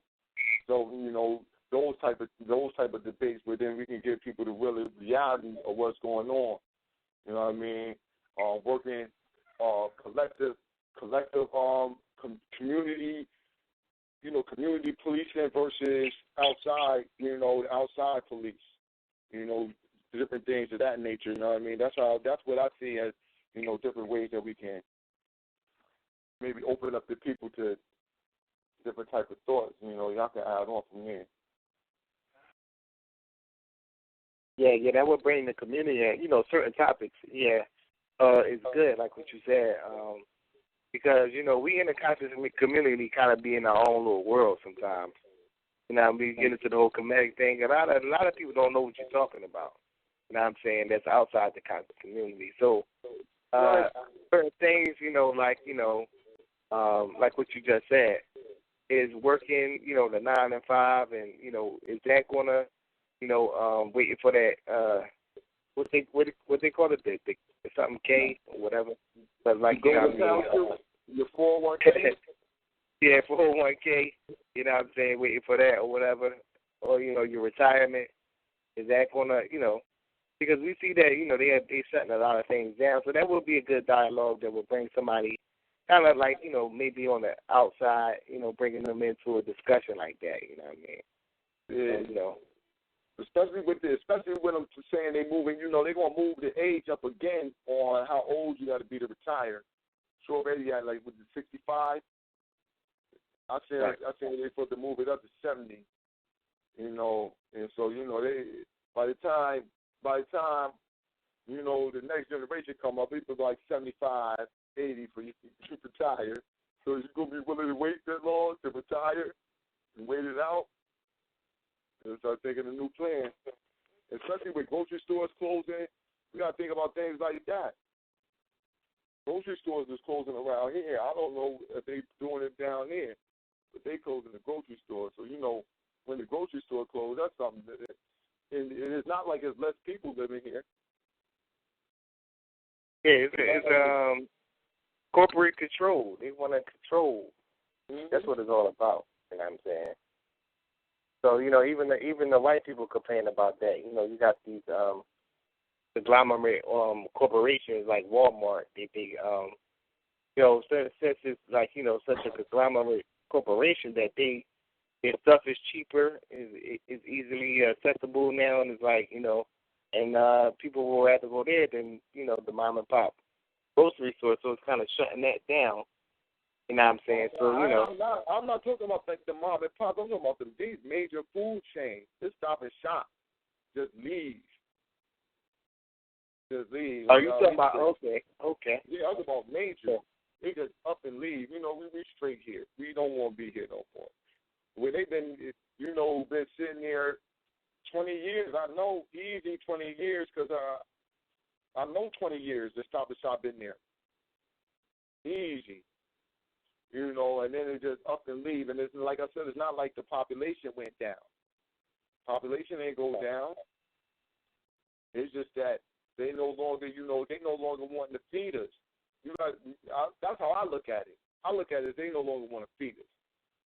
So, you know, those type of debates where then we can give people the real reality of what's going on. You know what I mean? Working collective community. You know, community policing versus outside, you know, outside police, you know, different things of that nature, you know what I mean? That's what I see as, you know, different ways that we can maybe open up the people to different type of thoughts, you know, y'all can add on from there. Yeah, that would bring the community in, you know, certain topics, it's good, like what you said, because, you know, we in the conscious community kind of be in our own little world sometimes. You know, we get into the whole comedic thing. A lot of people don't know what you're talking about. You know what I'm saying? That's outside the conscious community. So, certain things, you know, like what you just said, is working, you know, the 9 to 5, and, you know, is that going to, you know, waiting for that, what they call it, the something K or whatever. But like, you know, your 401k. Yeah, 401k. You know what I'm saying? Waiting for that or whatever, or you know, your retirement. Is that gonna, you know? Because we see that, you know, they shutting a lot of things down. So that would be a good dialogue that would bring somebody kind of like, you know, maybe on the outside, you know, bringing them into a discussion like that. You know what I mean? Yeah. And, you know. Especially with them saying they moving, you know, they're gonna move the age up again on how old you got to be to retire. So already at like with the 65, I said they're supposed to move it up to 70. You know, and so you know they by the time you know the next generation come up, it's like 75, 80 for you to retire. So you're gonna be willing to wait that long to retire and wait it out. And start thinking a new plan. Especially with grocery stores closing, we got to think about things like that. Grocery stores is closing around here. I don't know if they're doing it down there, but they closing the grocery store. So, you know, when the grocery store closed, that's something. And it's not like there's less people living here. Yeah, it's corporate control. They want to control. Mm-hmm. That's what it's all about. You know what I'm saying? So, you know, even the white people complain about that. You know, you got these conglomerate corporations like Walmart. They you know, since it's like, you know, such a conglomerate corporation that their stuff is cheaper, is easily accessible now, and it's like, you know, and people will rather go there than, you know, the mom and pop grocery store. So it's kind of shutting that down. You know what I'm saying? So, you know. I'm not talking about like the mom and pop. I'm talking about these major food chains. Just stop and shop. Just leave. Oh, you talking about, okay. Yeah, I'm talking about major. They just up and leave. You know, we straight here. We don't want to be here no more. Where they've been, you know, been sitting there 20 years. I know easy 20 years because I know 20 years the Stop and Shop been there. Easy. You know, and then it just up and leave. And it's like I said, it's not like the population went down. Population ain't go down. It's just that they no longer, you know, they no longer want to feed us. That's how I look at it. I look at it, they no longer want to feed us.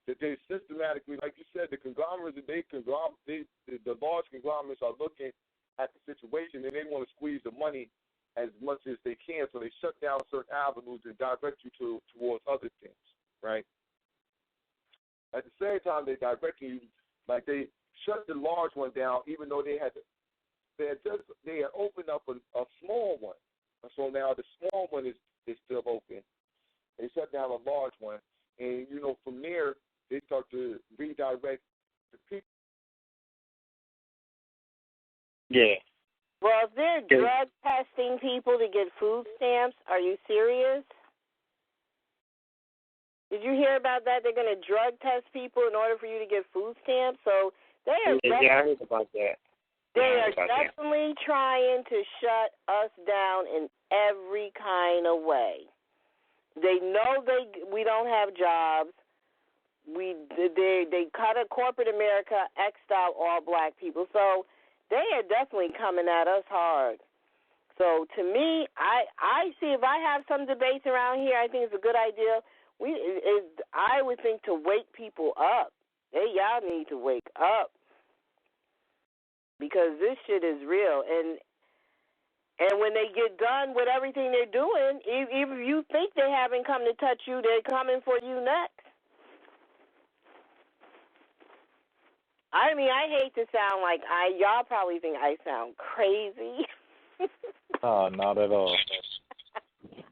That they systematically, like you said, the conglomerates, the large conglomerates are looking at the situation and they want to squeeze the money as much as they can, so they shut down certain avenues and direct you towards other things. Right. At the same time, they directing you, like they shut the large one down, even though they had opened up a small one. So now the small one is still open. They shut down a large one, and you know from there they start to redirect the people. Yeah. Well, if they're drug testing people to get food stamps, are you serious? Did you hear about that? They're going to drug test people in order for you to get food stamps. So they are. Yeah, I heard about that. They are definitely trying to shut us down in every kind of way. They know we don't have jobs. They cut a corporate America, X'd out all black people. So they are definitely coming at us hard. So to me, I see if I have some debates around here, I think it's a good idea. I would think to wake people up. Y'all need to wake up. Because this shit is real, and when they get done with everything they're doing, if you think they haven't come to touch you, they're coming for you next. I mean, I hate to sound like y'all probably think I sound crazy. Oh, not at all.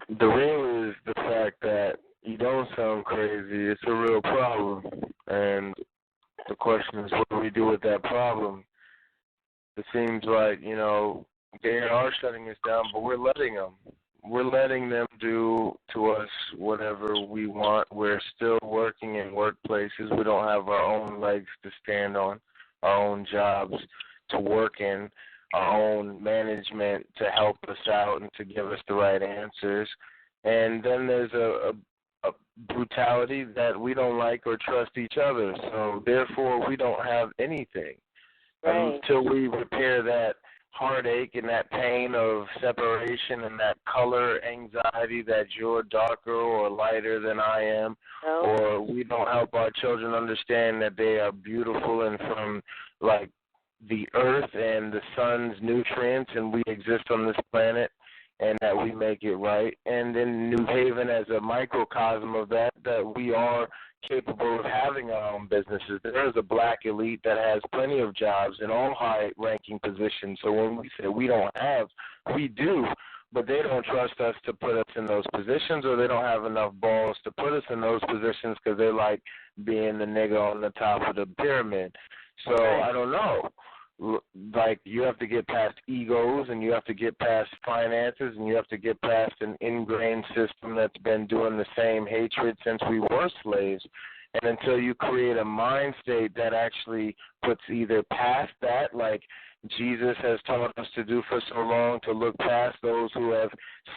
The real is the fact that you don't sound crazy. It's a real problem, and the question is, what do we do with that problem? It seems like, they are shutting us down, but we're letting them. We're letting them do to us whatever we want. We're still working in workplaces. We don't have our own legs to stand on, our own jobs to work in, our own management to help us out and to give us the right answers. And then there's a brutality that we don't like or trust each other. So therefore, we don't have anything. Right. Until we repair that heartache and that pain of separation and that color anxiety that you're darker or lighter than I am, or we don't help our children understand that they are beautiful and from, like, the earth and the sun's nutrients, and we exist on this planet, and that we make it right. And in New Haven, as a microcosm of that we are capable of having our own businesses. There is a black elite that has plenty of jobs in all high-ranking positions. So when we say we don't have, we do, but they don't trust us to put us in those positions, or they don't have enough balls to put us in those positions because they like being the nigga on the top of the pyramid. So I don't know. Like, you have to get past egos, and you have to get past finances, and you have to get past an ingrained system that's been doing the same hatred since we were slaves. And until you create a mind state that actually puts either past that, like Jesus has taught us to do for so long, to look past those who have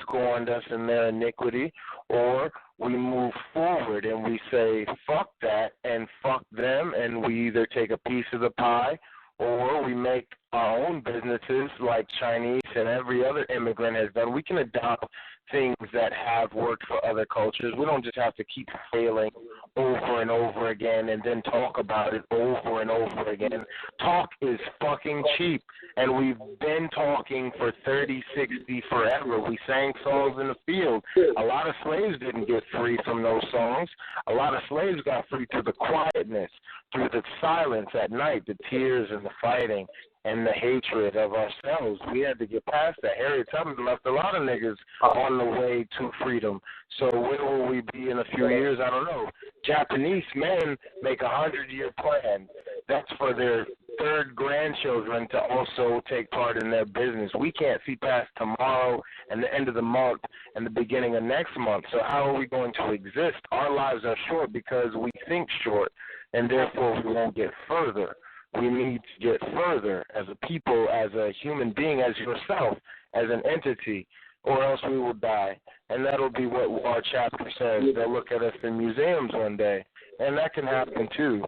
scorned us in their iniquity, or we move forward and we say, fuck that and fuck them, and we either take a piece of the pie, or we make our own businesses like Chinese and every other immigrant has done. We can adopt things that have worked for other cultures. We don't just have to keep failing over and over again and then talk about it over and over again. Talk is fucking cheap, and we've been talking for 30, 60 forever. We sang songs in the field. A lot of slaves didn't get free from those songs. A lot of slaves got free through the quietness, through the silence at night, the tears and the fighting and the hatred of ourselves. We had to get past that. Harriet Tubman left a lot of niggas on the way to freedom. So where will we be in a few years? I don't know. Japanese men make 100-year plan. That's for their third grandchildren to also take part in their business. We can't see past tomorrow and the end of the month and the beginning of next month. So how are we going to exist? Our lives are short because we think short, and therefore we won't get further. We need to get further as a people, as a human being, as yourself, as an entity, or else we will die. And that'll be what our chapter says. They'll look at us in museums one day, and that can happen too.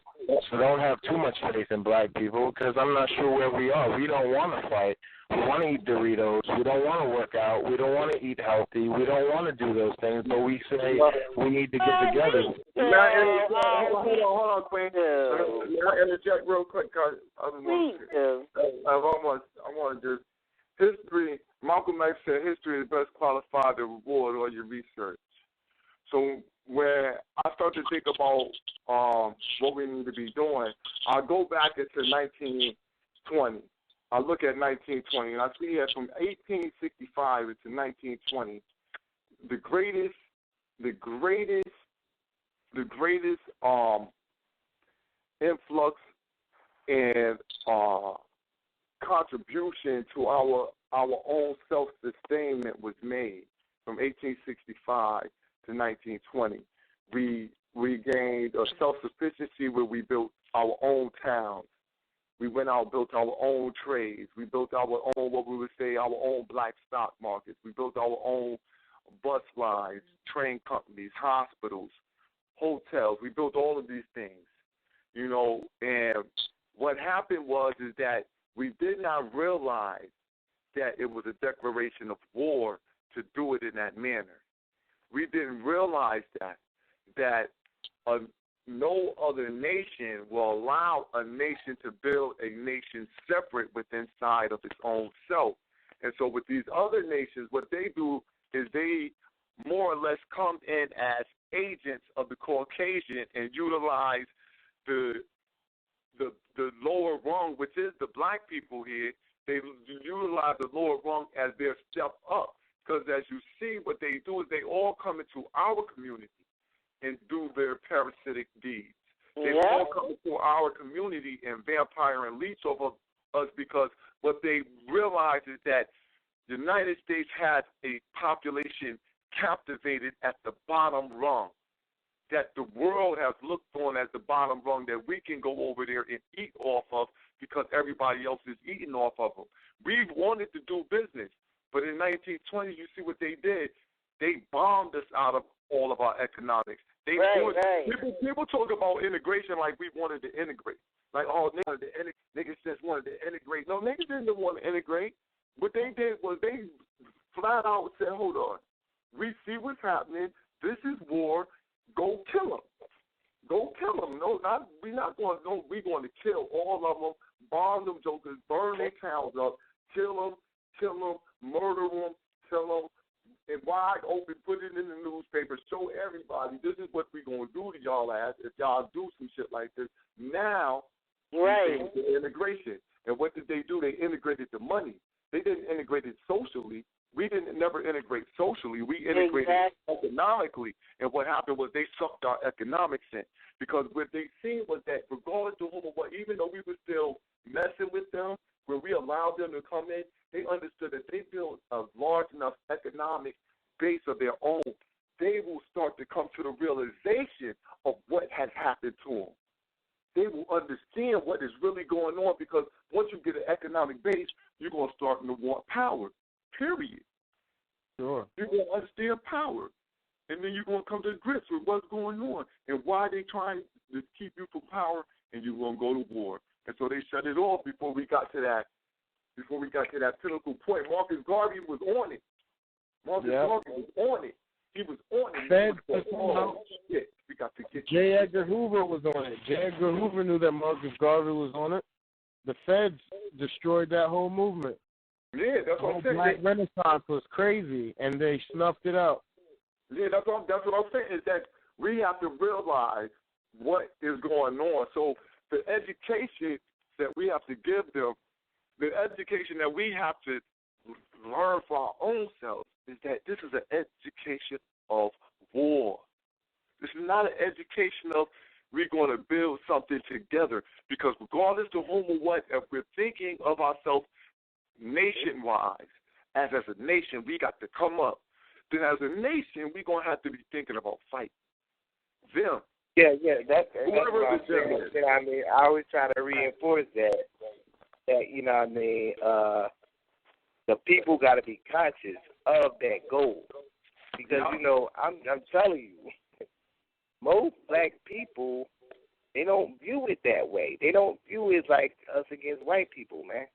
So don't have too much faith in black people, because I'm not sure where we are. We don't want to fight. We want to eat Doritos. We don't want to work out. We don't want to eat healthy. We don't want to do those things, but we say we need to get together. Hold on, Queen. May I interject real quick? Cause I want to just, history, Malcolm X said history is best qualified to reward all your research. So when I start to think about what we need to be doing, I go back into 1920. I look at 1920, and I see that from 1865 to 1920, the greatest influx in contribution to our own self-sustainment was made from 1865 to 1920. We gained a self-sufficiency where we built our own towns. We went out and built our own trades. We built our own, what we would say, our own black stock markets. We built our own bus lines, train companies, hospitals, hotels. We built all of these things, and what happened is that we did not realize that it was a declaration of war to do it in that manner. We didn't realize that no other nation will allow a nation to build a nation separate within inside of its own self. And so with these other nations, what they do is they more or less come in as agents of the Caucasian and utilize the lower rung, which is the black people here. They utilize the lower rung as their step up. Because as you see, what they do is they all come into our community and do their parasitic deeds. They all come into our community and vampire and leech over us, because what they realize is that the United States has a population captivated at the bottom rung, that the world has looked on as the bottom rung, that we can go over there and eat off of because everybody else is eating off of them. We wanted to do business, but in 1920, you see what they did. They bombed us out of all of our economics. People talk about integration like we wanted to integrate. Like, niggas just wanted to integrate. No, niggas didn't want to integrate. What they did was they flat out said, hold on. We see what's happening. This is war. Go kill them. Go kill them. No, we're not going to. No, we're going to kill all of them, bomb them jokers, burn their towns up, kill them, murder them, kill them, and wide open, put it in the newspaper, show everybody this is what we're going to do to y'all ass if y'all do some shit like this. Now, the integration. And what did they do? They integrated the money. They didn't integrate it socially. We didn't never integrate socially. We integrated economically. And what happened was they sucked our economics in. Because what they seen was that regardless of whom or what, even though we were still messing with them, when we allowed them to come in, they understood that they built a large enough economic base of their own. They will start to come to the realization of what has happened to them. They will understand what is really going on, because once you get an economic base, you're going to start to want power, period. Sure. You're going to understand power. And then you're going to come to grips with what's going on and why they trying to keep you from power, and you're going to go to war. And so they shut it off before we got to that pinnacle point. Marcus Garvey was on it. Garvey was on it. He was on it. We got to get J. Edgar Hoover was on it. J. Edgar Hoover knew that Marcus Garvey was on it. The Feds destroyed that whole movement. Yeah, that's what I'm saying. The Black Renaissance was crazy, and they snuffed it out. Yeah, that's what I'm saying, is that we have to realize what is going on. So the education that we have to give them, the education that we have to learn for our own selves, is that this is an education of war. This is not an education of we're going to build something together, because regardless of whom or what, if we're thinking of ourselves nation-wise, as a nation, we got to come up. Then as a nation, we're going to have to be thinking about fighting them. Yeah, that's what I'm saying. You know what I mean? I always try to reinforce that, you know what I mean, the people got to be conscious of that goal. Because, you know, I'm telling you, most black people, they don't view it that way. They don't view it like us against white people, man.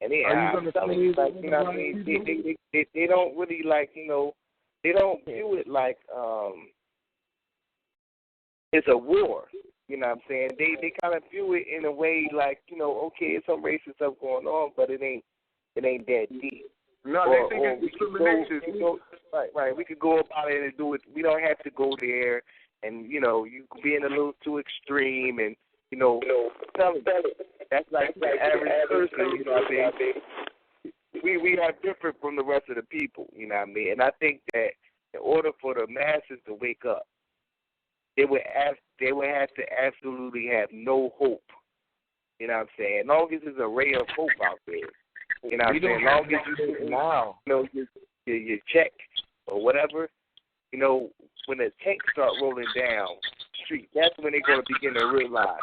And I'm telling you, like, you know what I mean, they don't really, like, you know, they don't view it like it's a war. You know what I'm saying? They kind of view it in a way like, you know, okay, it's some racist stuff going on, but it ain't that deep. No, they think it's discrimination. Right. We could go about it and do it. We don't have to go there. And, you know, you being a little too extreme and, you know, that's like the average person, you know what I mean? We are different from the rest of the people, you know what I mean? And I think that in order for the masses to wake up, they would have to absolutely have no hope You know what I'm saying? As long as there's a ray of hope out there. You know what I'm saying? As long as you now. Your check or whatever, when the tanks start rolling down the street, that's when they're going to begin to realize,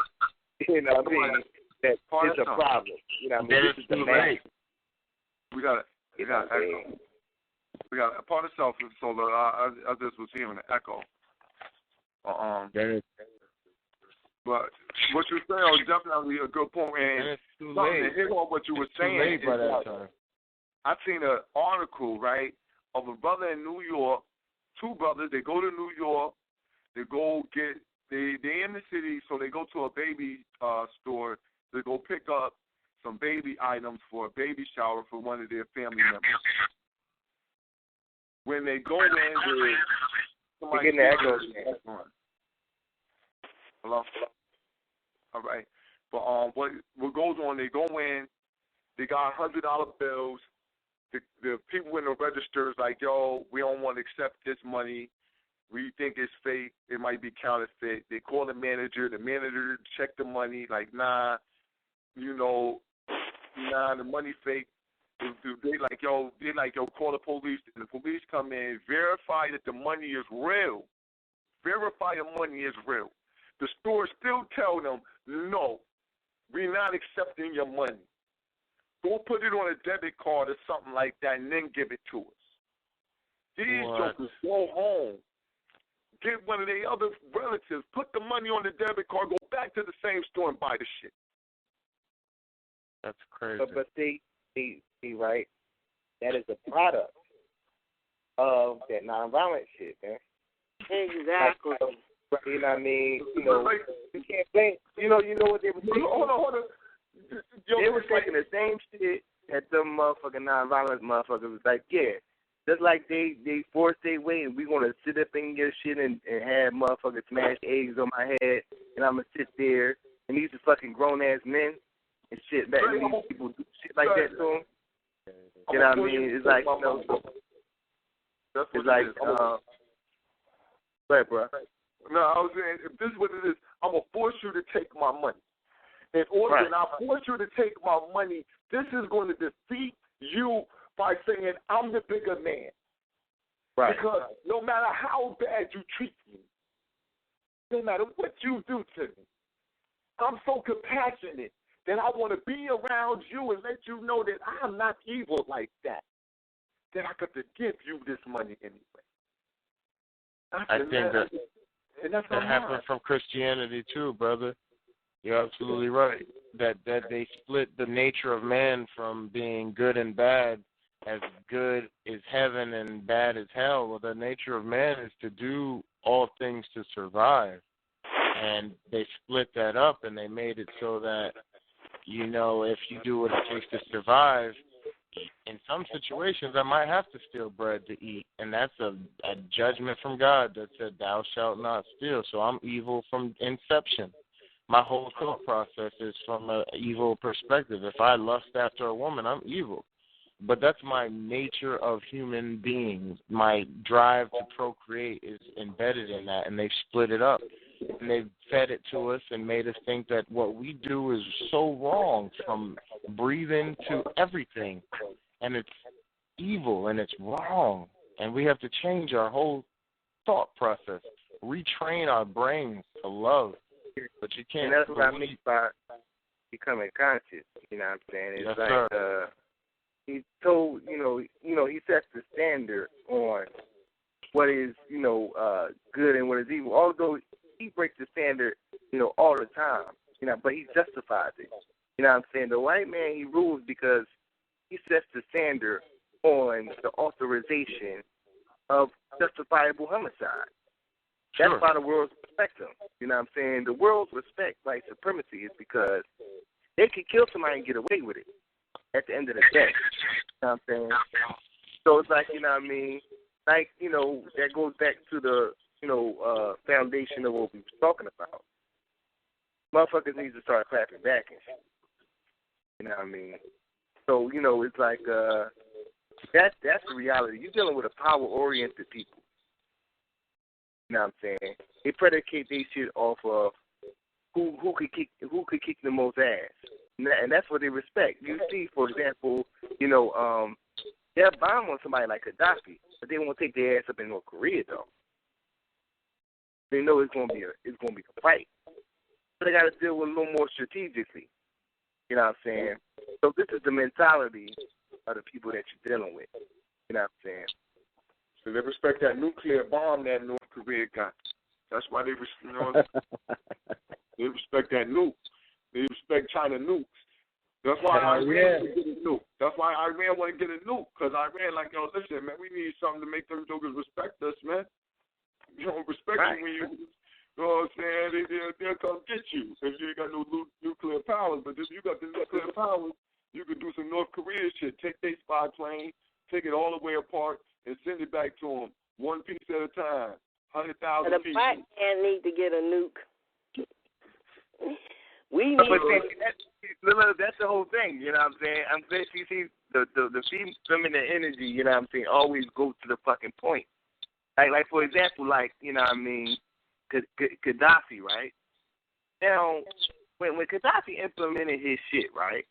you know what I mean, that there's a problem. You know what I mean? This is the man. We got echo. We got a part of self, so I just was hearing an echo. But what you're saying is definitely a good point. And something to hit on what you were saying is that I seen an article, right, of a brother in New York, two brothers. They go to New York. They in the city, so they go to a baby store. They go pick up some baby items for a baby shower for one of their family members. When they go in, somebody getting the echo. Hello? All right. But what goes on, they go in, they got $100 bills. The people in the register is like, yo, we don't want to accept this money. We think it's fake. It might be counterfeit. They call the manager. The manager check the money. Like, nah, the money fake. They like, yo, call the police. And the police come in, verify that the money is real. Verify the money is real. The store still tell them, no, we're not accepting your money. Go put it on a debit card or something like that and then give it to us. These jokers go home, get one of their other relatives, put the money on the debit card, go back to the same store and buy the shit. That's crazy. But see, right, that is a product of that nonviolent shit, man. Exactly. You know what I mean? You can't blame. You know what they were saying? Hold on. They were taking the same shit that them motherfucking nonviolent motherfuckers was like, yeah, just like they forced their way and we gonna sit up in your shit and have motherfuckers smash eggs on my head and I'm gonna sit there and these are fucking grown ass men and shit back and these people do shit like that to them. You know what I mean? It's like, it's like, go ahead, bro. No, I was saying, if this is what it is, I'm going to force you to take my money. In order that I force you to take my money, this is going to defeat you by saying I'm the bigger man. Right. Because no matter how bad you treat me, no matter what you do to me, I'm so compassionate that I want to be around you and let you know that I'm not evil like that, that I could give you this money anyway. I think that happened from Christianity too, brother. You're absolutely right. That they split the nature of man from being good and bad, as good is heaven and bad is hell. Well, the nature of man is to do all things to survive. And they split that up and they made it so that, if you do what it takes to survive, in some situations I might have to steal bread to eat. And that's a judgment from God that said, thou shalt not steal. So I'm evil from inception. My whole thought process is from an evil perspective. If I lust after a woman, I'm evil. But that's my nature of human beings. My drive to procreate is embedded in that, and they've split it up. And they've fed it to us and made us think that what we do is so wrong, from breathing to everything. And it's evil and it's wrong. And we have to change our whole thought process, retrain our brains to love. But you can't. And that's what I mean by becoming conscious. You know what I'm saying? It's he told, he sets the standard on what is, good and what is evil. Although he breaks the standard, all the time, but he justifies it. You know what I'm saying? The white man, he rules because he sets the standard on the authorization of justifiable homicide. That's why the world respects him. You know what I'm saying? The world's respect white supremacy is because they could kill somebody and get away with it at the end of the day. You know what I'm saying? So it's like, like, that goes back to the, foundation of what we were talking about. Motherfuckers need to start clapping back and shit. You know what I mean? So, it's like, that's the reality. You're dealing with a power-oriented people. You know what I'm saying? They predicate their shit off of who could kick the most ass, and that's what they respect. You see, for example, they'll bomb on somebody like Gaddafi, but they won't take their ass up in North Korea though. They know it's gonna be a fight, so they got to deal with it a little more strategically. You know what I'm saying? So this is the mentality of the people that you're dealing with. You know what I'm saying? So they respect that nuclear bomb that North Korea got. That's why they they respect that nuke. They respect China nukes. That's why Iran want to get a nuke. That's why Iran want to get a nuke. Because Iran like, yo, listen, man, we need something to make them jokers respect us, man. You don't respect you when you know what I'm saying? They'll come get you if you ain't got no nuclear powers. But if you got the nuclear powers, you could do some North Korea shit. Take their spy plane, take it all the way apart, and send it back to them, one piece at a time, 100,000 people. The black man need to get a nuke. We need that's the whole thing, you know what I'm saying? I'm saying, you see, the feminine energy, you know what I'm saying, always go to the fucking point. Like for example, you know what I mean, Gaddafi, right? Now, when Gaddafi implemented his shit, right,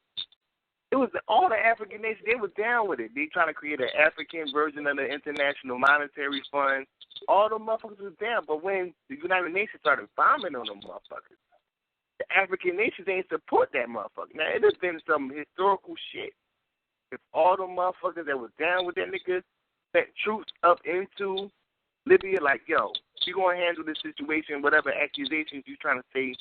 it was all the African nations, they was down with it. They trying to create an African version of the International Monetary Fund. All the motherfuckers was down. But when the United Nations started bombing on them motherfuckers, the African nations ain't support that motherfucker. Now, it has been some historical shit. If all the motherfuckers that was down with that nigga sent troops up into Libya, like, yo, we going to handle this situation, whatever accusations you trying to say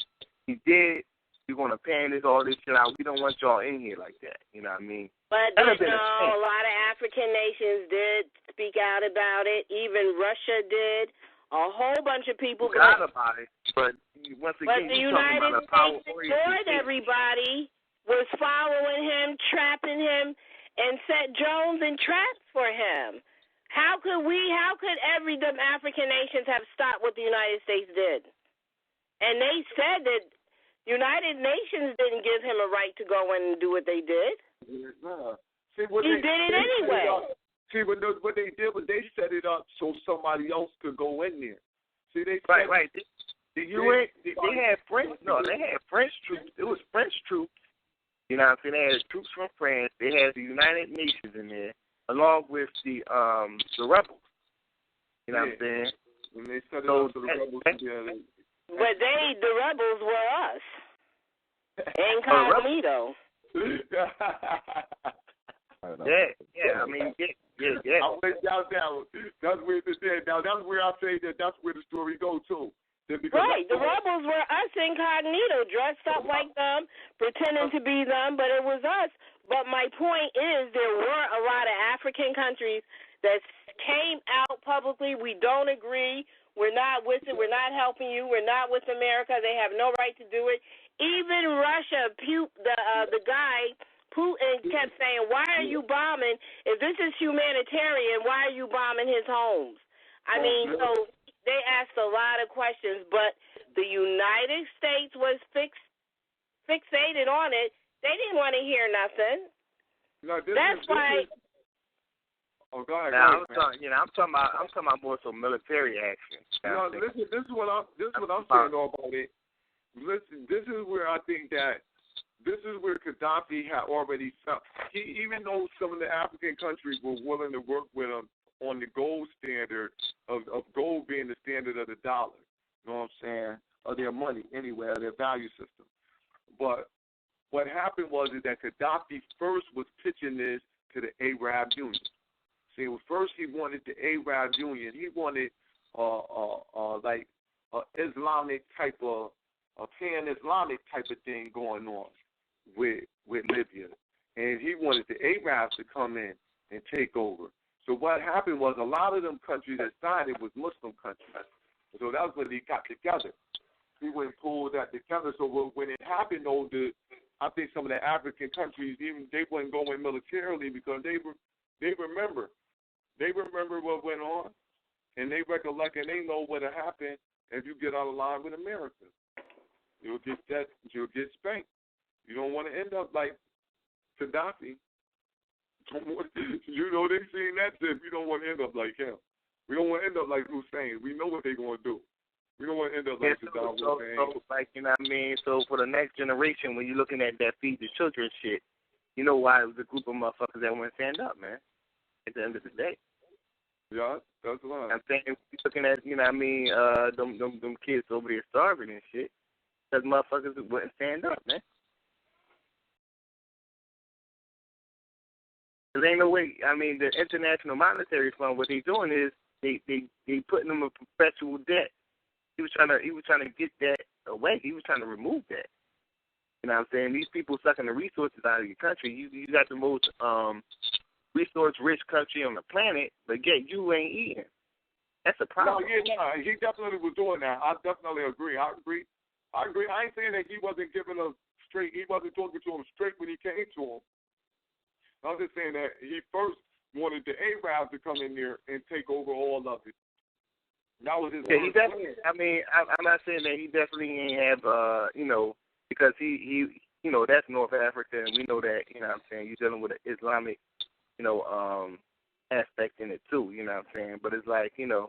he did, we're going to pan all this shit out. We don't want y'all in here like that. You know what I mean? But a lot of African nations did speak out about it. Even Russia did. A whole bunch of people forgot about it. But once again, the United States ignored everybody, was following him, trapping him, and set drones and traps for him. How could every them African nations have stopped what the United States did? And they said that United Nations didn't give him a right to go in and do what they did. Yeah. He did it anyway. See, what they did was they set it up so somebody else could go in there. See, they right. The UN, they had French. No, they had French troops. It was French troops. You know what I'm saying? They had troops from France. They had the United Nations in there, along with the rebels. You know what I'm saying? When they set it up so the rebels together. But the rebels were us. Incognito. Yeah. I mean, yeah. I'm with y'all down. That's where that's where I say that's where the story goes to. Right, the rebels were us incognito, dressed up like them, pretending to be them, but it was us. But my point is there were a lot of African countries that came out publicly. We don't agree. We're not with it. We're not helping you. We're not with America. They have no right to do it. Even Russia, the guy, Putin, kept saying, why are you bombing? If this is humanitarian, why are you bombing his homes? I mean, so they asked a lot of questions, but the United States was fixated on it. They didn't want to hear nothing. No, that's why. Oh, go ahead. I'm talking about more so military action. No, listen. This is what I'm saying about it. Listen, this is where I think that this is where Gaddafi had already felt. Even though some of the African countries were willing to work with him on the gold standard of gold being the standard of the dollar, you know what I'm saying, of their money anyway, of their value system. But what happened was that Gaddafi first was pitching this to the Arab Union. See, first he wanted the Arab Union. He wanted like Islamic type of a pan-Islamic type of thing going on with Libya, and he wanted the Arabs to come in and take over. So what happened was a lot of them countries that signed it was Muslim countries. So that was when they got together. He went and pulled that together. So when it happened, though, I think some of the African countries, even they wouldn't go in militarily because they remember what went on, and they recollect and they know what will happen if you get out of line with America. You'll get spanked. You don't want to end up like Gaddafi. You know, they've seen that tip. You don't want to end up like him. We don't want to end up like Hussein. We know what they're going to do. We don't want to end up like the dog thing. So, like, you know what I mean? So for the next generation, when you're looking at that feed the children shit, you know why it was a group of motherfuckers that went stand up, man. At the end of the day. Yeah, that's right. I'm saying, we're looking at, you know what I mean, them kids over there starving and shit. Because motherfuckers wouldn't stand up, man. There ain't no way. I mean, the International Monetary Fund, what they doing is they putting them in perpetual debt. He was trying to get that away. He was trying to remove that. You know what I'm saying? These people sucking the resources out of your country. You got the most resource-rich country on the planet, but yet you ain't eating. That's a problem. No, he definitely was doing that. I definitely agree. I agree. I ain't saying that he wasn't giving us straight. He wasn't talking to him straight when he came to him. I'm just saying that he first wanted the Arabs to come in there and take over all of it. That was his. Yeah, he definitely. I mean, I'm not saying that he definitely ain't have, because he, that's North Africa, and we know that, you know what I'm saying, you're dealing with an Islamic, aspect in it too, you know what I'm saying. But it's like, damn,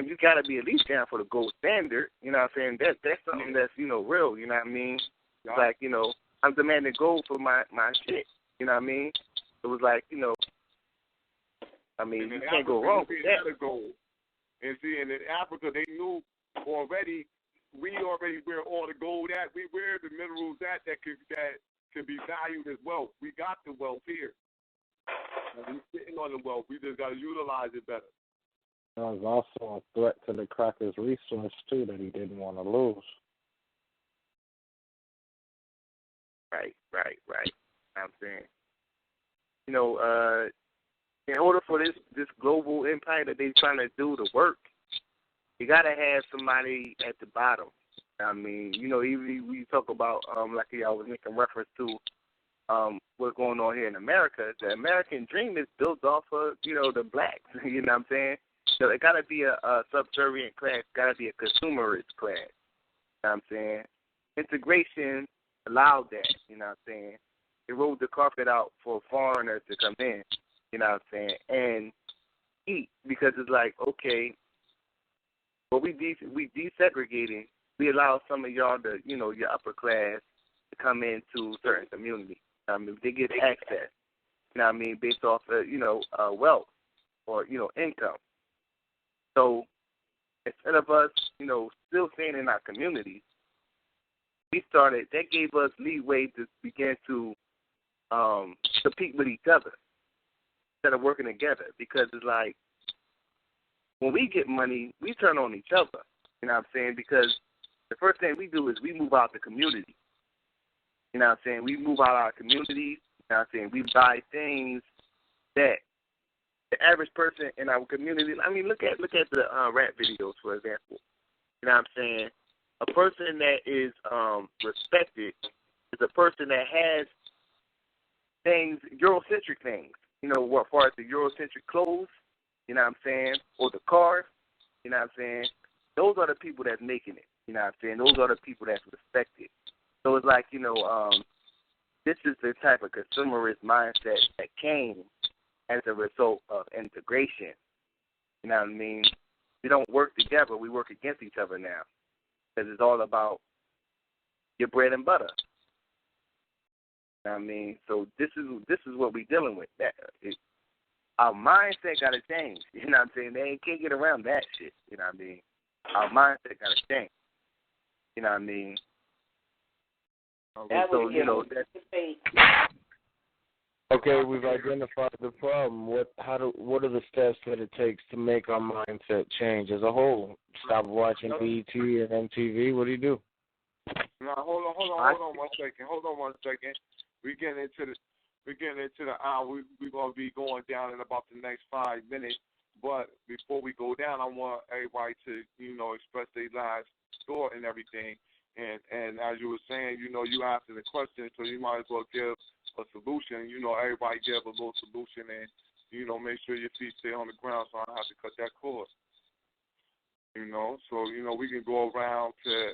you gotta be at least down for the gold standard, you know what I'm saying. That's something that's, real, you know what I mean. It's like, I'm demanding gold for my shit, you know what I mean. It was like, I mean, you can't go wrong with that. Gold. And see, and in Africa, they knew already. We already where all the gold at. We where the minerals at that can be valued as wealth. We got the wealth here. And we're sitting on the wealth. We just got to utilize it better. There was also a threat to the cracker's resource too that he didn't want to lose. Right. I'm saying, in order for this global empire that they're trying to do to work, you gotta have somebody at the bottom. I mean, even we talk about like I was making reference to what's going on here in America. The American dream is built off of the blacks. You know what I'm saying? So it gotta be a subservient class. Gotta be a consumerist class. You know what I'm saying? Integration allowed that. You know what I'm saying? It rolled the carpet out for foreigners to come in. You know what I'm saying? And eat, because it's like, okay, well, we desegregating. We allow some of y'all to, your upper class to come into certain communities. I mean, they get access. You know what I mean? Based off of, wealth or, income. So instead of us, still staying in our communities, that gave us leeway to begin to compete with each other instead of working together, because it's like when we get money, we turn on each other. You know what I'm saying? Because the first thing we do is we move out the community. You know what I'm saying? We move out our communities. You know what I'm saying? We buy things that the average person in our community, I mean, look at the rap videos, for example. You know what I'm saying? A person that is respected is a person that has things, Eurocentric things. What far as the Eurocentric clothes, you know what I'm saying, or the cars, you know what I'm saying. Those are the people that's making it. You know what I'm saying. Those are the people that's respected. So it's like, this is the type of consumerist mindset that came as a result of integration. You know what I mean? We don't work together. We work against each other now, because it's all about your bread and butter. You know what I mean? So this is what we're dealing with. Our mindset got to change. You know what I'm saying? They can't get around that shit. You know what I mean? Our mindset got to change. You know what I mean? And so, Okay, we've identified the problem. What are the steps that it takes to make our mindset change as a whole? Stop watching BET and MTV. What do you do? No, hold on one second. We're getting into the hour. We're gonna be going down in about the next 5 minutes. But before we go down, I want everybody to express their lives, thought, and everything. And as you were saying, you asking the question, so you might as well give a solution. Everybody give a little solution, and make sure your feet stay on the ground, so I don't have to cut that cord. So we can go around to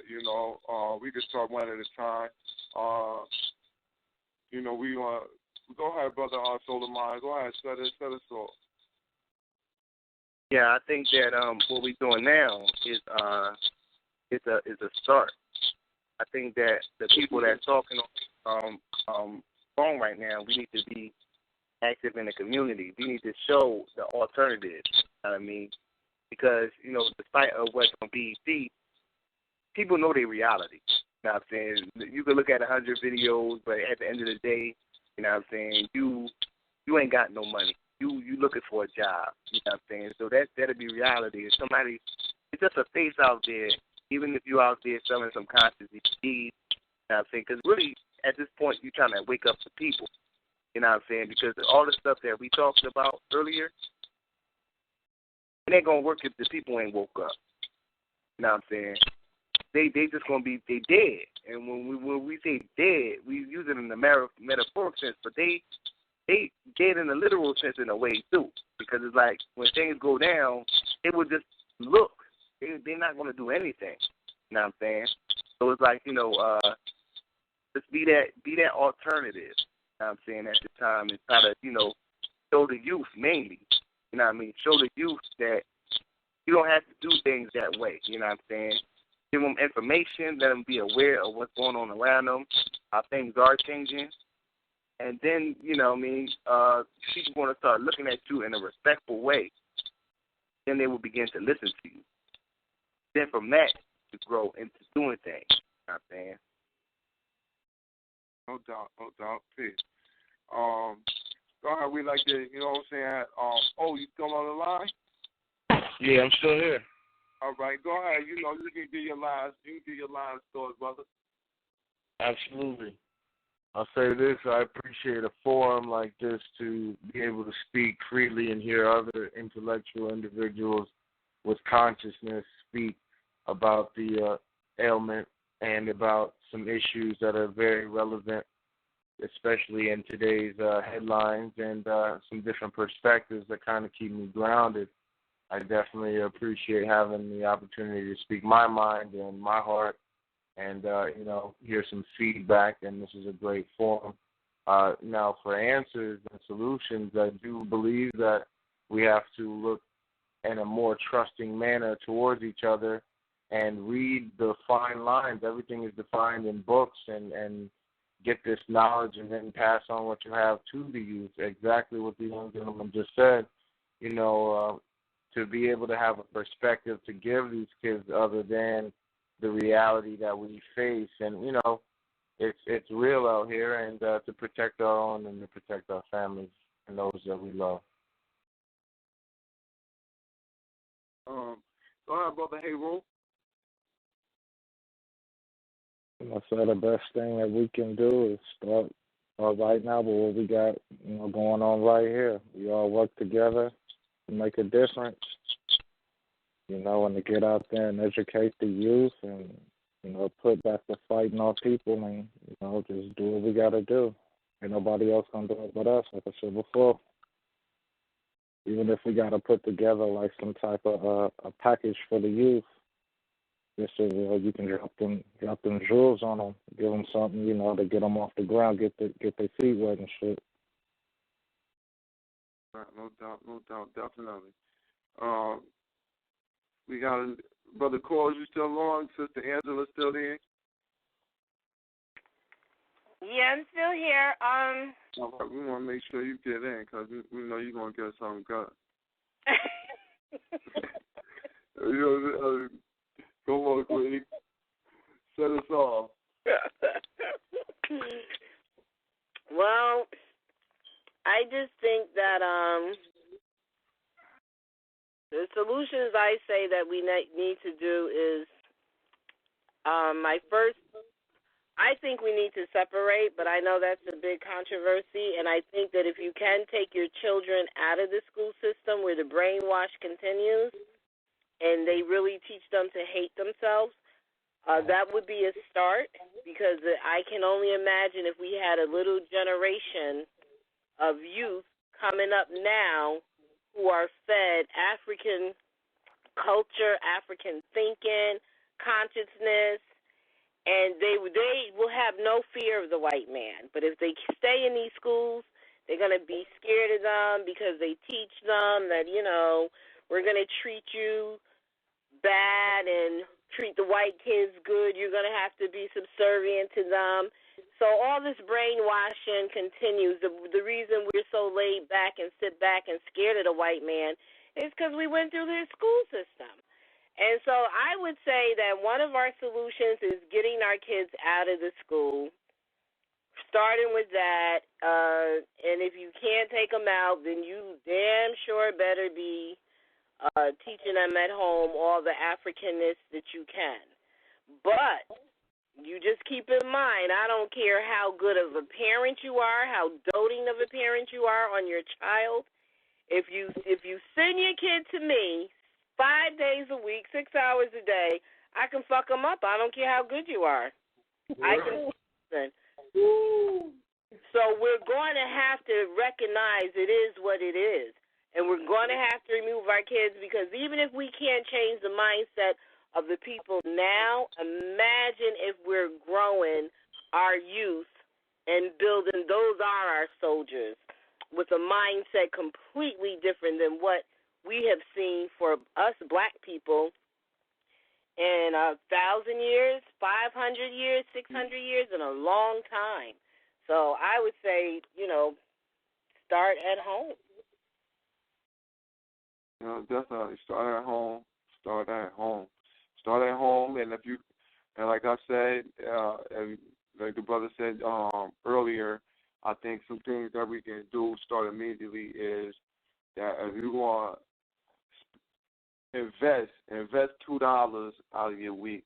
we can start one at a time. We go ahead, brother. Solar Mind, go ahead, set us off. Yeah, I think that what we're doing now is a start. I think that the people that's talking on phone right now, we need to be active in the community. We need to show the alternatives. You know what I mean? Because, despite of what's on BET, people know their reality. You know what I'm saying? You can look at 100 videos, but at the end of the day, you know what I'm saying, you ain't got no money. You looking for a job. You know what I'm saying? So that'll be reality. If somebody, it's just a face out there, even if you're out there selling some conscious disease, you know what I'm saying? Because really, at this point, you're trying to wake up the people. You know what I'm saying? Because all the stuff that we talked about earlier, it ain't going to work if the people ain't woke up. You know what I'm saying? They just going to be, they dead. And when we say dead, we use it in the metaphoric sense, but they dead in the literal sense in a way, too. Because it's like, when things go down, it will just look. They're not going to do anything. You know what I'm saying? So it's like, just be that alternative. You know what I'm saying, at the time, and try to, show the youth mainly. You know what I mean? Show the youth that you don't have to do things that way. You know what I'm saying? Give them information, let them be aware of what's going on around them, how things are changing. And then, people want to start looking at you in a respectful way. Then they will begin to listen to you. Then from that, you grow into doing things. You know what I'm saying? No doubt. Peace. Go ahead, we like to, you know what I'm saying? You still on the line? Yeah, I'm still here. All right, go ahead. You can do your last thoughts, brother. Absolutely. I'll say this, I appreciate a forum like this to be able to speak freely and hear other intellectual individuals with consciousness speak about the ailment and about some issues that are very relevant, especially in today's headlines, and some different perspectives that kind of keep me grounded. I definitely appreciate having the opportunity to speak my mind and my heart and, hear some feedback, and this is a great forum. Now, for answers and solutions, I do believe that we have to look in a more trusting manner towards each other and read the fine lines. Everything is defined in books, and get this knowledge and then pass on what you have to the youth. Exactly what the young gentleman just said, to be able to have a perspective to give these kids other than the reality that we face. And, it's real out here, and to protect our own and to protect our families and those that we love. Go ahead, brother. Hey, Ro. I say the best thing that we can do is start right now with what we got, going on right here. We all work together to make a difference, and to get out there and educate the youth and, put back the fight in our people and, just do what we got to do. Ain't nobody else going to do it but us, like I said before. Even if we got to put together, like, some type of a package for the youth, just so you can drop them jewels on them, give them something, to get them off the ground, get their feet wet and shit. No doubt, definitely. We got Brother Cole, you still on? Sister Angela still there? Yeah, I'm still here. All right, we want to make sure you get in because we know you're going to get something good. Come on, Queen. Set us off. Well, I just think that the solutions I say that we need to do is I think we need to separate, but I know that's a big controversy, and I think that if you can take your children out of the school system where the brainwash continues and they really teach them to hate themselves, that would be a start, because I can only imagine if we had a little generation of youth coming up now who are fed African culture, African thinking, consciousness, and they will have no fear of the white man. But if they stay in these schools, they're going to be scared of them because they teach them that, we're going to treat you bad and treat the white kids good. You're going to have to be subservient to them. So all this brainwashing continues. The reason we're so laid back and sit back and scared of the white man is because we went through their school system. And so I would say that one of our solutions is getting our kids out of the school, starting with that. And if you can't take them out, then you damn sure better be teaching them at home all the Africanness that you can. But you just keep in mind, I don't care how good of a parent you are, how doting of a parent you are on your child. If you send your kid to me 5 days a week, 6 hours a day, I can fuck them up. I don't care how good you are. I can. So we're going to have to recognize it is what it is. And we're going to have to remove our kids, because even if we can't change the mindset of the people now, imagine if we're growing our youth and building, those are our soldiers, with a mindset completely different than what we have seen for us black people in 1,000 years, 500 years, 600 years, in a long time. So I would say, start at home. Definitely start at home. Start at home. Start at home, and like I said, and like the brother said earlier, I think some things that we can do start immediately is that if you want to invest $2 out of your week.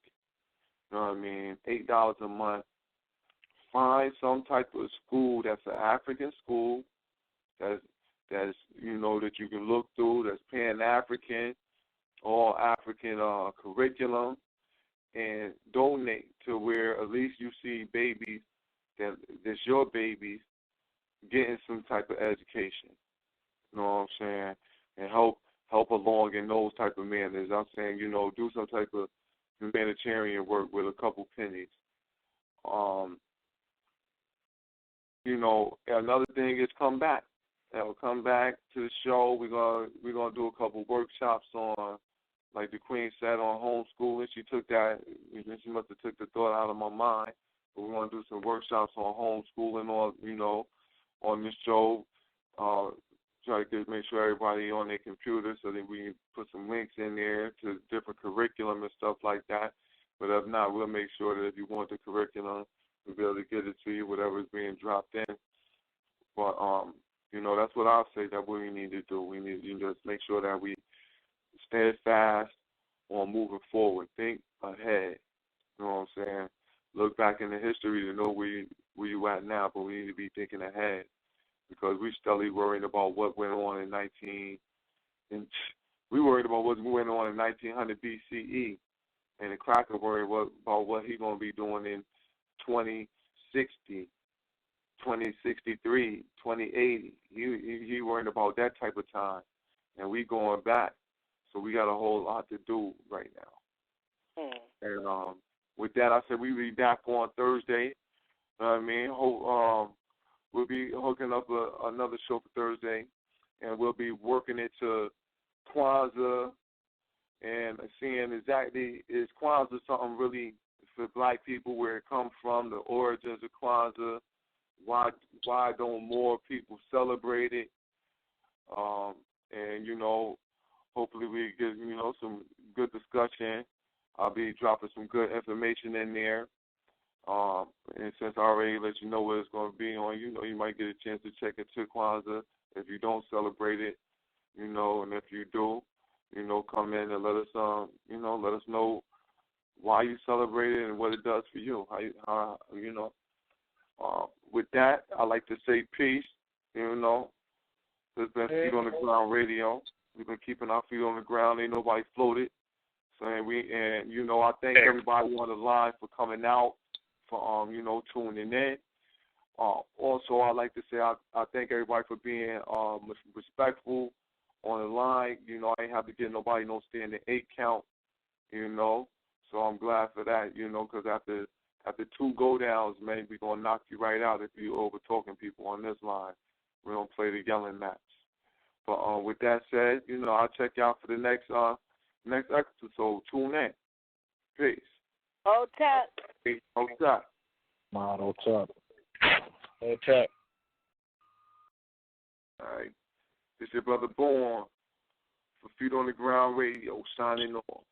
You know what I mean? $8 a month. Find some type of school that's an African school that's that you can look through, that's Pan-African, all African curriculum, and donate to where at least you see babies that's your babies getting some type of education. You know what I'm saying? And help along in those type of manners. I'm saying, do some type of humanitarian work with a couple pennies. Another thing is come back. Come back to the show. We're gonna do a couple workshops on, like the Queen said, on homeschooling. She must have took the thought out of my mind. But we're gonna do some workshops on homeschooling on this show. Try to make sure everybody on their computer so that we can put some links in there to different curriculum and stuff like that. But if not, we'll make sure that if you want the curriculum, we'll be able to get it to you, whatever is being dropped in. But that's what I'll say that we need to do. We need to just make sure that we stand fast on moving forward. Think ahead. You know what I'm saying? Look back in the history to know where you at now, but we need to be thinking ahead, because we still worried about what went on we worried about what went on in 1900 BCE, and the cracker worried about what he's going to be doing in 2060. 2063, 2080. He worried about that type of time, and we going back. So we got a whole lot to do right now. And with that, I said we'll be back on Thursday. You know what I mean? We'll be hooking up another show for Thursday, and we'll be working it to Kwanzaa and seeing exactly, is Kwanzaa something really for black people, where it comes from, the origins of Kwanzaa. Why don't more people celebrate it? And hopefully we get some good discussion. I'll be dropping some good information in there. And since I already let you know what it's going to be on, you might get a chance to check into Kwanzaa if you don't celebrate it. And if you do, come in and let us know why you celebrate it and what it does for you. With that, I like to say peace. There's been Feet on the Ground Radio. We've been keeping our feet on the ground. Ain't nobody floated. So I thank everybody on the line for coming out, for tuning in. Also, I like to say I thank everybody for being respectful on the line. I ain't have to get nobody no standing 8 count. So I'm glad for that. Because after 2 go-downs, man, we're going to knock you right out if you over-talking people on this line. We don't play the yelling match. But with that said, I'll check you out for the next episode. Tune in. Peace. Hotep. Peace. Hotep. Model top. Okay. All right. This your brother Born for Feet on the Ground Radio, signing off.